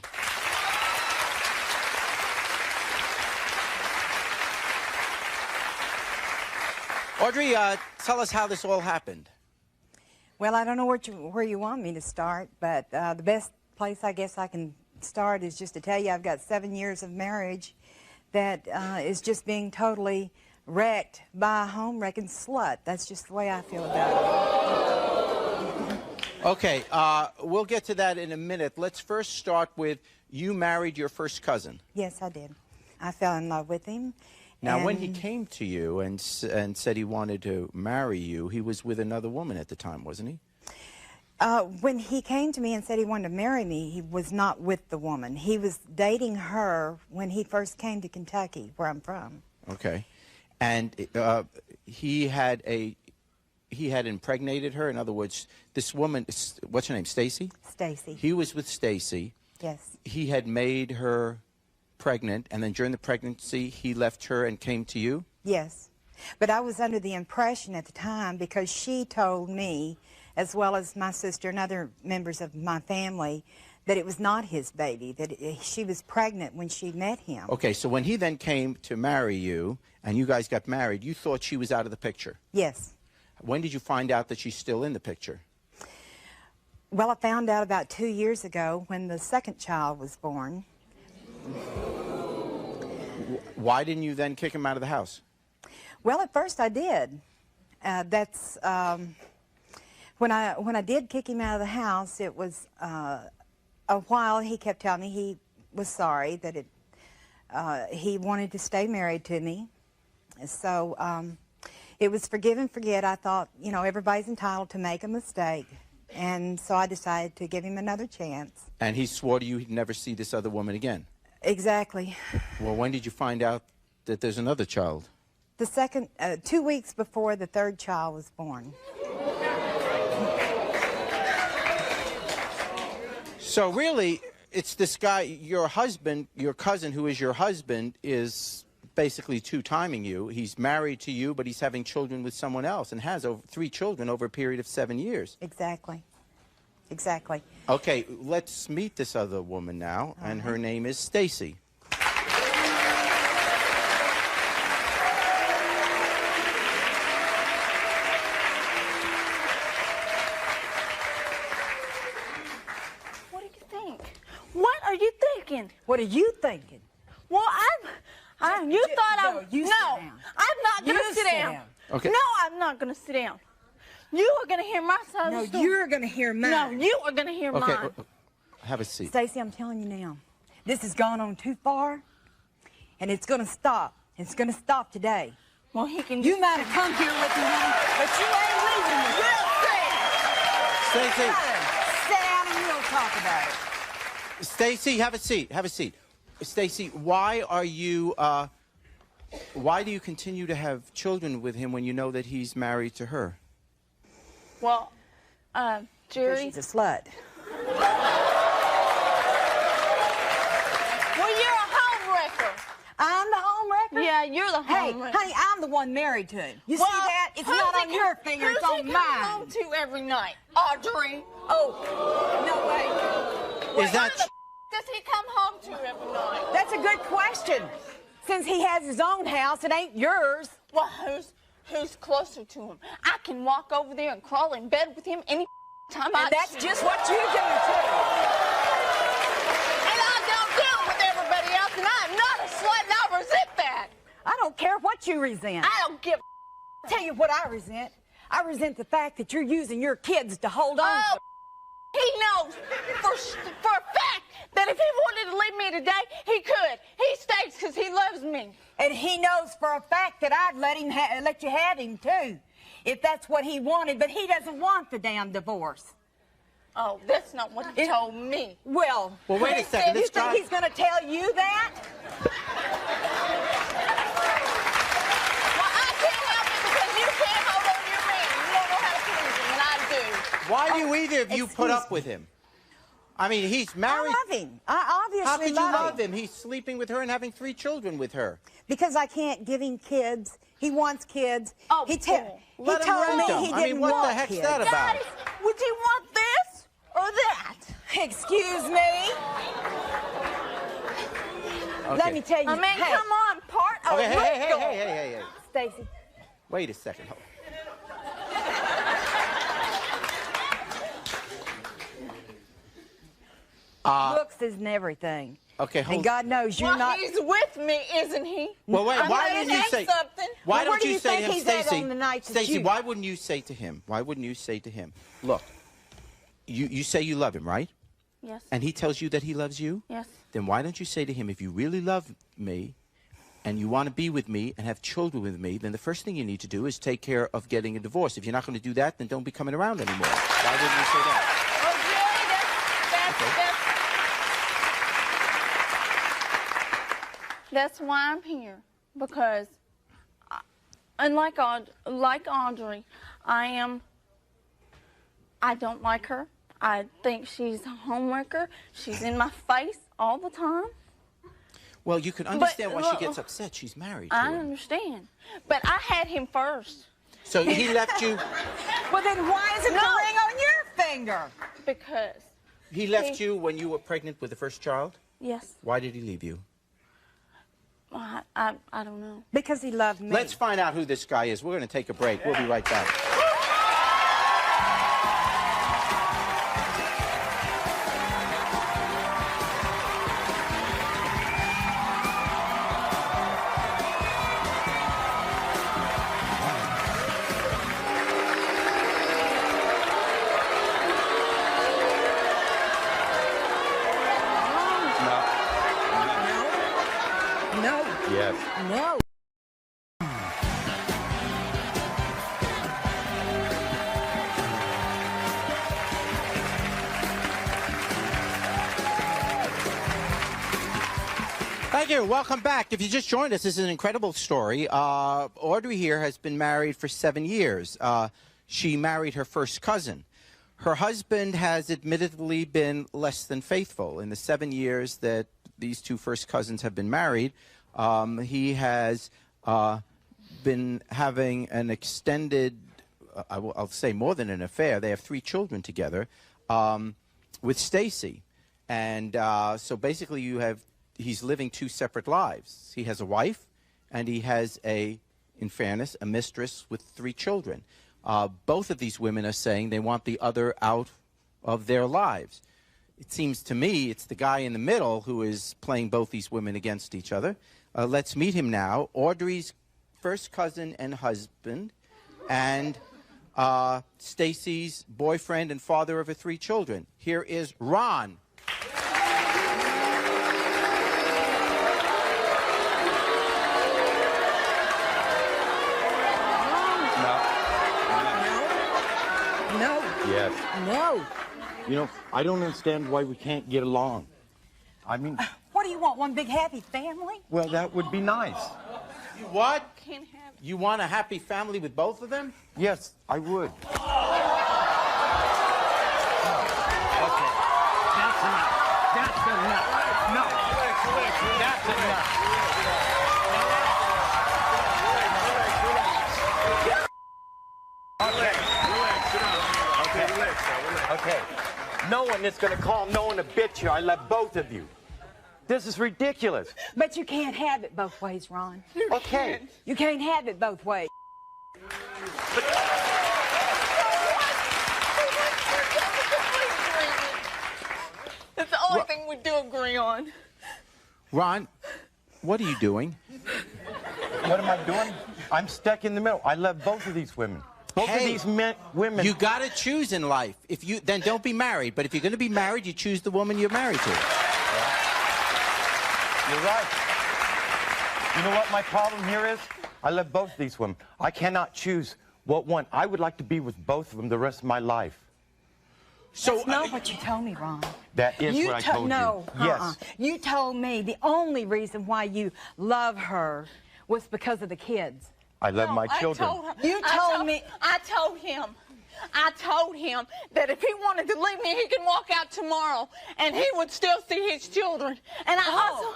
Audrey, tell us how this all happened. Well, I don't know where you want me to start, but the best place I guess I can start is just to tell you I've got 7 years of marriage that is just being totally wrecked by a home-wrecking slut. That's just the way I feel about it. Okay, we'll get to that in a minute. Let's first start with you married your first cousin. Yes, I did. I fell in love with him. Now, when he came to you and said he wanted to marry you, he was with another woman at the time, wasn't he? When he came to me and said he wanted to marry me, he was not with the woman. He was dating her when he first came to Kentucky, where I'm from. Okay. And he had impregnated her. In other words, this woman, what's her name, Stacy? Stacy. He was with Stacy. Yes. He had made her pregnant, and then during the pregnancy, he left her and came to you? Yes. But I was under the impression at the time, because she told me, as well as my sister and other members of my family, that it was not his baby, that she was pregnant when she met him. Okay, so when he then came to marry you, and you guys got married, you thought she was out of the picture? Yes. When did you find out that she's still in the picture? Well, I found out about 2 years ago when the second child was born. Why didn't you then kick him out of the house? Well, at first I did. When I did kick him out of the house, it was a while. He kept telling me he was sorry, that he wanted to stay married to me. So it was forgive and forget. I thought, you know, everybody's entitled to make a mistake. And so I decided to give him another chance. And he swore to you he'd never see this other woman again? Exactly. Well, when did you find out that there's another child? The second, 2 weeks before the third child was born. So really, it's this guy, your husband, your cousin who is your husband, is basically two-timing you. He's married to you, but he's having children with someone else and has 3 children over a period of 7 years. Exactly. Exactly. Okay, let's meet this other woman now, and her name is Stacy. What do you think? What are you thinking? What are you thinking? Well, you thought I... you sit No, down. I'm not going You to sit sit down. down. Okay. No, I'm not going to sit down. You are going to hear my side of the story. No, you're going to hear mine. No, you are going to hear Okay, mine. have a seat. Stacy, I'm telling you now, this has gone on too far, and it's going to stop. It's going to stop today. Well, he can... You might have come here with me, honey, but you ain't leaving me. We'll see. Stacy. Sit down and we'll talk about it. Stacy, have a seat. Have a seat. Stacy, why do you continue to have children with him when you know that he's married to her? Well, Jerry... She's a slut. Well, you're a homewrecker. I'm the homewrecker? Yeah, you're the Hey, homewrecker. honey, I'm the one married to him. You see that? It's not on your finger, it's on Who's he mine. come home to every night? Audrey. Oh, no way. Is that... Does he come home to every night? That's a good question. Since he has his own house, it ain't yours. Well, who's closer to him? I can walk over there and crawl in bed with him any time I And that's choose. just what you do, too. And I don't deal with everybody else, and I'm not a slut, and I resent that. I don't care what you resent. I don't give I'll tell you what I resent. I resent the fact that you're using your kids to hold on. Oh, he knows for a fact that if he wanted to leave me today, he could. He stays because he loves me. And he knows for a fact that I'd let you have him, too, if that's what he wanted. But he doesn't want the damn divorce. Oh, that's not what he told me. Well, wait a second. You think he's going to tell you that? Well, I can't help it because you can't hold on to your man. You don't know how to please him, and I do. Why do either of you put up with him? I mean, he's married. I love him. I obviously How could you love love him? He's sleeping with her and having 3 children with her. Because I can't give him kids. He wants kids. Oh, he Let him told me rent them. he I mean, didn't what want the heck's kids. that about? Guys, would you want this or that? Excuse me? Let me tell you. I mean, hey. come on, part of Okay, hey. Stacy. Wait a second. Looks isn't everything. Okay, hold And God knows you're well, not. he's with me, isn't he? Well, wait, why didn't you say something? Why Well, don't you say to him, he's at Stacy? on the nights that Stacy, you- why wouldn't you say to him? Why wouldn't you say to him? Look, you say you love him, right? Yes. And he tells you that he loves you? Yes. Then why don't you say to him, if you really love me and you want to be with me and have children with me, then the first thing you need to do is take care of getting a divorce. If you're not going to do that, then don't be coming around anymore. Why wouldn't you say that? That's why I'm here, because, unlike Audrey, I don't like her. I think she's a homewrecker. She's in my face all the time. Well, you can understand why she gets upset. She's married to I him. understand. But I had him first. So he left you. Well, then why isn't the ring on your finger? Because. He left you when you were pregnant with the first child? Yes. Why did he leave you? I don't know. Because he loved me. Let's find out who this guy is. We're going to take a break. We'll be right back. No. Yes. No. Thank you. Welcome back. If you just joined us, this is an incredible story. Audrey here has been married for 7 years. She married her first cousin. Her husband has admittedly been less than faithful. In the 7 years that these two first cousins have been married, he has been having an extended, I'll say more than an affair. They have 3 children together with Stacy. And so basically he's living 2 separate lives. He has a wife, and he has in fairness, a mistress with 3 children. Both of these women are saying they want the other out of their lives. It seems to me it's the guy in the middle who is playing both these women against each other. Let's meet him now. Audrey's first cousin and husband, and Stacy's boyfriend and father of her 3 children. Here is Ron. No. Yes. No. You know, I don't understand why we can't get along. I mean, What do you want? One big happy family? well, that would be nice. You what? Can't have it. You want a happy family with both of them? Yes, I would. Okay. That's enough. That's enough. No. That's enough. Okay. Okay. No one is going to call no one a bitch here. I love both of you. This is ridiculous. But you can't have it both ways, Ron. Okay. You can't have it both ways. It's the only thing we do agree on. Ron, what are you doing? What am I doing? I'm stuck in the middle. I love both of these women. Both of these women. You got to choose in life. Then don't be married. But if you're going to be married, you choose the woman you're married to. You're right. You know what my problem here is? I love both of these women. I cannot choose what one. I would like to be with both of them the rest of my life. So That's not what you told me, Ron. That is what I told you. No. Yes. You told me the only reason why you love her was because of the kids. I love my children. You told me. I told him I told him that if he wanted to leave me, he can walk out tomorrow, and he would still see his children. And I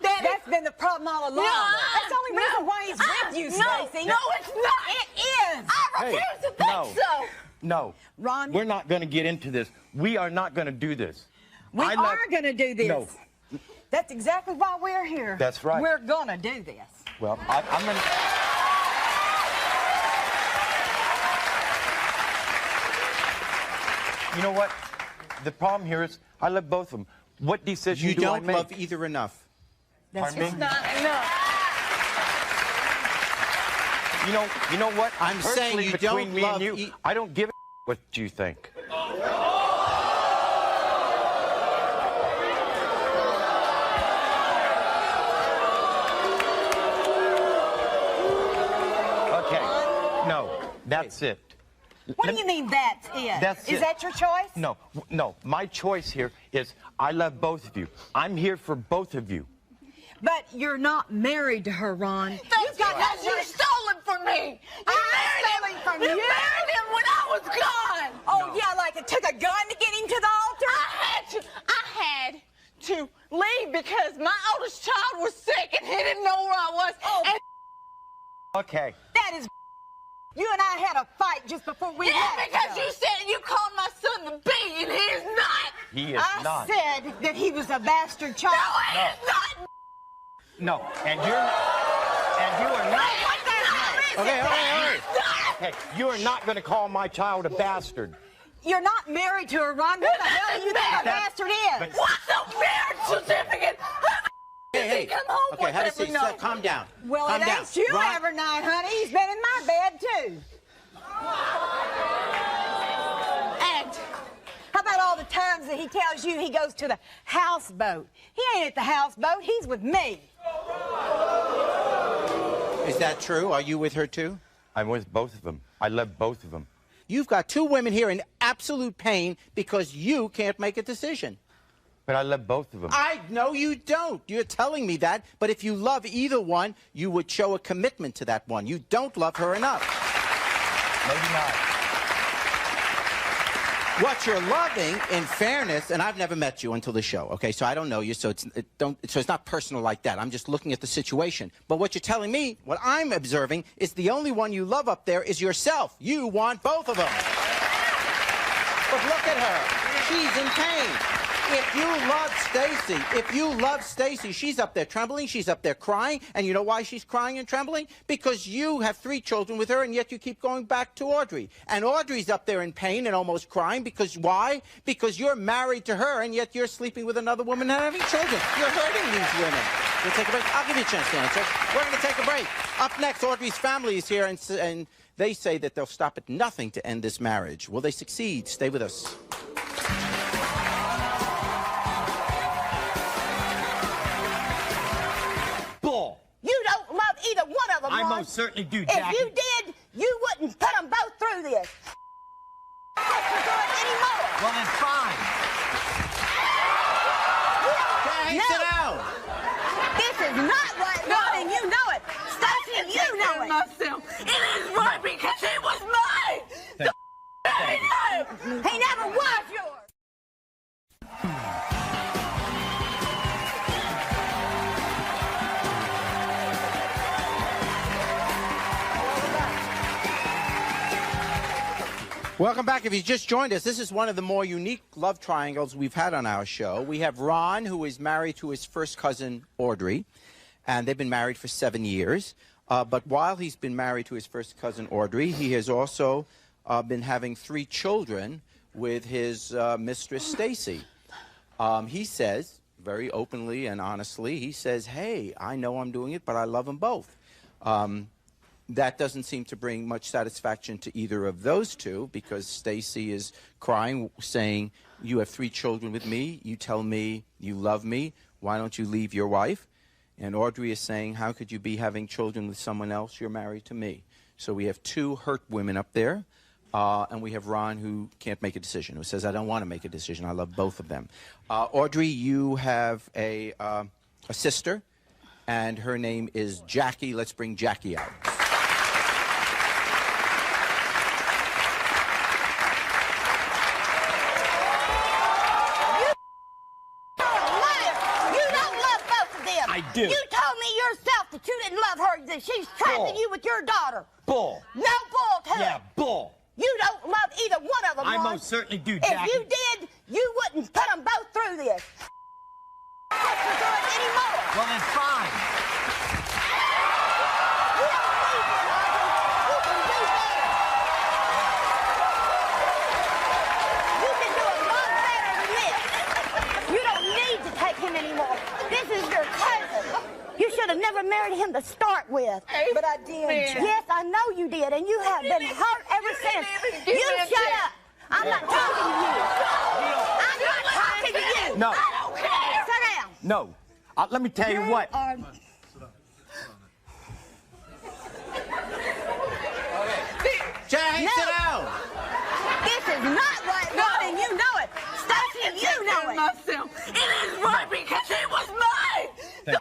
That's been the problem all along. That's the only reason why he's with you, Stacy. No, it's not. It is. I refuse to think so. No. Ron? We're not going to get into this. We are not going to do this. We are going to do this. No. That's exactly why we're here. That's right. We're going to do this. Well, I'm going to... You know what? The problem here is I love both of them. What decision do I make? You don't love either enough. That's Pardon me? Not enough. You know what? I'm saying Personally, you between don't me love and you, I don't give a what you think. Okay. No, that's it. What do you mean that's it? That's Is it. that your choice? No. My choice here is I love both of you. I'm here for both of you. But you're not married to her, Ron. That's because you stole him from me. From You you? married him when I was gone. Oh, yeah, like it took a gun to get him to the altar? I had to leave because my oldest child was sick and he didn't know where I was. Oh. And Okay. That is... You and I had a fight just before we yeah, left. because you said you called my son the B, and he is not. He is I not. said that he was a bastard child. No, he is not. No, and you are not. Okay. Okay, you are not going to call my child a bastard. You're not married to her, Ron. What the hell do you think a bastard is? What's a marriage certificate? Hey. Come home Okay, with have a every seat. night. Calm down. Well, Calm it down. ain't you Ron- every night, honey. He's been in my bed, too. And how about all the times that he tells you he goes to the houseboat? He ain't at the houseboat. He's with me. Is that true? Are you with her, too? I'm with both of them. I love both of them. You've got two women here in absolute pain because you can't make a decision. But I love both of them. I know you don't. You're telling me that. But if you love either one, you would show a commitment to that one. You don't love her enough. Maybe not. What you're loving, in fairness, and I've never met you until the show, okay? So I don't know you, so it's not personal like that. I'm just looking at the situation. But what you're telling me, what I'm observing, is the only one you love up there is yourself. You want both of them. But look at her. She's in pain. If you love Stacy, she's up there trembling, she's up there crying, and you know why she's crying and trembling? Because you have 3 children with her, and yet you keep going back to Audrey. And Audrey's up there in pain and almost crying because why? Because you're married to her, and yet you're sleeping with another woman and having children. You're hurting these women. We'll take a break. I'll give you a chance to answer. We're going to take a break. Up next, Audrey's family is here, and they say that they'll stop at nothing to end this marriage. Will they succeed? Stay with us. You don't love either one of them, I Ron. most certainly do, If Jackie. you did, you wouldn't put them both through this. Anymore. Well, then fine. Hey, sit down. This is not right, Ron, and you know it. Stacy, you know it. Myself. It is right because it was mine. He never was yours. Welcome back. If you just joined us, this is one of the more unique love triangles we've had on our show. We have Ron, who is married to his first cousin, Audrey, and they've been married for 7 years. But while he's been married to his first cousin, Audrey, he has also been having 3 children with his mistress, Stacy. He says, very openly and honestly, he says, hey, I know I'm doing it, but I love them both. That doesn't seem to bring much satisfaction to either of those two because Stacy is crying, saying, you have 3 children with me. You tell me you love me. Why don't you leave your wife? And Audrey is saying, how could you be having children with someone else? You're married to me. So we have 2 hurt women up there. And we have Ron, who can't make a decision, who says, I don't want to make a decision. I love both of them. Audrey, you have a sister, and her name is Jackie. Let's bring Jackie out. I do. You told me yourself that you didn't love her, that she's trapping you with your daughter. Bull. No bull, too. Yeah, bull. You don't love either one of them, I Ron. most certainly do, Jackie. If you did, you wouldn't put them both through this. Sister do it anymore. Well, then fine. You don't need to, Roger. You can do better. You can do a lot better than this. You don't need to take him anymore. This is your cousin. You should have never married him to start with. But I did. Yes, I know you did, and you have been hurt ever since. You shut up. I'm not talking to you. I'm not talking to you. No. I don't care. Sit down. No. Let me tell you what. Jay, sit down. This is not right, Ron, and you know it. Stacy, you know it. Myself. It is right because he was mine.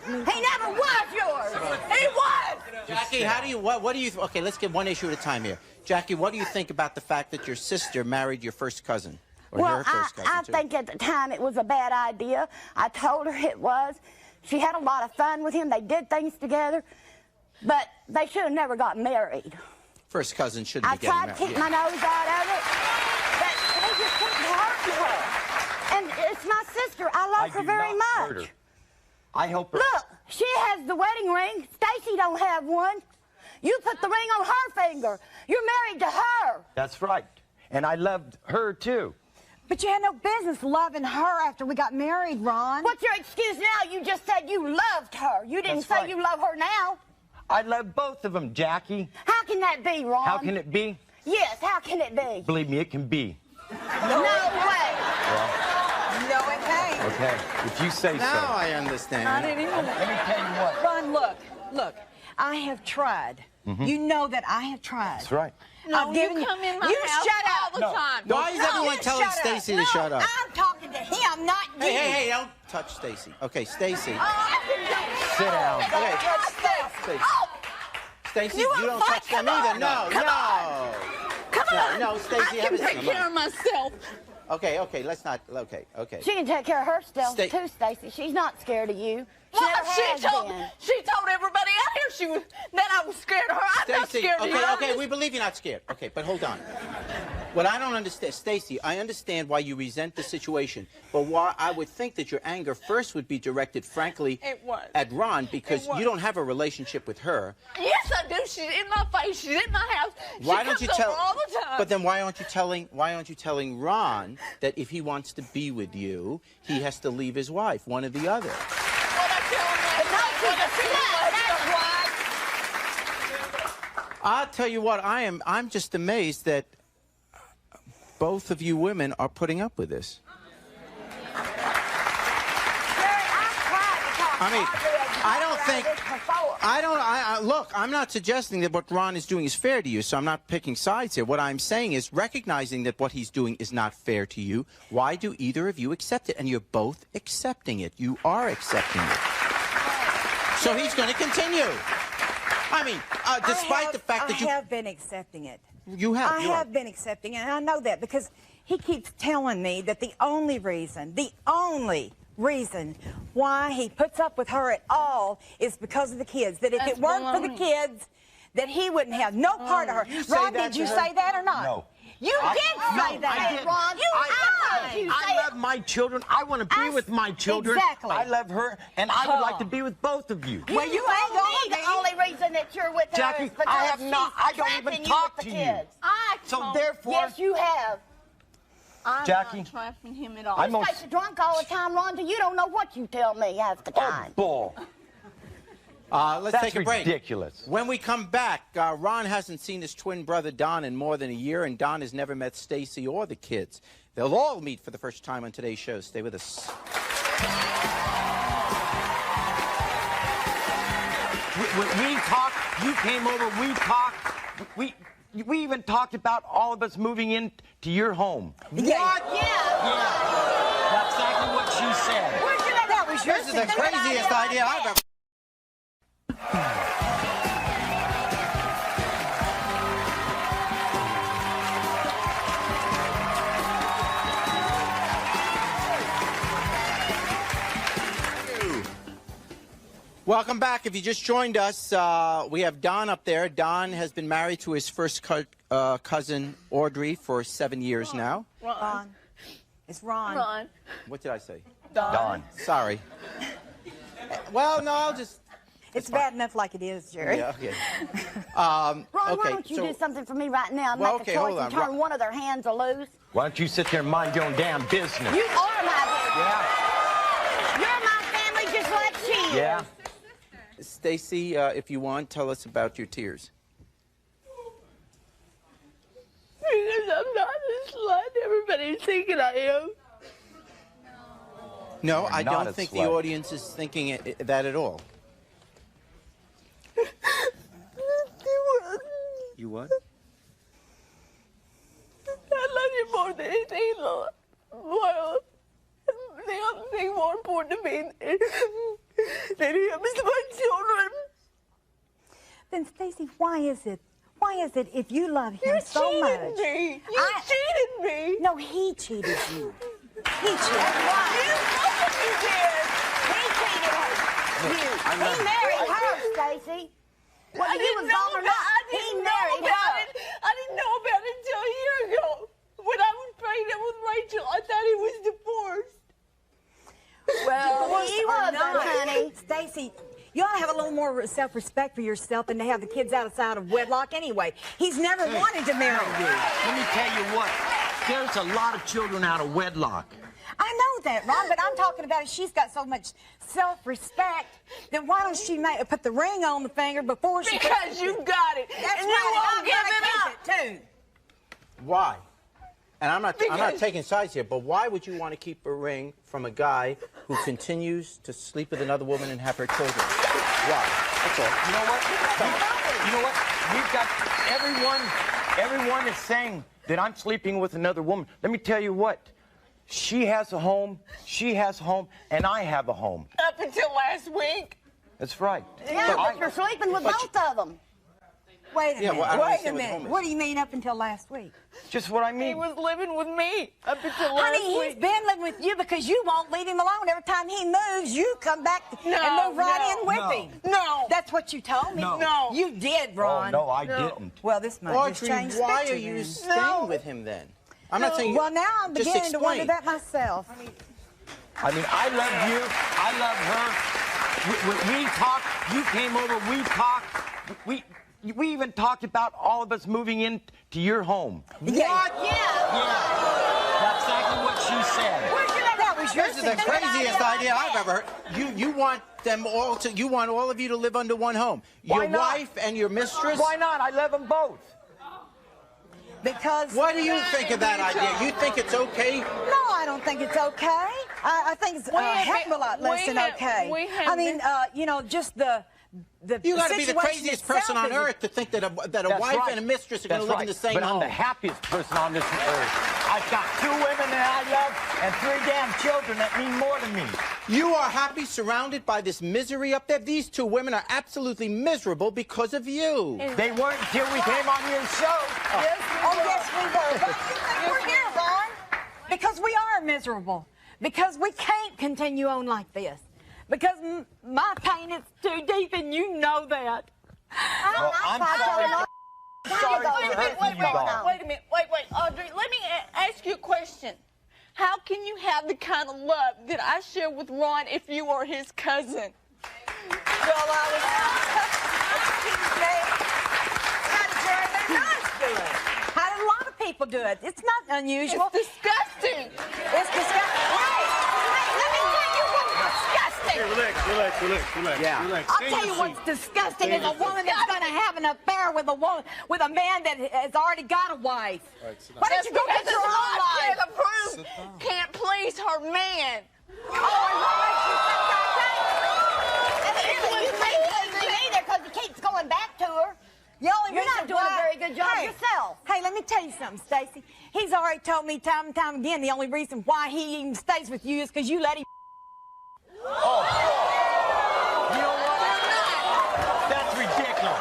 He never was yours. He was. Jackie, how do you, what do you, okay, let's get one issue at a time here. Jackie, what do you think about the fact that your sister married your first cousin? Or Well, her first cousin, I too? think at the time it was a bad idea. I told her it was. She had a lot of fun with him. They did things together. But they should have never got married. First cousin shouldn't I be getting tried married. to keep my nose out of it, but they just kept hurting her. And it's my sister. I love her very much. I help her. Look, she has the wedding ring. Stacy don't have one. You put the ring on her finger. You're married to her. That's right. And I loved her, too. But you had no business loving her after we got married, Ron. What's your excuse now? You just said you loved her. You didn't That's say right. you love her now. I love both of them, Jackie. How can that be, Ron? How can it be? Yes, how can it be? Believe me, it can be. No way. No, it can't. Okay, if you say so. Now I understand. Not anymore. Let me tell you what. Ron, look. I have tried. You know that I have tried. That's right. No, I've given you come in my you house shut up. all the time. Why is everyone telling Stacy to shut up? I'm talking to him, not you. Hey, don't touch Stacy. Okay, Stacy. Sit down. Okay. Stacy, you don't touch them either. No. Come on. No, Stacy, I have can a take seat. care of myself. Okay, let's not, okay. She can take care of herself Sta- too, Stacy. She's not scared of you. She Well, never has been. she told everybody out here that I was scared of her. I'm not Stacy, scared of you. okay, we believe you're not scared. Okay, but hold on. What I don't understand, Stacy, I understand why you resent the situation, but why I would think that your anger first would be directed, frankly, at Ron, because you don't have a relationship with her. Yes, I do. She's in my face. She's in my house. Why she don't you comes tell? over all the time. But then why aren't you telling Ron that if he wants to be with you, he has to leave his wife, one or the other? I'll tell you what, I'm just amazed that both of you women are putting up with this. I mean, look, I'm not suggesting that what Ron is doing is fair to you, so I'm not picking sides here. What I'm saying is recognizing that what he's doing is not fair to you. Why do either of you accept it? And you're both accepting it. You are accepting it. So he's going to continue. I mean, despite the fact that I have been accepting it. You have. I have been accepting it, and I know that because he keeps telling me that the only reason why he puts up with her at all is because of the kids. That if That's it weren't for the baloney. kids, that he wouldn't have no part of her. Ron, did you say that or not? No. You did say that, I didn't. Ron. I love my children. I want to be with my children. Exactly. I love her, and I would like to be with both of you. Well, you ain't gonna be the only reason that you're with her Jackie, is because I have not. I she's don't even trapping talk with to the you. kids. So therefore, Yes, you have. I'm Jackie, not trapping him at all. I'm You most- stay drunk all the time, Rhonda. You don't know what you tell me half the time. bull. Let's That's take a break. ridiculous. When we come back, Ron hasn't seen his twin brother Don in more than a year, and Don has never met Stacy or the kids. They'll all meet for the first time on today's show. Stay with us. We talked. You came over. We talked. We even talked about all of us moving into your home. What? Yeah. That's exactly what she said. That was your This is the craziest idea I've ever. Welcome back. If you just joined us, we have Don up there. Don has been married to his first cousin, Audrey, for 7 years now. Ron. It's Ron. Ron. What did I say? Don. Sorry. Well, no, I'll just... It's bad enough like it is, Jerry. Yeah, okay. Ron, okay, why don't you do something for me right now? Well, Make okay, a choice hold on. and turn one of their hands loose. Why don't you sit there and mind your own damn business? You are my business. Yeah. You're my family just like she is. Yeah. Stacy, if you want, tell us about your tears. Because I'm not the slut everybody's thinking I am. No, You're I not don't a think slut. the audience is thinking that at all. You what? I love you more than anything, Lord. Well, the other thing more important to me than him is my children. Then, Stacy, why is it if you love him so much? You cheated me. You cheated me. No, he cheated you. He cheated. You both you did. He cheated her. You. He married her, Stacy. Whether you was gone or not, he married her. I didn't know about it until a year ago. When I was pregnant with Rachel, I thought he was divorced. Well, he wasn't, honey. Stacy, you ought to have a little more self-respect for yourself than to have the kids outside of wedlock anyway. He's never wanted to marry you. Let me tell you what. There's a lot of children out of wedlock. I know that, Ron, but I'm talking about if she's got so much self-respect, then why don't she put the ring on the finger before she... Because you got it. That's and right, you won't I'm give gonna it keep up. it, too. Why? And I'm not Because- taking sides here, but why would you want to keep a ring from a guy who continues to sleep with another woman and have her children? Why? That's all. You know what? You know what? We've got everyone is saying that I'm sleeping with another woman. Let me tell you what. She has a home, and I have a home. Up until last week. That's right. Yeah, but you're sleeping with both of them. Wait a Yeah, minute. well, I don't Wait a understand what the minute. home is. What do you mean up until last week? Just what I He mean. was living with me up until last Honey, he's week. been living with you because you won't leave him alone. Every time he moves, you come back and move right in with him. No. That's what you told me. No. You did, Ron. Oh, no, I didn't. Well, this might just Audrey, change the why picture are you then. staying with him then? I'm not saying... Well, now I'm just beginning to wonder explain. that myself. I mean, I love you. I love her. We talked. You came over. We talked. We even talked about all of us moving into your home. What? Yeah. That's exactly what she said. That was your This is the craziest idea I've ever heard. You want them all to... You want all of you to live under one home. Why Your not? wife and your mistress? Why not? I love them both. Because... What do you think of that idea? You think it's okay? No, I don't think it's okay. I think it's a heck of a lot less than okay. I mean, you know, just the You got to be the situation craziest person itself on is- earth to think that a That's wife right. and a mistress are going to That's live right. in the same but home. I'm the happiest person on this earth. I've got 2 women that I love and 3 damn children that mean more to me. You are happy surrounded by this misery up there? These 2 women are absolutely miserable because of you. They weren't until we came on your show. Yes, we were. But we're here, Ron, because we are miserable. Because we can't continue on like this. Because my pain is too deep, and you know that. Well, I'm sorry. Sorry for hurting you, Dawn. Wait a minute. Wait. Audrey, let me ask you a question. How can you have the kind of love that I share with Ron if you are his cousin? Well, I was... How did Jerry McNice do it? How did a lot of people do it? It's not unusual. It's disgusting. It's disgusting. Wait, let me tell you what's disgusting. Relax. Yeah. Relax. I'll tell you what's disgusting is a woman that's going to have an affair with a man that has already got a wife. Why don't you go get your own life? Can't please her man. Oh, and what makes you think I can't? Evidently, you can't please him either because he keeps going back to her. You're not doing a very good job yourself. Hey, let me tell you something, Stacy. He's already told me time and time again the only reason why he even stays with you is because you let him. Oh, you know what? That's ridiculous.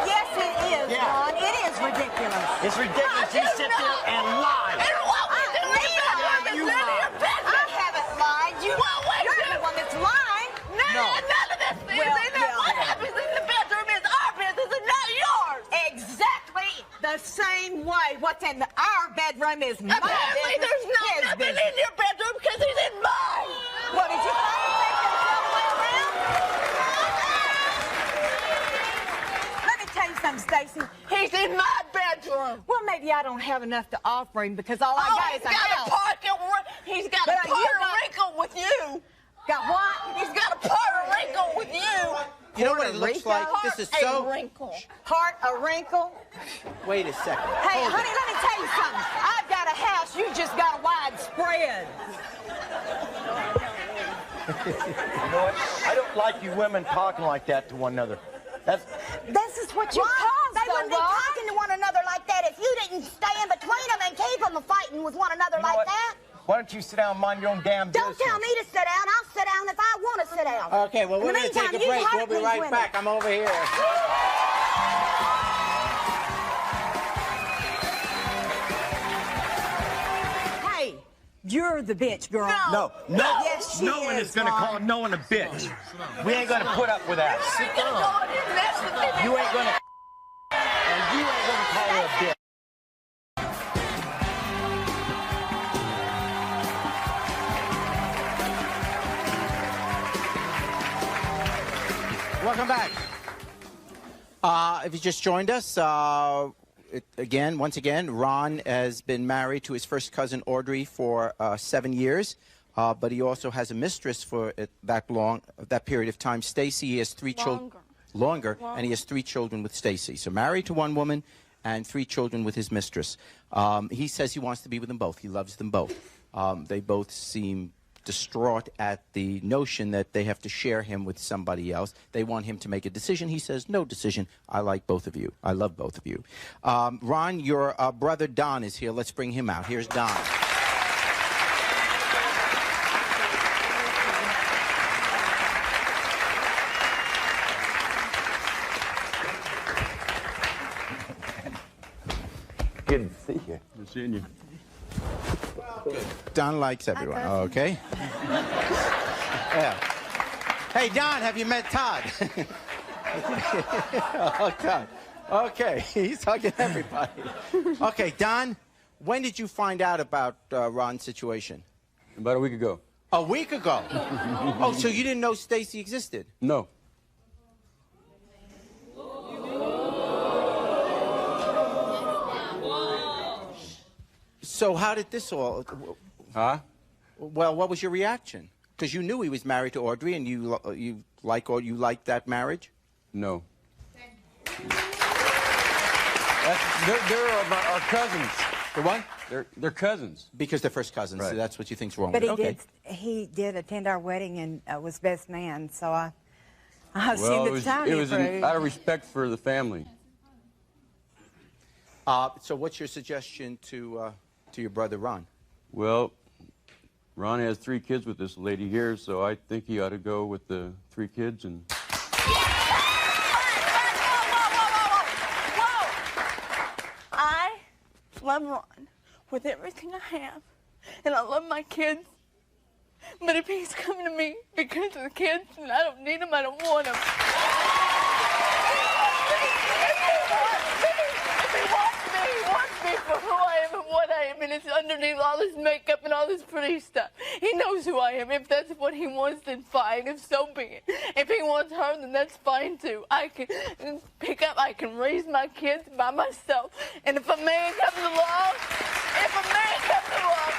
Yes, it is, Yeah. Ron. It is ridiculous. It's ridiculous. You sit there and lie. I haven't lied. You're the one that's lying. None of this what's in our bedroom is my Apparently business. there's nothing in your bedroom because he's in mine. What did you find the way around? Let me tell you something, Stacy. He's in my bedroom. Well, maybe I don't have enough to offer him because all I got is a house. He's got But a Puerto Rico with you. Got what? He's got a Puerto Rico with you. You know what it looks like? This is so... Heart a wrinkle. Wait a second. Hey, Hold honey, it. let me tell you something. I've got a house. You just got a wide spread. You know what? I don't like you women talking like that to one another. This is what you caused, They wouldn't be talking to one another like that if you didn't stay in between them and keep them fighting with one another like that. Why don't you sit down and mind your own damn business? Don't tell me to sit down. I'll sit down if I want to sit down. Okay, well, we're In the going to take a meantime, you break. We'll hurt be these right women. back. I'm over here. Hey, you're the bitch, girl. No. Yes, she no one is going to Ron. call no one a bitch. We ain't going to put up with that. You ain't going to... And you ain't going to call her a bitch. Welcome back. If you just joined us, once again, Ron has been married to his first cousin, Audrey, for 7 years. But he also has a mistress for that period of time. Stacy, he has 3 children. Longer. And he has 3 children with Stacy. So married to one woman and 3 children with his mistress. He says he wants to be with them both. He loves them both. They both seem distraught at the notion that they have to share him with somebody else. They want him to make a decision. He says, no decision. I like both of you. I love both of you. Ron, your brother Don is here. Let's bring him out. Here's Don. Good to see you. Good seeing you. Don likes everyone. Okay. Yeah. Hey, Don, have you met Todd? Oh, Todd. Okay, he's hugging everybody. Okay, Don, when did you find out about Ron's situation? About a week ago. A week ago? Oh, so you didn't know Stacy existed? No. So how did this all... Huh? Well, what was your reaction? Because you knew he was married to Audrey, and you liked that marriage? No. They're our cousins. The what? They're cousins. Because they're first cousins, so that's what you think's wrong But with it. he did attend our wedding and was best man, so I assumed Well, at the time it he was approved. out of respect for the family. So what's your suggestion to your brother Ron? Well, Ron has 3 kids with this lady here, so I think he ought to go with the 3 kids and... I love Ron with everything I have, and I love my kids. But if he's coming to me because of the kids, and I don't need them, I don't want them. He wants me for who I am and what I am, and it's underneath all this makeup and all this pretty stuff. He knows who I am. If that's what he wants, then fine. If so be it. If he wants her, then that's fine too. I can pick up, I can raise my kids by myself. And if a man comes along,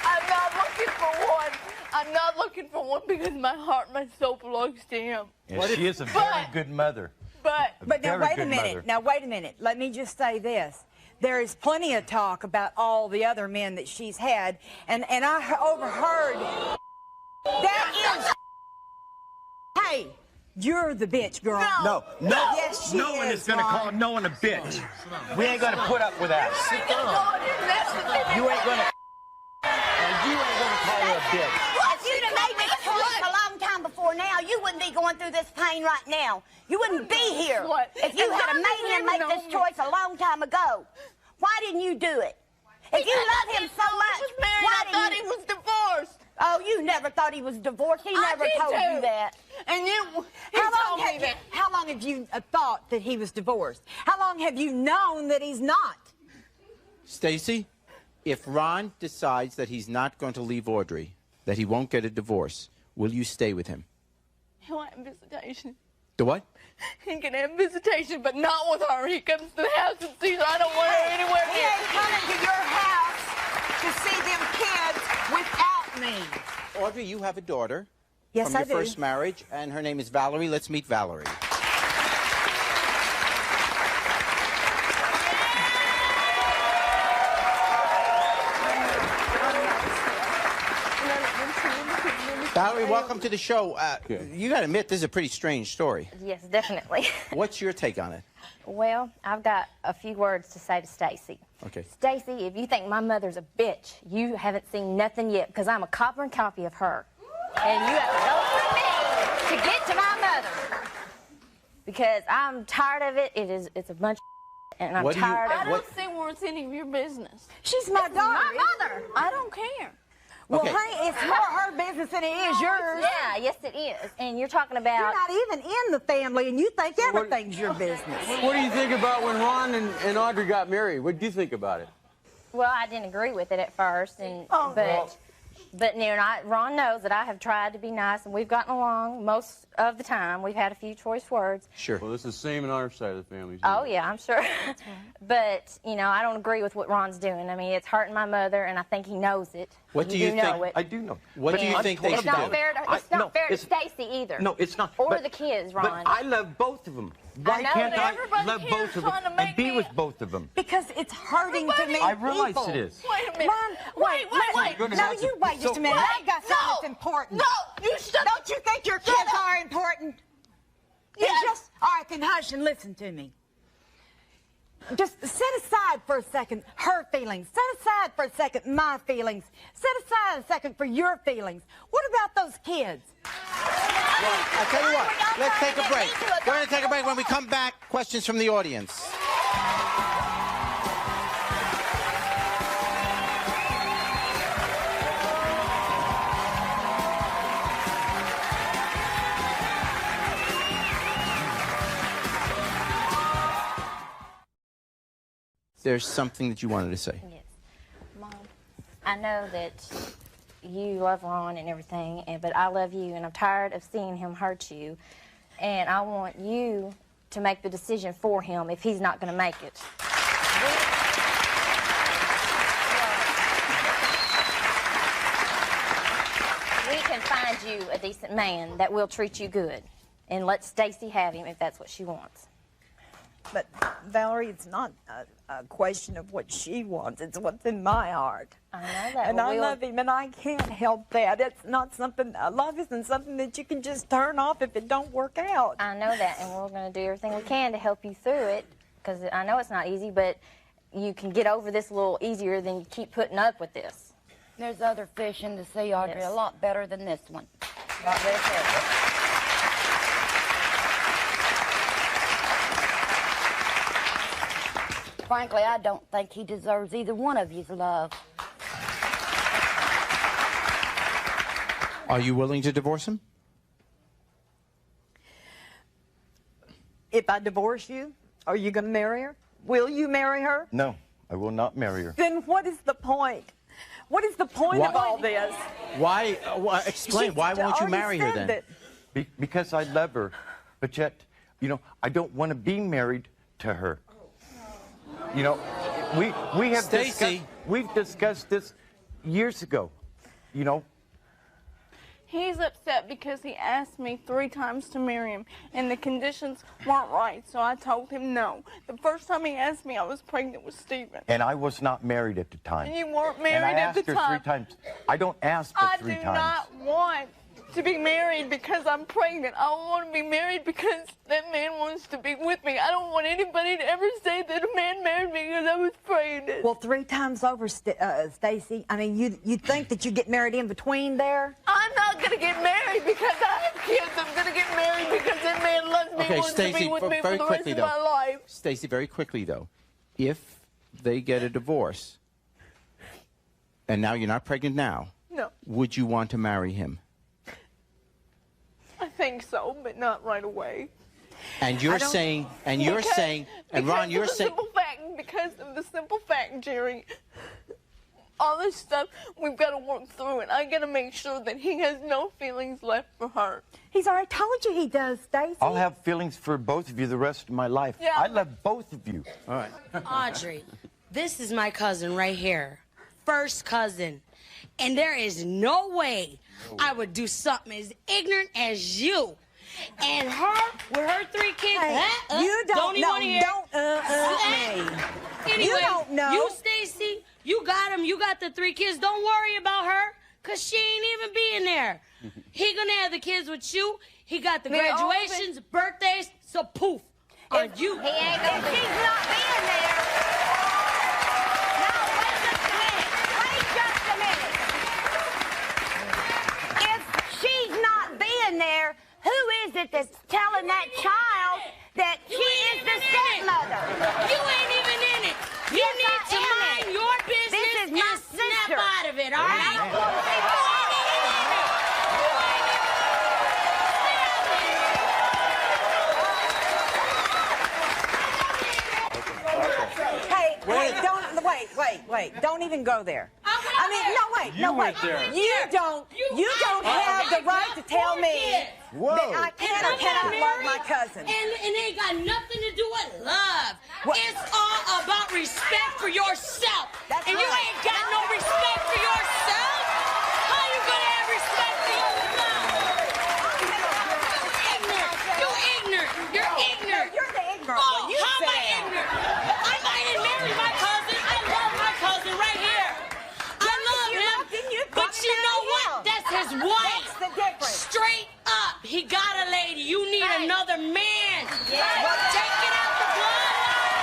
I'm not looking for one. I'm not looking for one because my heart and my soul belongs to him. Yeah, she is a very good mother. But now very wait a good minute. mother. Now wait a minute. Let me just say this. There is plenty of talk about all the other men that she's had, and I overheard. That is. Hey, you're the bitch, girl. No. Yes, she no one is going to Ron. call no one a bitch. We ain't going to put up with that. You ain't going to... And you ain't going to call her a bitch. If you'd have made this choice a long time before now, you wouldn't be going through this pain right now. You wouldn't be here if you had made him make this choice a long time ago. Why didn't you do it? If you love him so much, why didn't thought he was divorced. Oh, you never thought he was divorced. He never told you that. And you, How long have you thought that he was divorced? How long have you known that he's not? Stacy, if Ron decides that he's not going to leave Audrey, that he won't get a divorce, will you stay with him? He'll have visitation. The what? He can have visitation, but not with her. He comes to the house and sees her. I don't want her anywhere He near ain't coming to your house to see them kids without me. Audrey, you have a daughter. Yes, from your I do. first marriage, and her name is Valerie. Let's meet Valerie. Valerie, welcome to the show. You got to admit, this is a pretty strange story. Yes, definitely. What's your take on it? Well, I've got a few words to say to Stacy. Okay. Stacy, if you think my mother's a bitch, you haven't seen nothing yet, because I'm a carbon copy of her. And you have to go through me to get to my mother. Because I'm tired of it. It's a bunch of and I'm tired of it. I don't see where it's any of your business. She's my daughter. My mother. I don't care. Well, Okay. honey, it's more her business than it is yours. Yeah, yes it is. And you're talking about... You're not even in the family, and you think everything's your business. What do you think about when Ron and Audrey got married? What do you think about it? Well, I didn't agree with it at first, and but you know, Ron knows that I have tried to be nice, and we've gotten along most of the time. We've had a few choice words. Sure. Well, it's the same in our side of the family. Oh yeah, I'm sure. But you know, I don't agree with what Ron's doing. I mean, it's hurting my mother, and I think he knows it. What do you know think? it. I do know. What do you think they It's should not do? fair to, it's not fair to Stacy either. No, it's not. Or but, the kids, but Ron. I love both of them. Why know, can't but I everybody love here both is of them trying to and make be me- with both of them? Because it's hurting to me. I realize people. it is. Wait a minute. Ron, wait. Good No, enough. you wait just a minute. I got something No. that's important. No, you shut Don't you think your kids are important? Yes. All right, then hush and listen to me. Just set aside for a second her feelings. Set aside for a second my feelings. Set aside a second for your feelings. What about those kids? I tell you what, let's take a break. We're going to take a break. When we come back, questions from the audience. There's something that you wanted to say. Yes. Mom, I know that you love Ron and everything, but I love you, and I'm tired of seeing him hurt you. And I want you to make the decision for him if he's not going to make it. We can find you a decent man that will treat you good. And let Stacy have him if that's what she wants. But, Valerie, it's not a question of what she wants. It's what's in my heart. I know that. And but I we'll- love him, and I can't help that. It's not something, love isn't something that you can just turn off if it don't work out. I know that, and we're going to do everything we can to help you through it, because I know it's not easy, but you can get over this a little easier than you keep putting up with this. There's other fish in the sea, Audrey, Yes. a lot better than this one. Not very fair. Frankly, I don't think he deserves either one of you's love. Are you willing to divorce him? If I divorce you, are you going to marry her? Will you marry her? No, I will not marry her. Then what is the point? What is the point of all this? Why? Explain. Why won't you marry her then? Because I love her, but yet, you know, I don't want to be married to her. You know, we have we've discussed this years ago. You know. He's upset because he asked me 3 times to marry him, and the conditions weren't right, so I told him no. The first time he asked me, I was pregnant with Stephen. And I was not married at the time. And you weren't And married I at the asked her time. 3 times. I don't ask for 3 times. I do not want to be married because I'm pregnant. I want to be married because that man wants to be with me. I don't want anybody to ever say that a man married me because I was pregnant. Well, 3 times over, Stacy. I mean, you think that you get married in between there? I'm not going to get married because I have kids. I'm going to get married because that man loves me and wants to be with me for the rest of my life. Stacy, very quickly though, if they get a divorce, and now you're not pregnant now, No. would you want to marry him? I think so, but not right away. And you're saying, and you're saying, and Ron, you're saying, simple fact, him because of the simple fact, Jerry, all this stuff we've got to work through, and I got to make sure that he has no feelings left for her. He's already told you he does, Stacy. I'll have feelings for both of you the rest of my life. Yeah. I love both of you. All right. Audrey, this is my cousin right here. First cousin. And there is no way I would do something as ignorant as you. And her, with her 3 kids, you don't even know. wanna hear. Don't me. Anyway, You don't know. You, Stacy, you got him. You got the 3 kids. Don't worry about her, because she ain't even being there. He gonna have the kids with you. He got the graduations, birthdays, so poof. On you. He ain't gonna be. She's not being there. Now, wait just a minute. If she's not being there, who is it that's telling that child that she is the stepmother? You ain't even in it. You need to mind your business This is my and snap sister. out of it, all right? I don't want to be Wait, don't even go there. I mean, no, wait. You don't have the right to tell me that I can or cannot love my cousin. And it ain't got nothing to do with love. It's all about respect for yourself. And you ain't got no respect for yourself? How you gonna have respect for yourself? You're ignorant. You're ignorant. You're the ignorant one. one. You How am I said. ignorant? I might have married my cousin. I love my cousin right here. I love him. But you know what? That's his wife. That's the difference. Straight up. He got a lady. You need another man. Take it out the bloodline.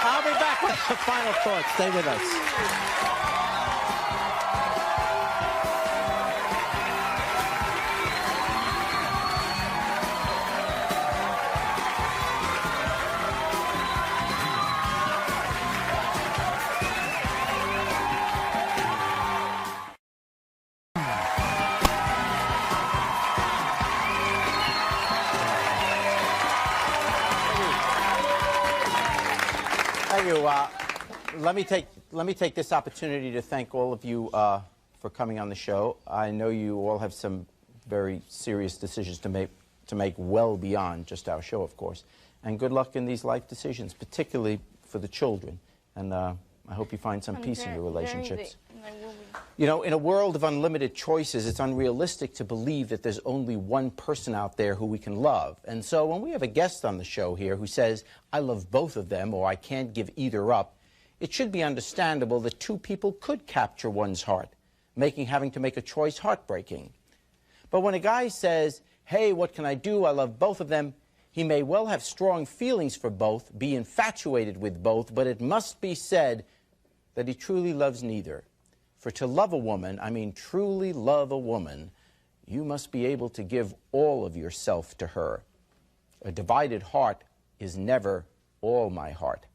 I'll be back with the final thoughts. Stay with us. Thank you. Let me take this opportunity to thank all of you for coming on the show. I know you all have some very serious decisions to make well beyond just our show, of course. And good luck in these life decisions, particularly for the children. And I hope you find some peace in your relationships. You know, in a world of unlimited choices, it's unrealistic to believe that there's only one person out there who we can love. And so when we have a guest on the show here who says, I love both of them, or I can't give either up, it should be understandable that 2 people could capture one's heart, making having to make a choice heartbreaking. But when a guy says, hey, what can I do? I love both of them, he may well have strong feelings for both, be infatuated with both, but it must be said that he truly loves neither. For to love a woman, I mean truly love a woman, you must be able to give all of yourself to her. A divided heart is never all my heart.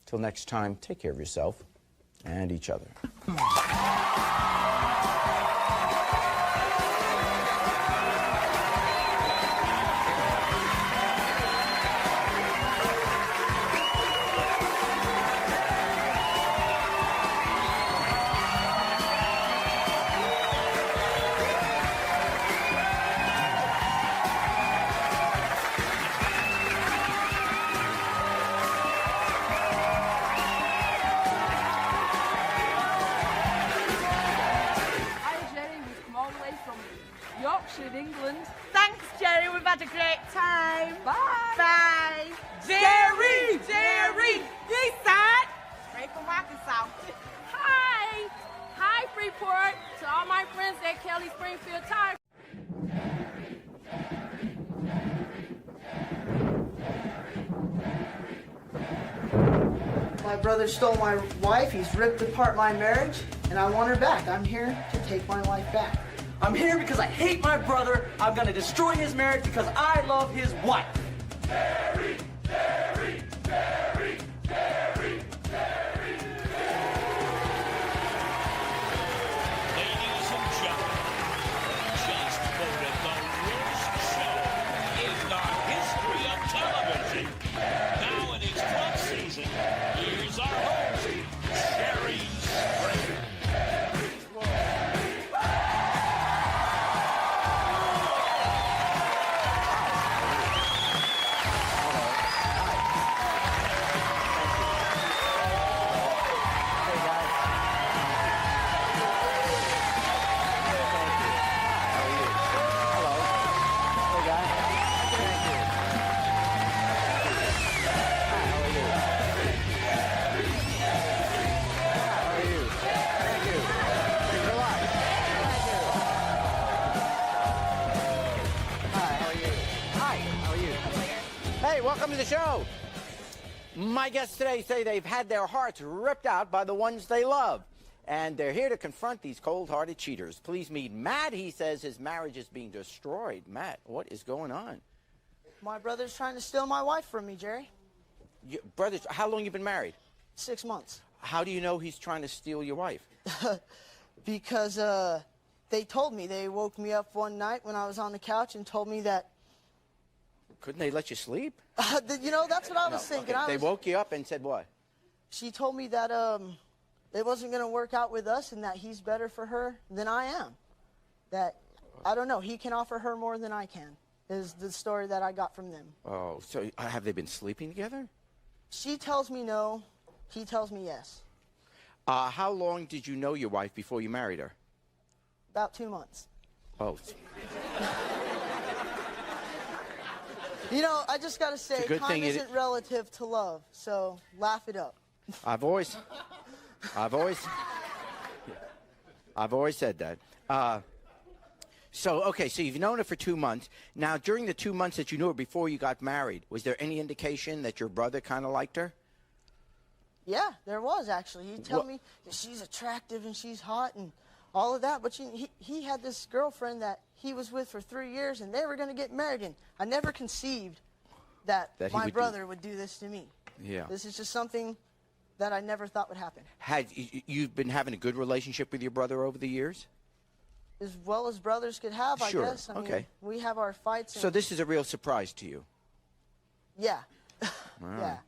Till next time, take care of yourself and each other. England. Thanks, Jerry. We've had a great time. Bye. Bye. Jerry! Jerry! You sad? Straight from Arkansas. Hi! Hi, Freeport. To all my friends at Kelly Springfield Tire. My brother stole my wife, he's ripped apart my marriage, and I want her back. I'm here to take my wife back. I'm here because I hate my brother. I'm gonna destroy his marriage because I love his wife. Jerry! Jerry! Jerry! Jerry! Jerry! Ladies and gentlemen, just voted the worst show in the history of television. Welcome to the show. My guests today say they've had their hearts ripped out by the ones they love. And they're here to confront these cold-hearted cheaters. Please meet Matt. He says his marriage is being destroyed. Matt, what is going on? My brother's trying to steal my wife from me, Jerry. Brothers, how long you been married? 6 months. How do you know he's trying to steal your wife? Because they told me. They woke me up one night when I was on the couch and told me that. Couldn't they let you sleep? You know, that's what I was thinking. Okay. They woke you up and said what? She told me that it wasn't going to work out with us and that he's better for her than I am. That, I don't know, he can offer her more than I can, is the story that I got from them. Oh, so have they been sleeping together? She tells me no. He tells me yes. How long did you know your wife before you married her? About 2 months. Oh. You know, I just got to say, time isn't relative to love, so laugh it up. I've always said that. So you've known her for 2 months. Now, during the 2 months that you knew her before you got married, was there any indication that your brother kind of liked her? Yeah, there was, actually. He told me that she's attractive and she's hot and all of that. But he had this girlfriend that he was with for 3 years, and they were going to get married. And I never conceived that my brother would do this to me. Yeah. This is just something that I never thought would happen. Had you been having a good relationship with your brother over the years? As well as brothers could have, I guess. I mean, we have our fights. So this is a real surprise to you? Yeah. Yeah.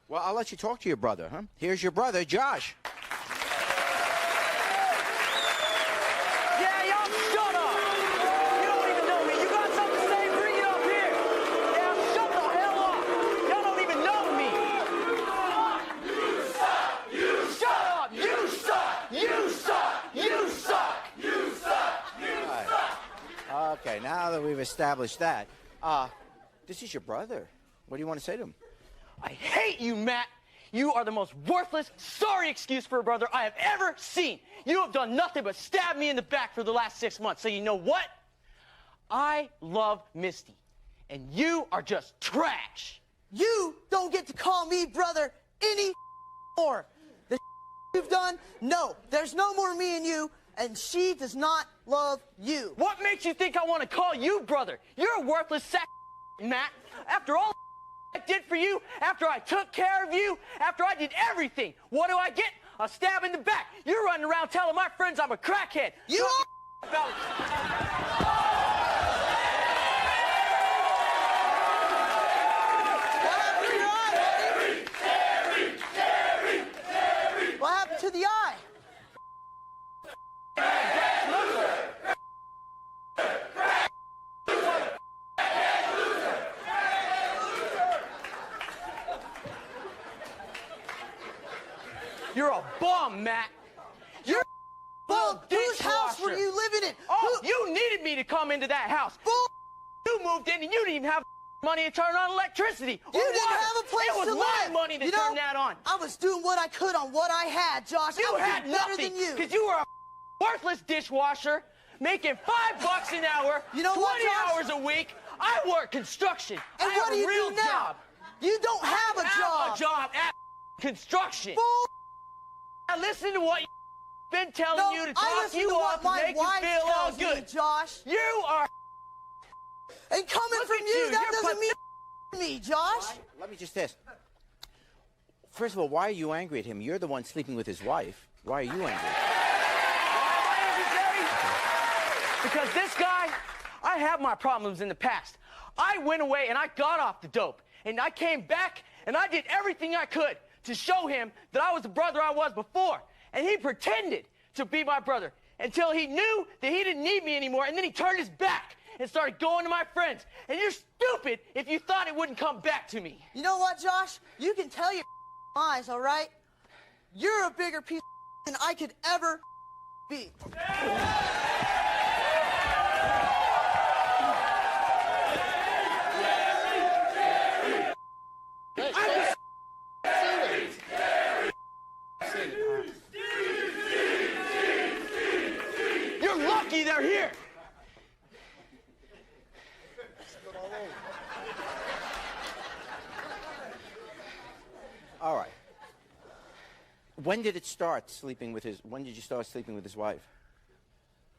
Well, I'll let you talk to your brother, huh? Here's your brother, Josh. Yeah, y'all shut up! You don't even know me. You got something to say? Bring it up here! Yeah, shut the hell up! Y'all don't even know me! You suck! You shut up! You suck! You suck! You suck! You suck! You suck! Okay, now that we've established that, this is your brother. What do you want to say to him? I hate you, Matt. You are the most worthless, sorry excuse for a brother I have ever seen. You have done nothing but stab me in the back for the last 6 months. So you know what? I love Misty, and you are just trash. You don't get to call me brother any more. The you've done, no. There's no more me and you, and she does not love you. What makes you think I want to call you brother? You're a worthless sack, Matt. After all I did for you, after I took care of you, after I did everything, what do I get? A stab in the back. You're running around telling my friends I'm a crackhead. You about What happened to the eye? You're a bum, Matt. You're a bum. Whose house were you living in? Oh, you needed me to come into that house. You moved in and you didn't even have money to turn on electricity. You didn't have a place to live. It was my money to turn that on. I was doing what I could on what I had, Josh. You I was had doing better nothing than you. because you were a worthless dishwasher making $5 an hour, you know 20 what, Josh? hours a week. I work construction. And I what have do you a real do now? job. You don't have a job. I have a job at construction. Now listen to what you've been telling you to talk you off and make you feel all good. Me, Josh. You are. And coming Look from at you, that You're doesn't mean me, Josh. Let me just ask. First of all, why are you angry at him? You're the one sleeping with his wife. Why are you angry? Why am I angry, Jerry? Because this guy, I have my problems in the past. I went away and I got off the dope. And I came back and I did everything I could to show him that I was the brother I was before. And he pretended to be my brother until he knew that he didn't need me anymore. And then he turned his back and started going to my friends. And you're stupid if you thought it wouldn't come back to me. You know what, Josh? You can tell your lies, all right? You're a bigger piece of than I could ever be. You're lucky they're here. All right. When did it start sleeping with his? When did you start sleeping with his wife?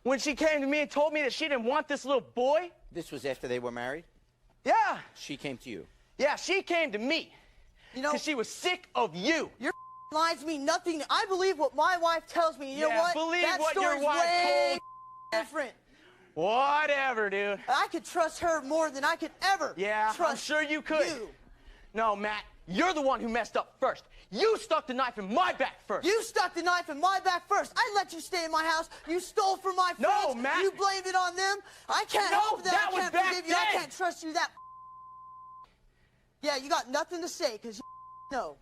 When she came to me and told me that she didn't want this little boy. This was after they were married? Yeah. She came to you? Yeah, she came to me. You know, because she was sick of you. Your lies mean nothing. I believe what my wife tells me. You know what? Believe that what your story's wife way told. different. Whatever, dude. I could trust her more than I could ever trust I'm sure you could. No, Matt, you're the one who messed up first. You stuck the knife in my back first. You stuck the knife in my back first. I let you stay in my house. You stole from my friends. No, Matt. You blamed it on them. I can't help that. I can't forgive you. I can't trust you that. Yeah, you got nothing to say because you know.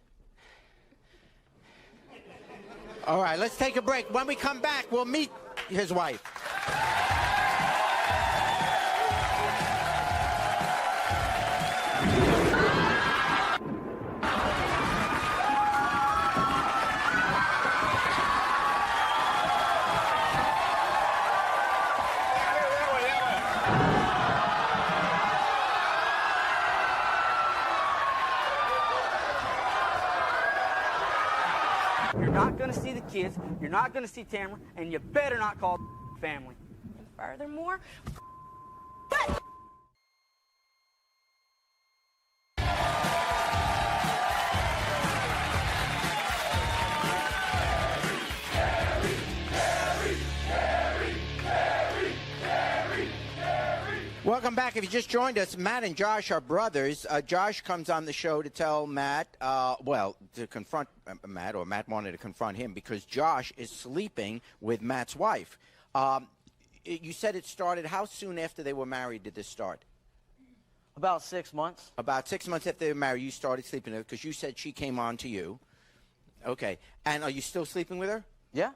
All right, let's take a break. When we come back, we'll meet his wife. You're not going to see the kids, you're not going to see Tamara, and you better not call family. And furthermore, Welcome back. If you just joined us, Matt and Josh are brothers. Josh comes on the show to tell Matt, to confront Matt, or Matt wanted to confront him because Josh is sleeping with Matt's wife. You said it started, how soon after they were married did this start? About 6 months. About 6 months after they were married, you started sleeping with her because you said she came on to you. Okay. And are you still sleeping with her? Yeah.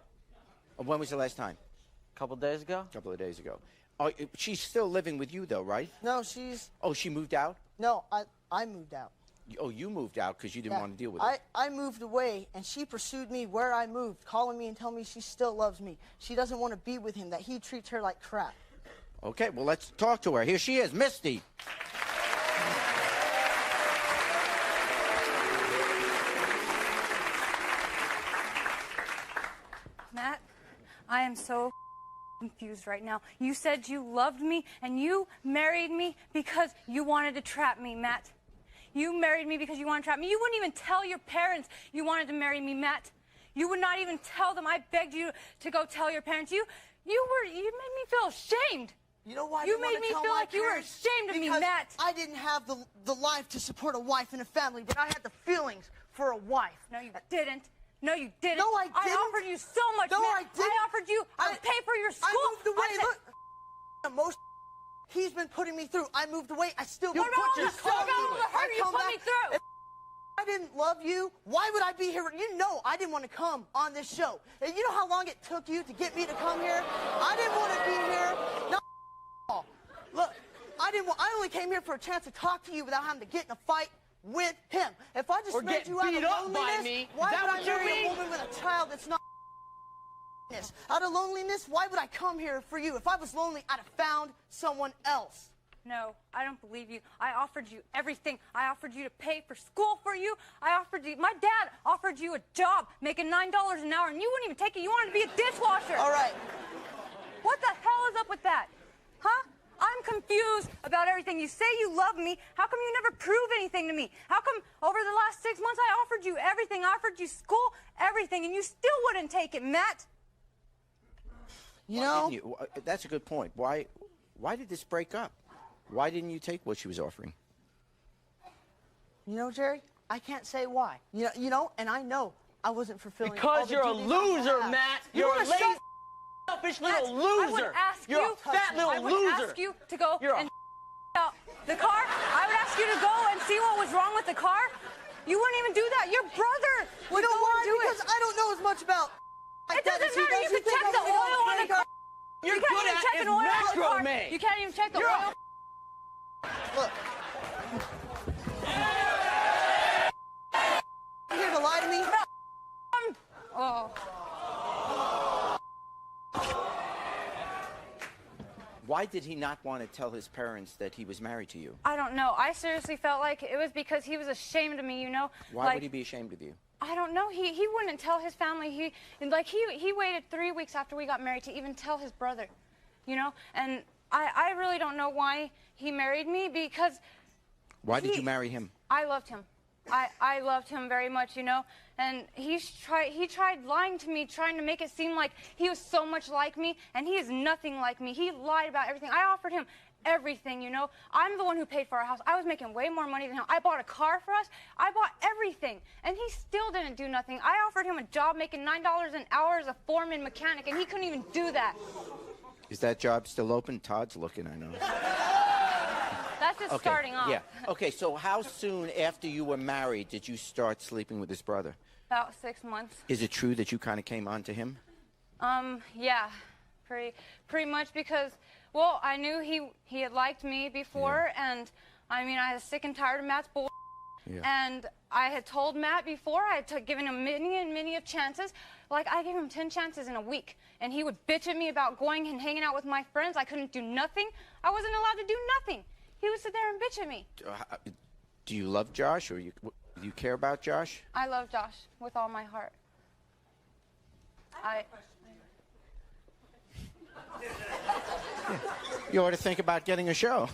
When was the last time? A couple days ago. A couple of days ago. Oh, she's still living with you, though, right? No, she's... Oh, she moved out? No, I moved out. Oh, you moved out because you didn't want to deal with it. I moved away, and she pursued me where I moved, calling me and telling me she still loves me. She doesn't want to be with him, that he treats her like crap. Okay, well, let's talk to her. Here she is, Misty. Matt, I am so confused right now. You said you loved me and you married me because you wanted to trap me, Matt. You married me because you wanted to trap me. You wouldn't even tell your parents you wanted to marry me, Matt. You would not even tell them. I begged you to go tell your parents. You made me feel ashamed. You know why? You made me feel like you were ashamed of me, Matt. I didn't have the life to support a wife and a family, but I had the feelings for a wife. No, you didn't. No, you didn't. No, I didn't. I offered you so much, No, Matt. I didn't. I offered you to pay for your school. I moved away. Look, most he's been putting me through. I moved away. I still What about all the hurt you put me through? If I didn't love you, why would I be here? You know I didn't want to come on this show. And you know how long it took you to get me to come here? I didn't want to be here. No, look, I only came here for a chance to talk to you without having to get in a fight with him. If I just made you out of loneliness, why would I marry a woman with a child that's not out of loneliness? Why would I come here for you? If I was lonely, I'd have found someone else. No, I don't believe you. I offered you everything. I offered you to pay for school for you. My dad offered you a job making $9 an hour, and you wouldn't even take it. You wanted to be a dishwasher. All right. What the hell is up with that? Huh? I'm confused about everything. You say you love me. How come you never prove anything to me? How come over the last 6 months I offered you everything? I offered you school, everything, and you still wouldn't take it, Matt? You know? That's a good point. Why did this break up? Why didn't you take what she was offering? You know, Jerry, I can't say why. You know, and I know I wasn't fulfilling all Because the you're a duties I loser, have. Matt. You You're a wanna lazy, shut selfish little Matt, loser. I would ask You're you, a fat little loser. I would ask you to go and out the car. I would ask you to go and see what was wrong with the car. You wouldn't even do that. Your brother would You know go why? and do Because it. I don't know as much about It doesn't matter. You can check the oil on the car. You're You can't good even at check is an oil on the car. macrame. You can't even check the You're oil. Look. You here to lie to me? Oh. Why did he not want to tell his parents that he was married to you? I don't know. I seriously felt like it was because he was ashamed of me, you know? Why like, would he be ashamed of you? I don't know. He wouldn't tell his family. He waited 3 weeks after we got married to even tell his brother, you know? And I really don't know why he married me because... Why did you marry him? I loved him. I loved him very much, you know, and he tried lying to me, trying to make it seem like he was so much like me, and he is nothing like me. He lied about everything. I offered him everything, you know. I'm the one who paid for our house. I was making way more money than him. I bought a car for us. I bought everything, and he still didn't do nothing. I offered him a job making $9 an hour as a foreman mechanic, and he couldn't even do that. Is that job still open? Todd's looking, I know. That's just starting off. Yeah. Okay, so how soon after you were married did you start sleeping with his brother? About 6 months. Is it true that you kind of came on to him? Yeah, pretty much because, well, I knew he had liked me before, and I mean, I was sick and tired of Matt's bull. Yeah. And I had told Matt before, I had given him many and many of chances. Like, I gave him 10 chances in a week, and he would bitch at me about going and hanging out with my friends. I couldn't do nothing. I wasn't allowed to do nothing. He would sit there and bitch at me. Do you love Josh, or do you care about Josh? I love Josh with all my heart. You ought to think about getting a show.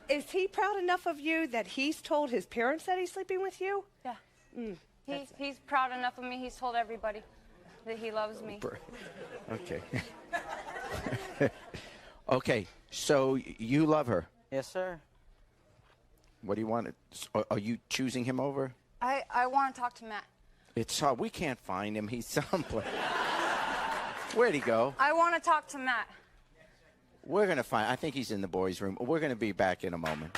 Is he proud enough of you that he's told his parents that he's sleeping with you? Yeah. He's proud enough of me. He's told everybody that he loves me. Okay. Okay, so you love her? Yes, sir. What do you want? Are you choosing him over? I want to talk to Matt. It's hard. We can't find him. He's someplace. Where'd he go? I want to talk to Matt. We're going to find. I think he's in the boys' room. We're going to be back in a moment.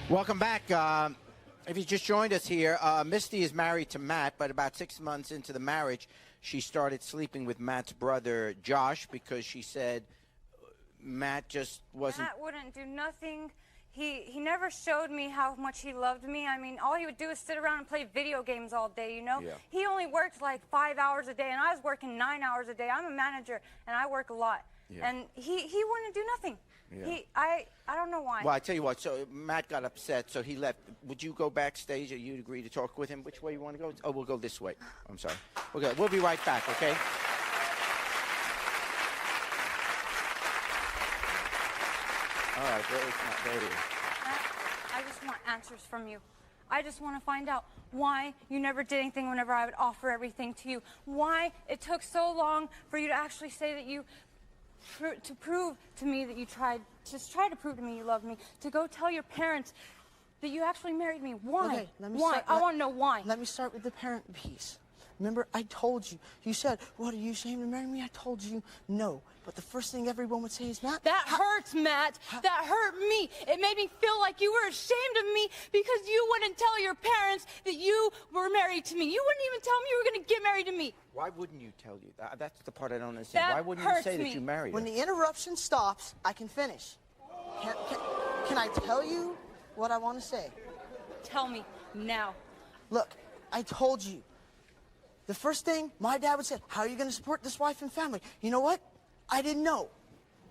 Welcome back. If you just joined us here, Misty is married to Matt, but about 6 months into the marriage, she started sleeping with Matt's brother, Josh, because she said Matt just wasn't... Matt wouldn't do nothing. He never showed me how much he loved me. I mean, all he would do is sit around and play video games all day, you know? Yeah. He only worked like 5 hours a day, and I was working 9 hours a day. I'm a manager, and I work a lot. Yeah. And he wouldn't do nothing. Yeah. I don't know why. Well, I tell you what, so Matt got upset, so he left. Would you go backstage, or you'd agree to talk with him? Which way you want to go? Oh, we'll go this way. I'm sorry. We'll be right back, okay? All right, there it is. I just want answers from you. I just want to find out why you never did anything whenever I would offer everything to you. Why it took so long for you to actually say that you... to prove to me that you try to prove to me you love me, to go tell your parents that you actually married me. Why? Okay, why? I want to know why. Let me start with the parent piece. Remember, I told you. You said, what, are you ashamed to marry me? I told you no. But the first thing everyone would say is, Matt... That hurts, Matt. That hurt me. It made me feel like you were ashamed of me because you wouldn't tell your parents that you were married to me. You wouldn't even tell me you were going to get married to me. Why wouldn't you tell you? That's the part I don't understand. That Why wouldn't you say hurts that you married her? When the interruption stops, I can finish. Can I tell you what I want to say? Tell me now. Look, I told you. The first thing my dad would say, how are you going to support this wife and family? You know what? I didn't know.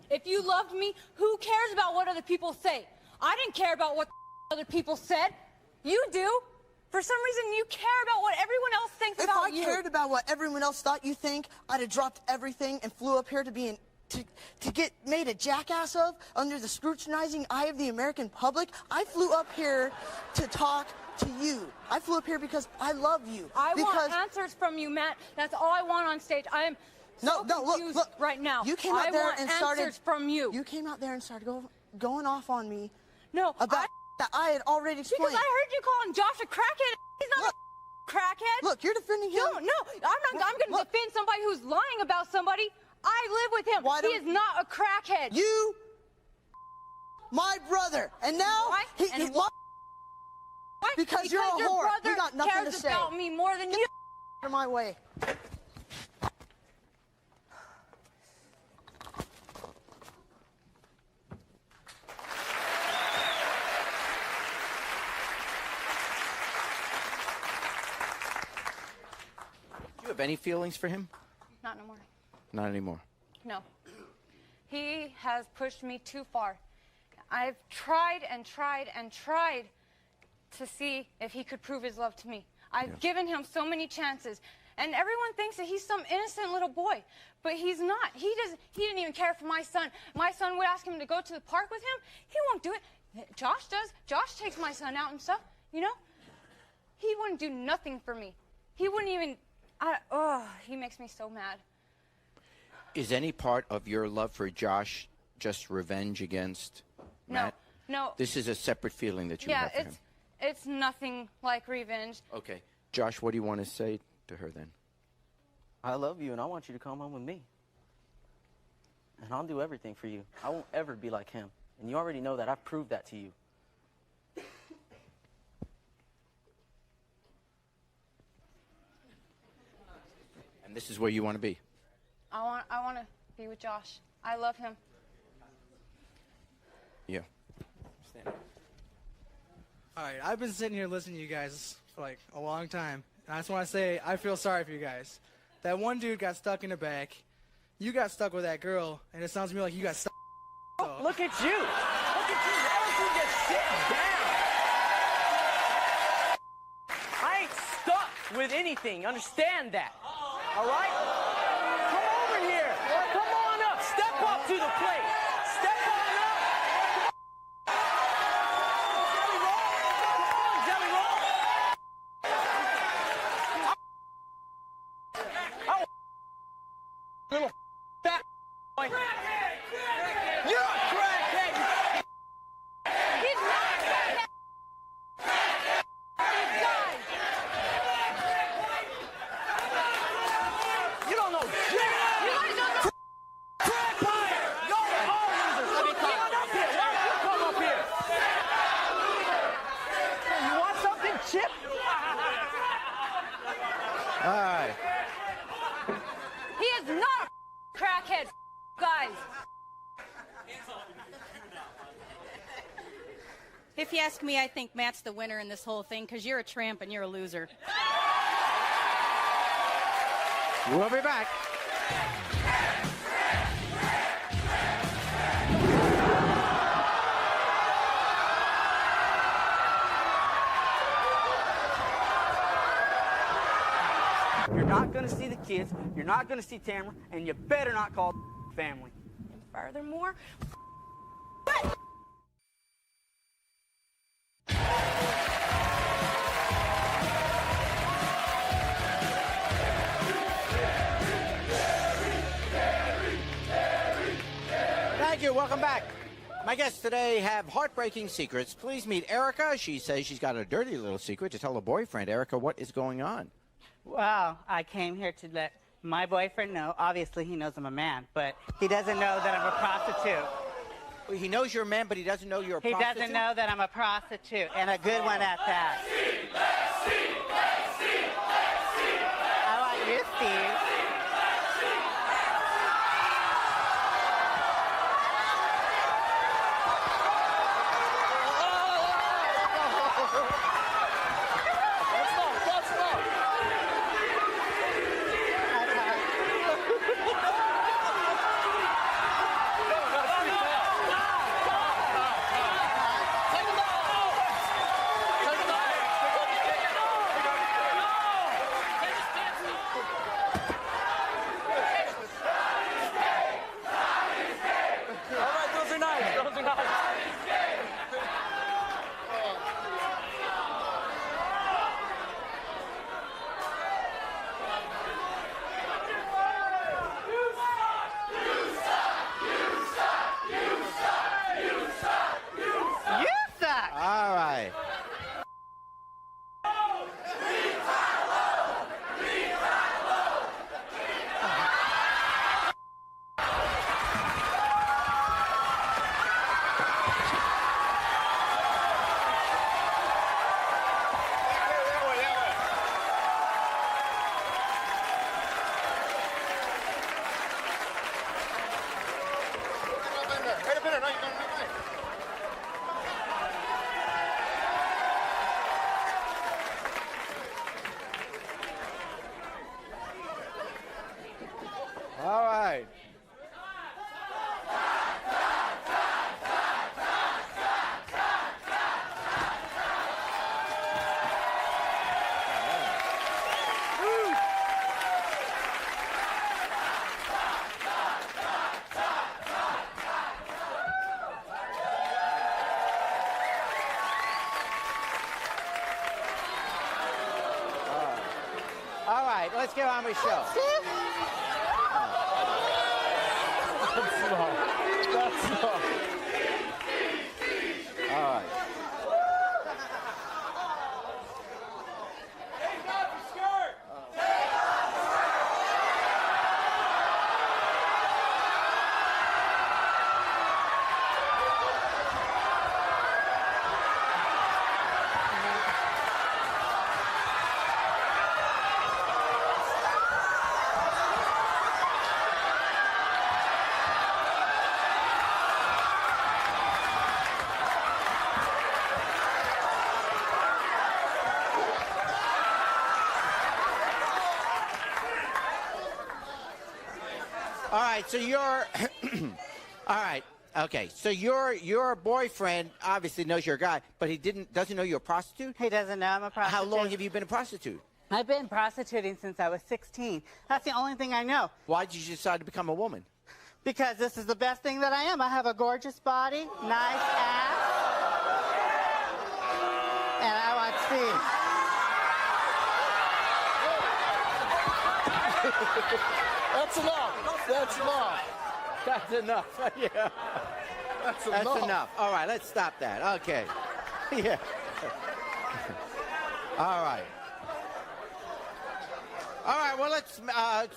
If you loved me, who cares about what other people say? I didn't care about what other people said. You do. For some reason, you care about what everyone else thinks about you. If I cared about what everyone else thought you think, I'd have dropped everything and flew up here to be to get made a jackass of under the scrutinizing eye of the American public. I flew up here to talk to you. I flew up here because I love you. I want answers from you, Matt. That's all I want on stage. I am confused look, right now. You came out there and started answers from you. You came out there and started going off on me. No, about that I had already explained. Because I heard you calling Josh a crackhead. He's not a crackhead. Look, you're defending him. No, I'm going to defend somebody who's lying about somebody. I live with him. He is not a crackhead. You, my brother, and now Why? Why? Because you're a your whore. brother You got nothing cares to say. about me more than you. Out of my way. Do you have any feelings for him? Not no more. Not anymore. No. He has pushed me too far. I've tried and tried and tried to see if he could prove his love to me. I've given him so many chances. And everyone thinks that he's some innocent little boy. But he's not. He didn't even care for my son. My son would ask him to go to the park with him. He won't do it. Josh does. Josh takes my son out and stuff, you know? He wouldn't do nothing for me. He wouldn't even... he makes me so mad. Is any part of your love for Josh just revenge against Matt? No. This is a separate feeling that you have for him. It's nothing like revenge. Okay. Josh, what do you want to say to her then? I love you, and I want you to come home with me. And I'll do everything for you. I won't ever be like him. And you already know that. I've proved that to you. And this is where you want to be? I want to be with Josh. I love him. Yeah. All right, I've been sitting here listening to you guys for like a long time. And I just want to say I feel sorry for you guys. That one dude got stuck in the back. You got stuck with that girl, and it sounds to me like you got stuck. So. Look at you. Look at you. Everything just sit down. I ain't stuck with anything. Understand that. All right? Come over here. Come on up. Step up to the plate. Step on up. Jelly roll. Oh, little fat boy. You're a crackhead. He's not a crackhead. He's gone. You don't know jack. You guys don't know. Crack fire. You're all losers. Let me come up here. Why don't you come up here? You want something, Chip? All right. He is not a crackhead, guys. If you ask me, I think Matt's the winner in this whole thing because you're a tramp and you're a loser. We'll be back. You're not going to see the kids. You're not going to see Tamara. And you better not call family. Furthermore, Thank you. Welcome back. My guests today have heartbreaking secrets. Please meet Erica. She says she's got a dirty little secret to tell her boyfriend. Erica, what is going on? Well, I came here to let my boyfriend know. Obviously, he knows I'm a man, but he doesn't know that I'm a prostitute. Well, he knows you're a man, but he doesn't know you're a He prostitute? doesn't know that I'm a prostitute, and a good one at that. I want you, Steve. right, let's get on with the show. That's wrong. That's wrong. All right. All right, so you're all right. Okay, so your boyfriend obviously knows you're a guy, but he doesn't know you're a prostitute? He doesn't know I'm a prostitute. How long have you been a prostitute? I've been prostituting since I was 16. That's the only thing I know. Why did you decide to become a woman? Because this is the best thing that I am. I have a gorgeous body, nice ass, and I want to see. That's enough. That's enough. That's enough. Yeah. That's enough. All right, let's stop that. Okay. Yeah. All right. All right, well, let's,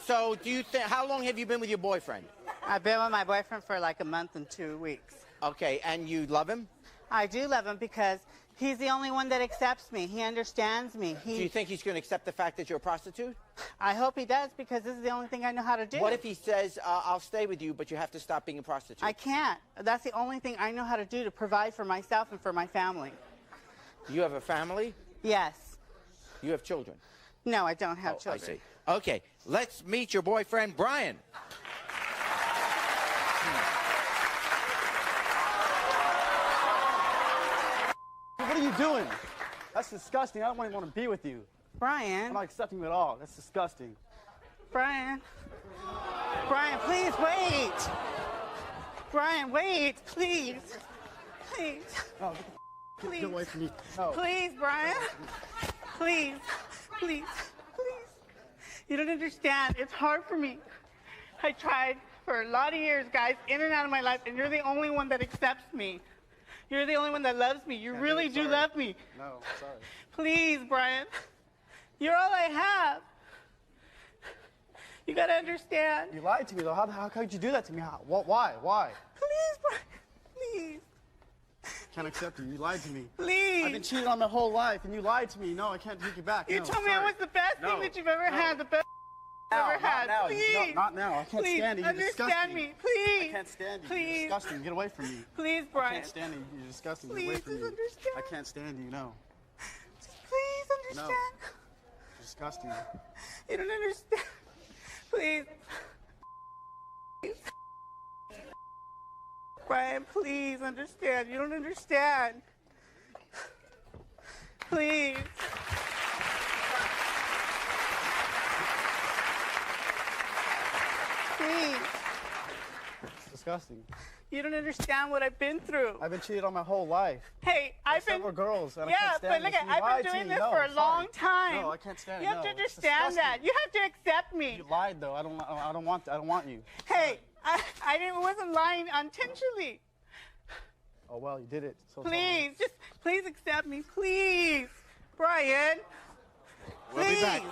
so do you think, how long have you been with your boyfriend? I've been with my boyfriend for like a month and 2 weeks. Okay, and you love him? I do love him because he's the only one that accepts me. He understands me. Do you think he's going to accept the fact that you're a prostitute? I hope he does because this is the only thing I know how to do. What if he says, I'll stay with you, but you have to stop being a prostitute? I can't. That's the only thing I know how to do to provide for myself and for my family. You have a family? Yes. You have children? No, I don't have children. I see. Okay, let's meet your boyfriend, Brian. What are you doing? That's disgusting. I don't even want to be with you. Brian. I'm not accepting you at all. That's disgusting. Brian. Brian, please wait. Brian, wait, please. Please. Oh, please. Get away from me. No. Please, Brian. Please. Please. Please. You don't understand. It's hard for me. I tried for a lot of years, guys, in and out of my life, and you're the only one that accepts me. You're the only one that loves me. You really do love me. No, sorry. Please, Brian. You're all I have. You gotta understand. You lied to me, though. How could you do that to me? Why? Please, Brian. Please. Can't accept you. You lied to me. Please. I've been cheated on my whole life, and you lied to me. No, I can't take you back. You No, told me I sorry. was the best thing that you've ever had. The best Now, ever had. not now. Please. Not now. I can't Please, stand you. You're understand disgusting. me. Please. I can't stand you. Please. You're disgusting. Get away from me. Please, I Brian. can't stand you. You're disgusting. Get Please, away from just me. understand. I can't stand you. No. Please understand. No. You're disgusting. You don't understand. Please. Brian, please understand. You don't understand. Please. Please. It's disgusting. You don't understand what I've been through. I've been cheated on my whole life. Hey, I've been several girls. And I yeah, can't stand but look this. at You I've lied been to doing me. this No, for a sorry. long time. No, I can't stand You it. have to No, it's understand that. disgusting. You have to accept me. You lied though. I don't want you. Hey, I wasn't lying intentionally. Oh well, you did it. So Please, just please accept me, please, Brian. We'll be back.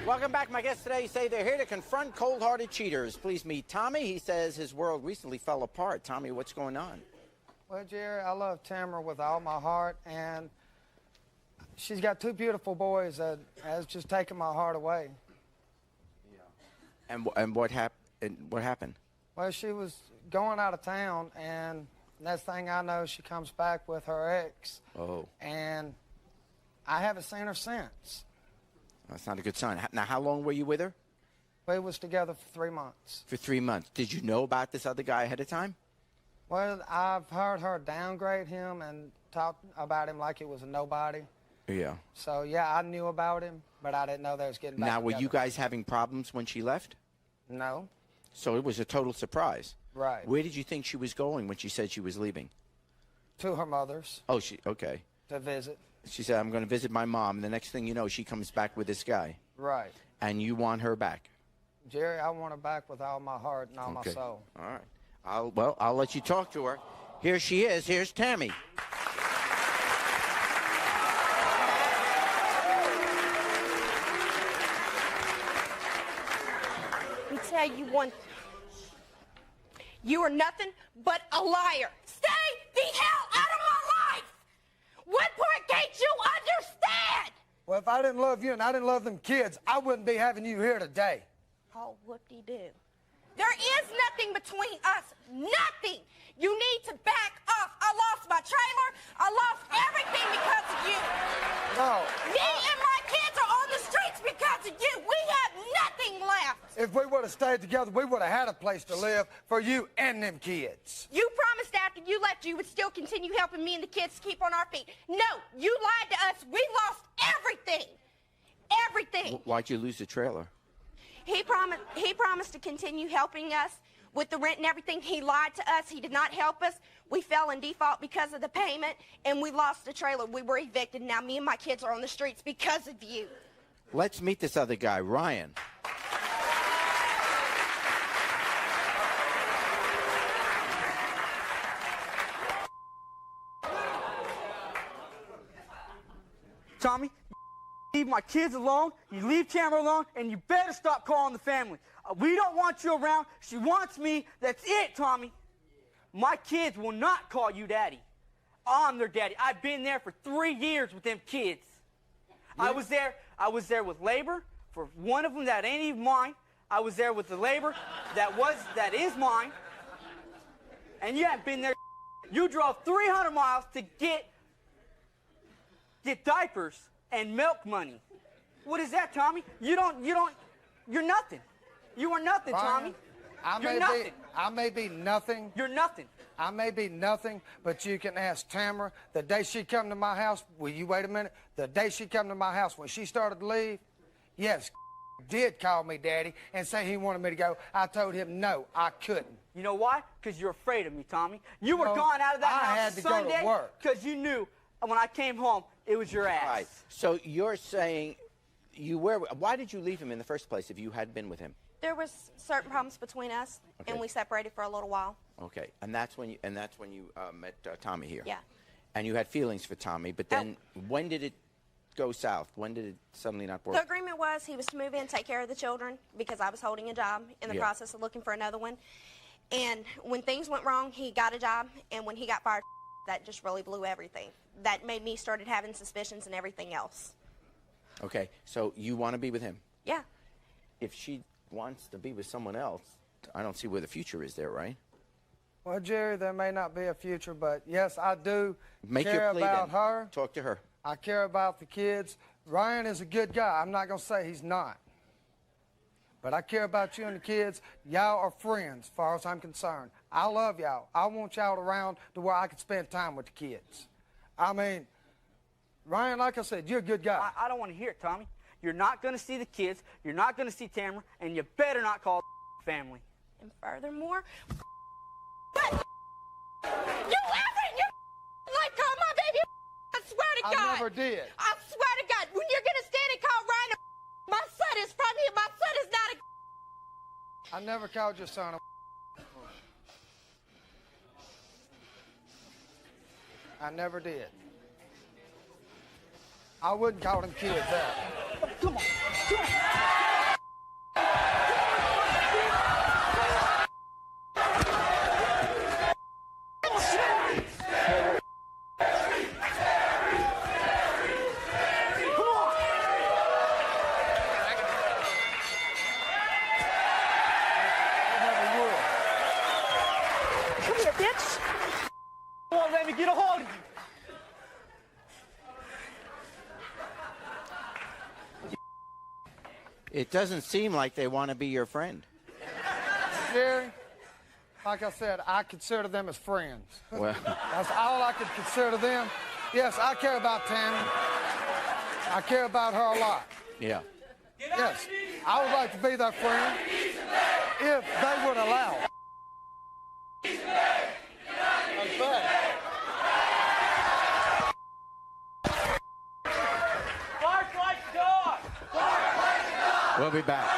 Welcome back. My guests today say they're here to confront cold-hearted cheaters. Please meet Tommy. He says his world recently fell apart. Tommy, what's going on? Well, Jerry, I love Tamara with all my heart, and she's got two beautiful boys that has just taken my heart away. And what happened? Well, she was going out of town, and next thing I know, she comes back with her ex. Oh, And I haven't seen her since. that's not a good sign. Now, how long were you with her? We was together for 3 months. For 3 months. Did you know about this other guy ahead of time? Well, I've heard her downgrade him and talk about him like he was a nobody. Yeah. So, yeah, I knew about him, but I didn't know they was getting back Now, were together. you guys having problems when she left? No. So it was a total surprise. Right. Where did you think she was going when she said she was leaving? To her mother's. Oh, okay. To visit. She said, I'm going to visit my mom. And the next thing you know, she comes back with this guy. Right. And you want her back. Jerry, I want her back with all my heart and all my soul. All right. I'll let you talk to her. Here she is. Here's Tammy. Let me tell you one. You are nothing but a liar. Stay the hell out of my life! What part can't you understand? Well, if I didn't love you and I didn't love them kids, I wouldn't be having you here today. Oh, whoop-de-doo. There is nothing between us. Nothing. You need to back off. I lost my trailer. I lost everything because of you. No. Me and my kids are on the streets because of you. We have nothing left. If we would have stayed together, we would have had a place to live for you and them kids. You promised after you left you would still continue helping me and the kids to keep on our feet. No, you lied to us. We lost everything. Everything. Why'd you lose the trailer? He promised to continue helping us with the rent and everything. He lied to us. He did not help us. We fell in default because of the payment, and we lost the trailer. We were evicted. Now me and my kids are on the streets because of you. Let's meet this other guy, Ryan. Tommy, you leave my kids alone, you leave Tamara alone, and you better stop calling the family. We don't want you around. She wants me. That's it, Tommy. My kids will not call you daddy. I'm their daddy. I've been there for 3 years with them kids. I was there with labor for one of them that ain't even mine. I was there with the labor that is mine. And you haven't been there. You drove 300 miles to get diapers and milk money. What is that, Tommy? You're nothing. You are nothing, Ryan, Tommy. You're nothing. I may be nothing. You're nothing. I may be nothing, but you can ask Tamara the day she come to my house. Will you wait a minute? The day she come to my house when she started to leave, yes, did call me daddy and say he wanted me to go. I told him no, I couldn't. You know why? Because you're afraid of me, Tommy. You were No, gone out of that I house had to go to Sunday work. because you knew when I came home it was your ass. Right. So you're saying why did you leave him in the first place if you had been with him? There was certain problems between us, and we separated for a little while. Okay, and that's when you met Tommy here. Yeah. And you had feelings for Tommy, but then when did it go south? When did it suddenly not work? The agreement was he was to move in, take care of the children, because I was holding a job in the process of looking for another one. And when things went wrong, he got a job, and when he got fired, that just really blew everything. That made me started having suspicions and everything else. Okay, so you want to be with him? Yeah. If she wants to be with someone else, I don't see where the future is there, right? Well, Jerry, there may not be a future, but yes, I do Make care your plea about then. her. Talk to her. I care about the kids. Ryan is a good guy. I'm not going to say he's not. But I care about you and the kids. Y'all are friends, as far as I'm concerned. I love y'all. I want y'all around to where I can spend time with the kids. I mean, Ryan, like I said, you're a good guy. I don't want to hear it, Tommy. You're not going to see the kids. You're not going to see Tamara, and you better not call the family. And furthermore, you like call my baby. I swear to God. I never did. I swear to God, when you're gonna stand and call Ryan my son is from here. My son is not a. I never called your son a. I never did. I wouldn't call them kids that. Come on. Come on. Come here, bitch. Won't let me get a hold of you. It doesn't seem like they want to be your friend. Jerry, like I said, I consider them as friends. Well. That's all I could consider them. Yes, I care about Tammy. I care about her a lot. Yeah. Yes, I would like to be their friend if they would allow it. That's bad. Bark like a dog! Bark like a dog! We'll be back.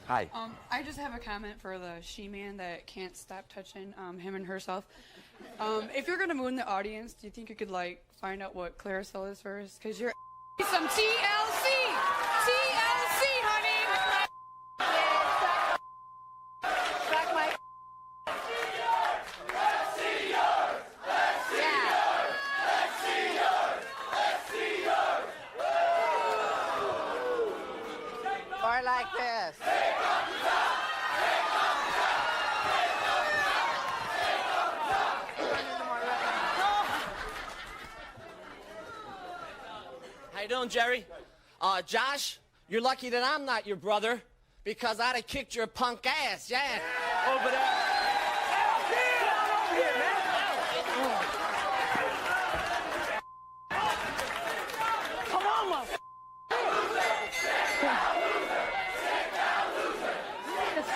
Hi. I just have a comment for the she-man that can't stop touching him and herself. If you're gonna moon the audience, do you think you could like find out what Claricel is first? Because you're some TLC, TLC, honey. Suck my. Let's see yours. Let's see yours. Let's see yours. Let's see yours. Or like this. How you doing, Jerry? Josh, you're lucky that I'm not your brother, because I'd have kicked your punk ass, yeah. Over there. Come on, motherfucker.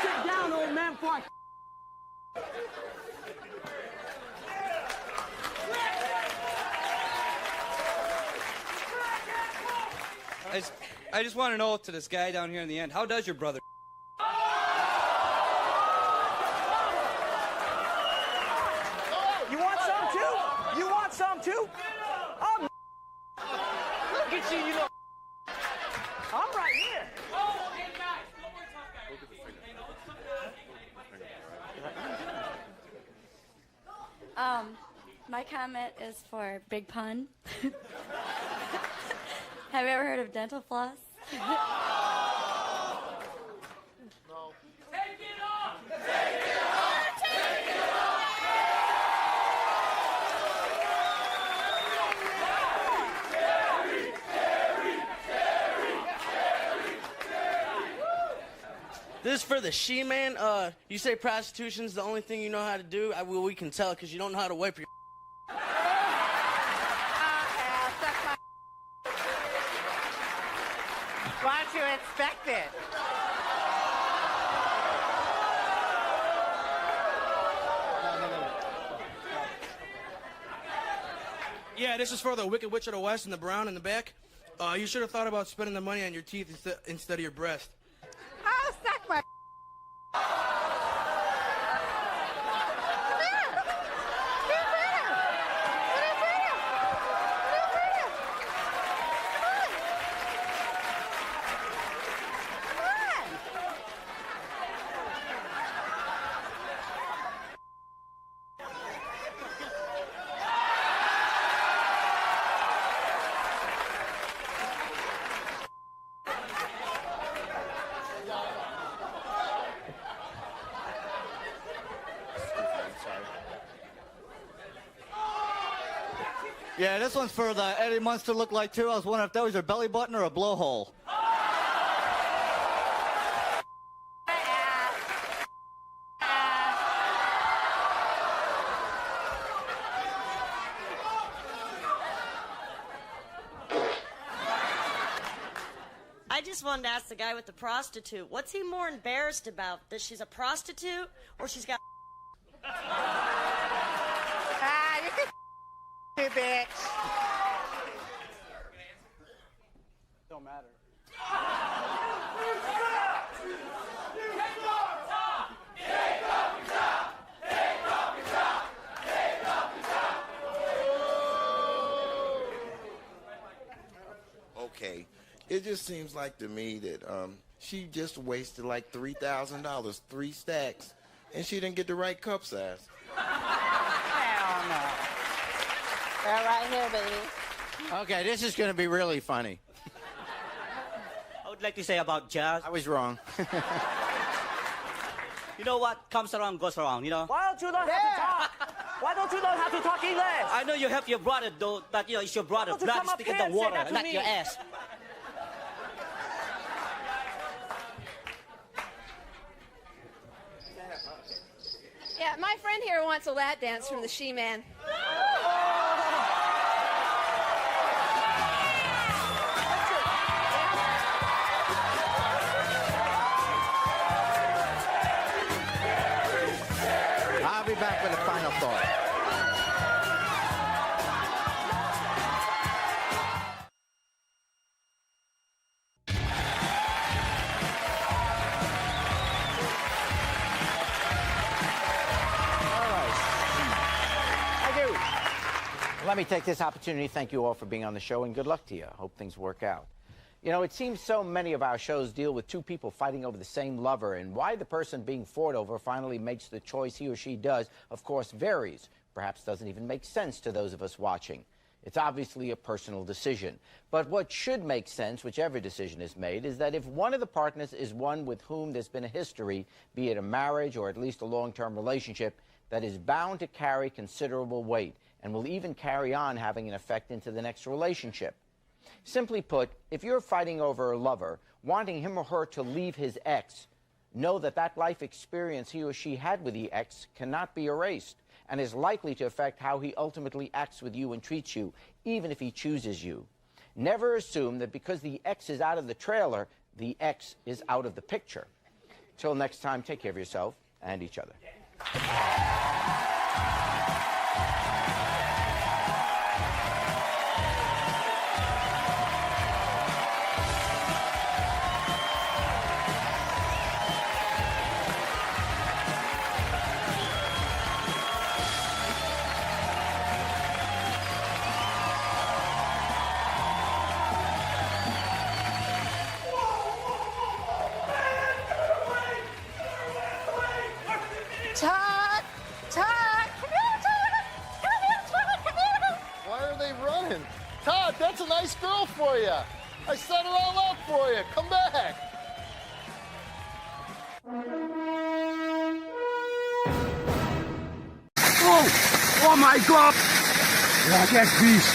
Sit down, old man, before I... I just want to know to this guy down here in the end, how does your brother? You want some too? You want some too? Oh, look at you, you little... I'm right here. My comment is for Big Pun. Have you ever heard of dental floss? No. Take it off! Take it off! Take it off! This is for the she-man. You say prostitution's the only thing you know how to do? Well, we can tell because you don't know how to wipe your... Why don't you expect it? Yeah, this is for the Wicked Witch of the West and the Brown in the back. You should have thought about spending the money on your teeth instead of your breast. Oh, suck my. Yeah, this one's for the Eddie Munster look like too. I was wondering if that was your belly button or a blowhole. I just wanted to ask the guy with the prostitute, what's he more embarrassed about? That she's a prostitute or she's got... You can you bitch. Don't matter. Okay, it just seems like to me that she just wasted like $3,000, 3 stacks, And she didn't get the right cup size. Hell no. They're right here, baby. Okay, this is going to be really funny. I would like to say about jazz. I was wrong. You know what comes around goes around, you know? Why don't you learn how to talk? Why don't you learn how to talk English? I know you help your brother, though, but you know, it's your brother. Why don't you Blood come is up thicker here than and say water, that to not me? your ass. Yeah, my friend here wants a lap dance from the She-Man. I'll be back with a final thought. Let me take this opportunity to thank you all for being on the show, and good luck to you. I hope things work out. You know, it seems so many of our shows deal with two people fighting over the same lover, and why the person being fought over finally makes the choice he or she does, of course, varies. Perhaps doesn't even make sense to those of us watching. It's obviously a personal decision. But what should make sense, whichever decision is made, is that if one of the partners is one with whom there's been a history, be it a marriage or at least a long-term relationship, that is bound to carry considerable weight and will even carry on having an effect into the next relationship. Simply put, if you're fighting over a lover, wanting him or her to leave his ex, know that that life experience he or she had with the ex cannot be erased and is likely to affect how he ultimately acts with you and treats you, even if he chooses you. Never assume that because the ex is out of the trailer, the ex is out of the picture. Till next time, take care of yourself and each other. Todd! Todd! Come here, Todd! Come here, Todd! Come here! Why are they running? Todd, that's a nice girl for you. I set her all up for you. Come back. Oh! Oh my God! Ja, kijk, vies.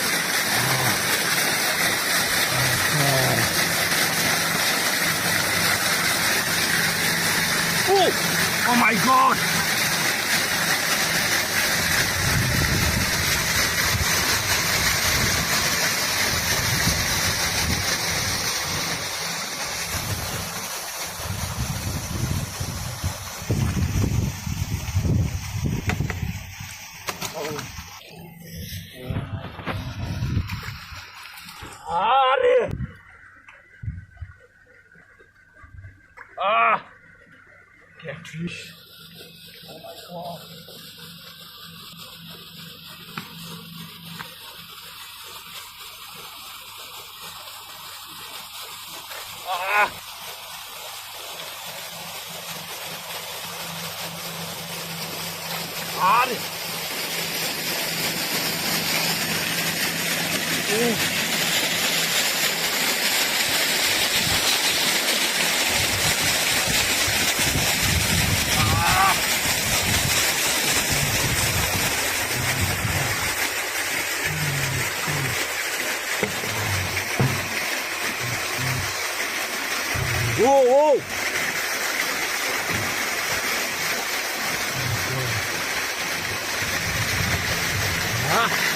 Oh! Oh my God! Aduh. Ah. Catfish. Oh my God. Ah. Aduh. Whoa, whoa! Ah!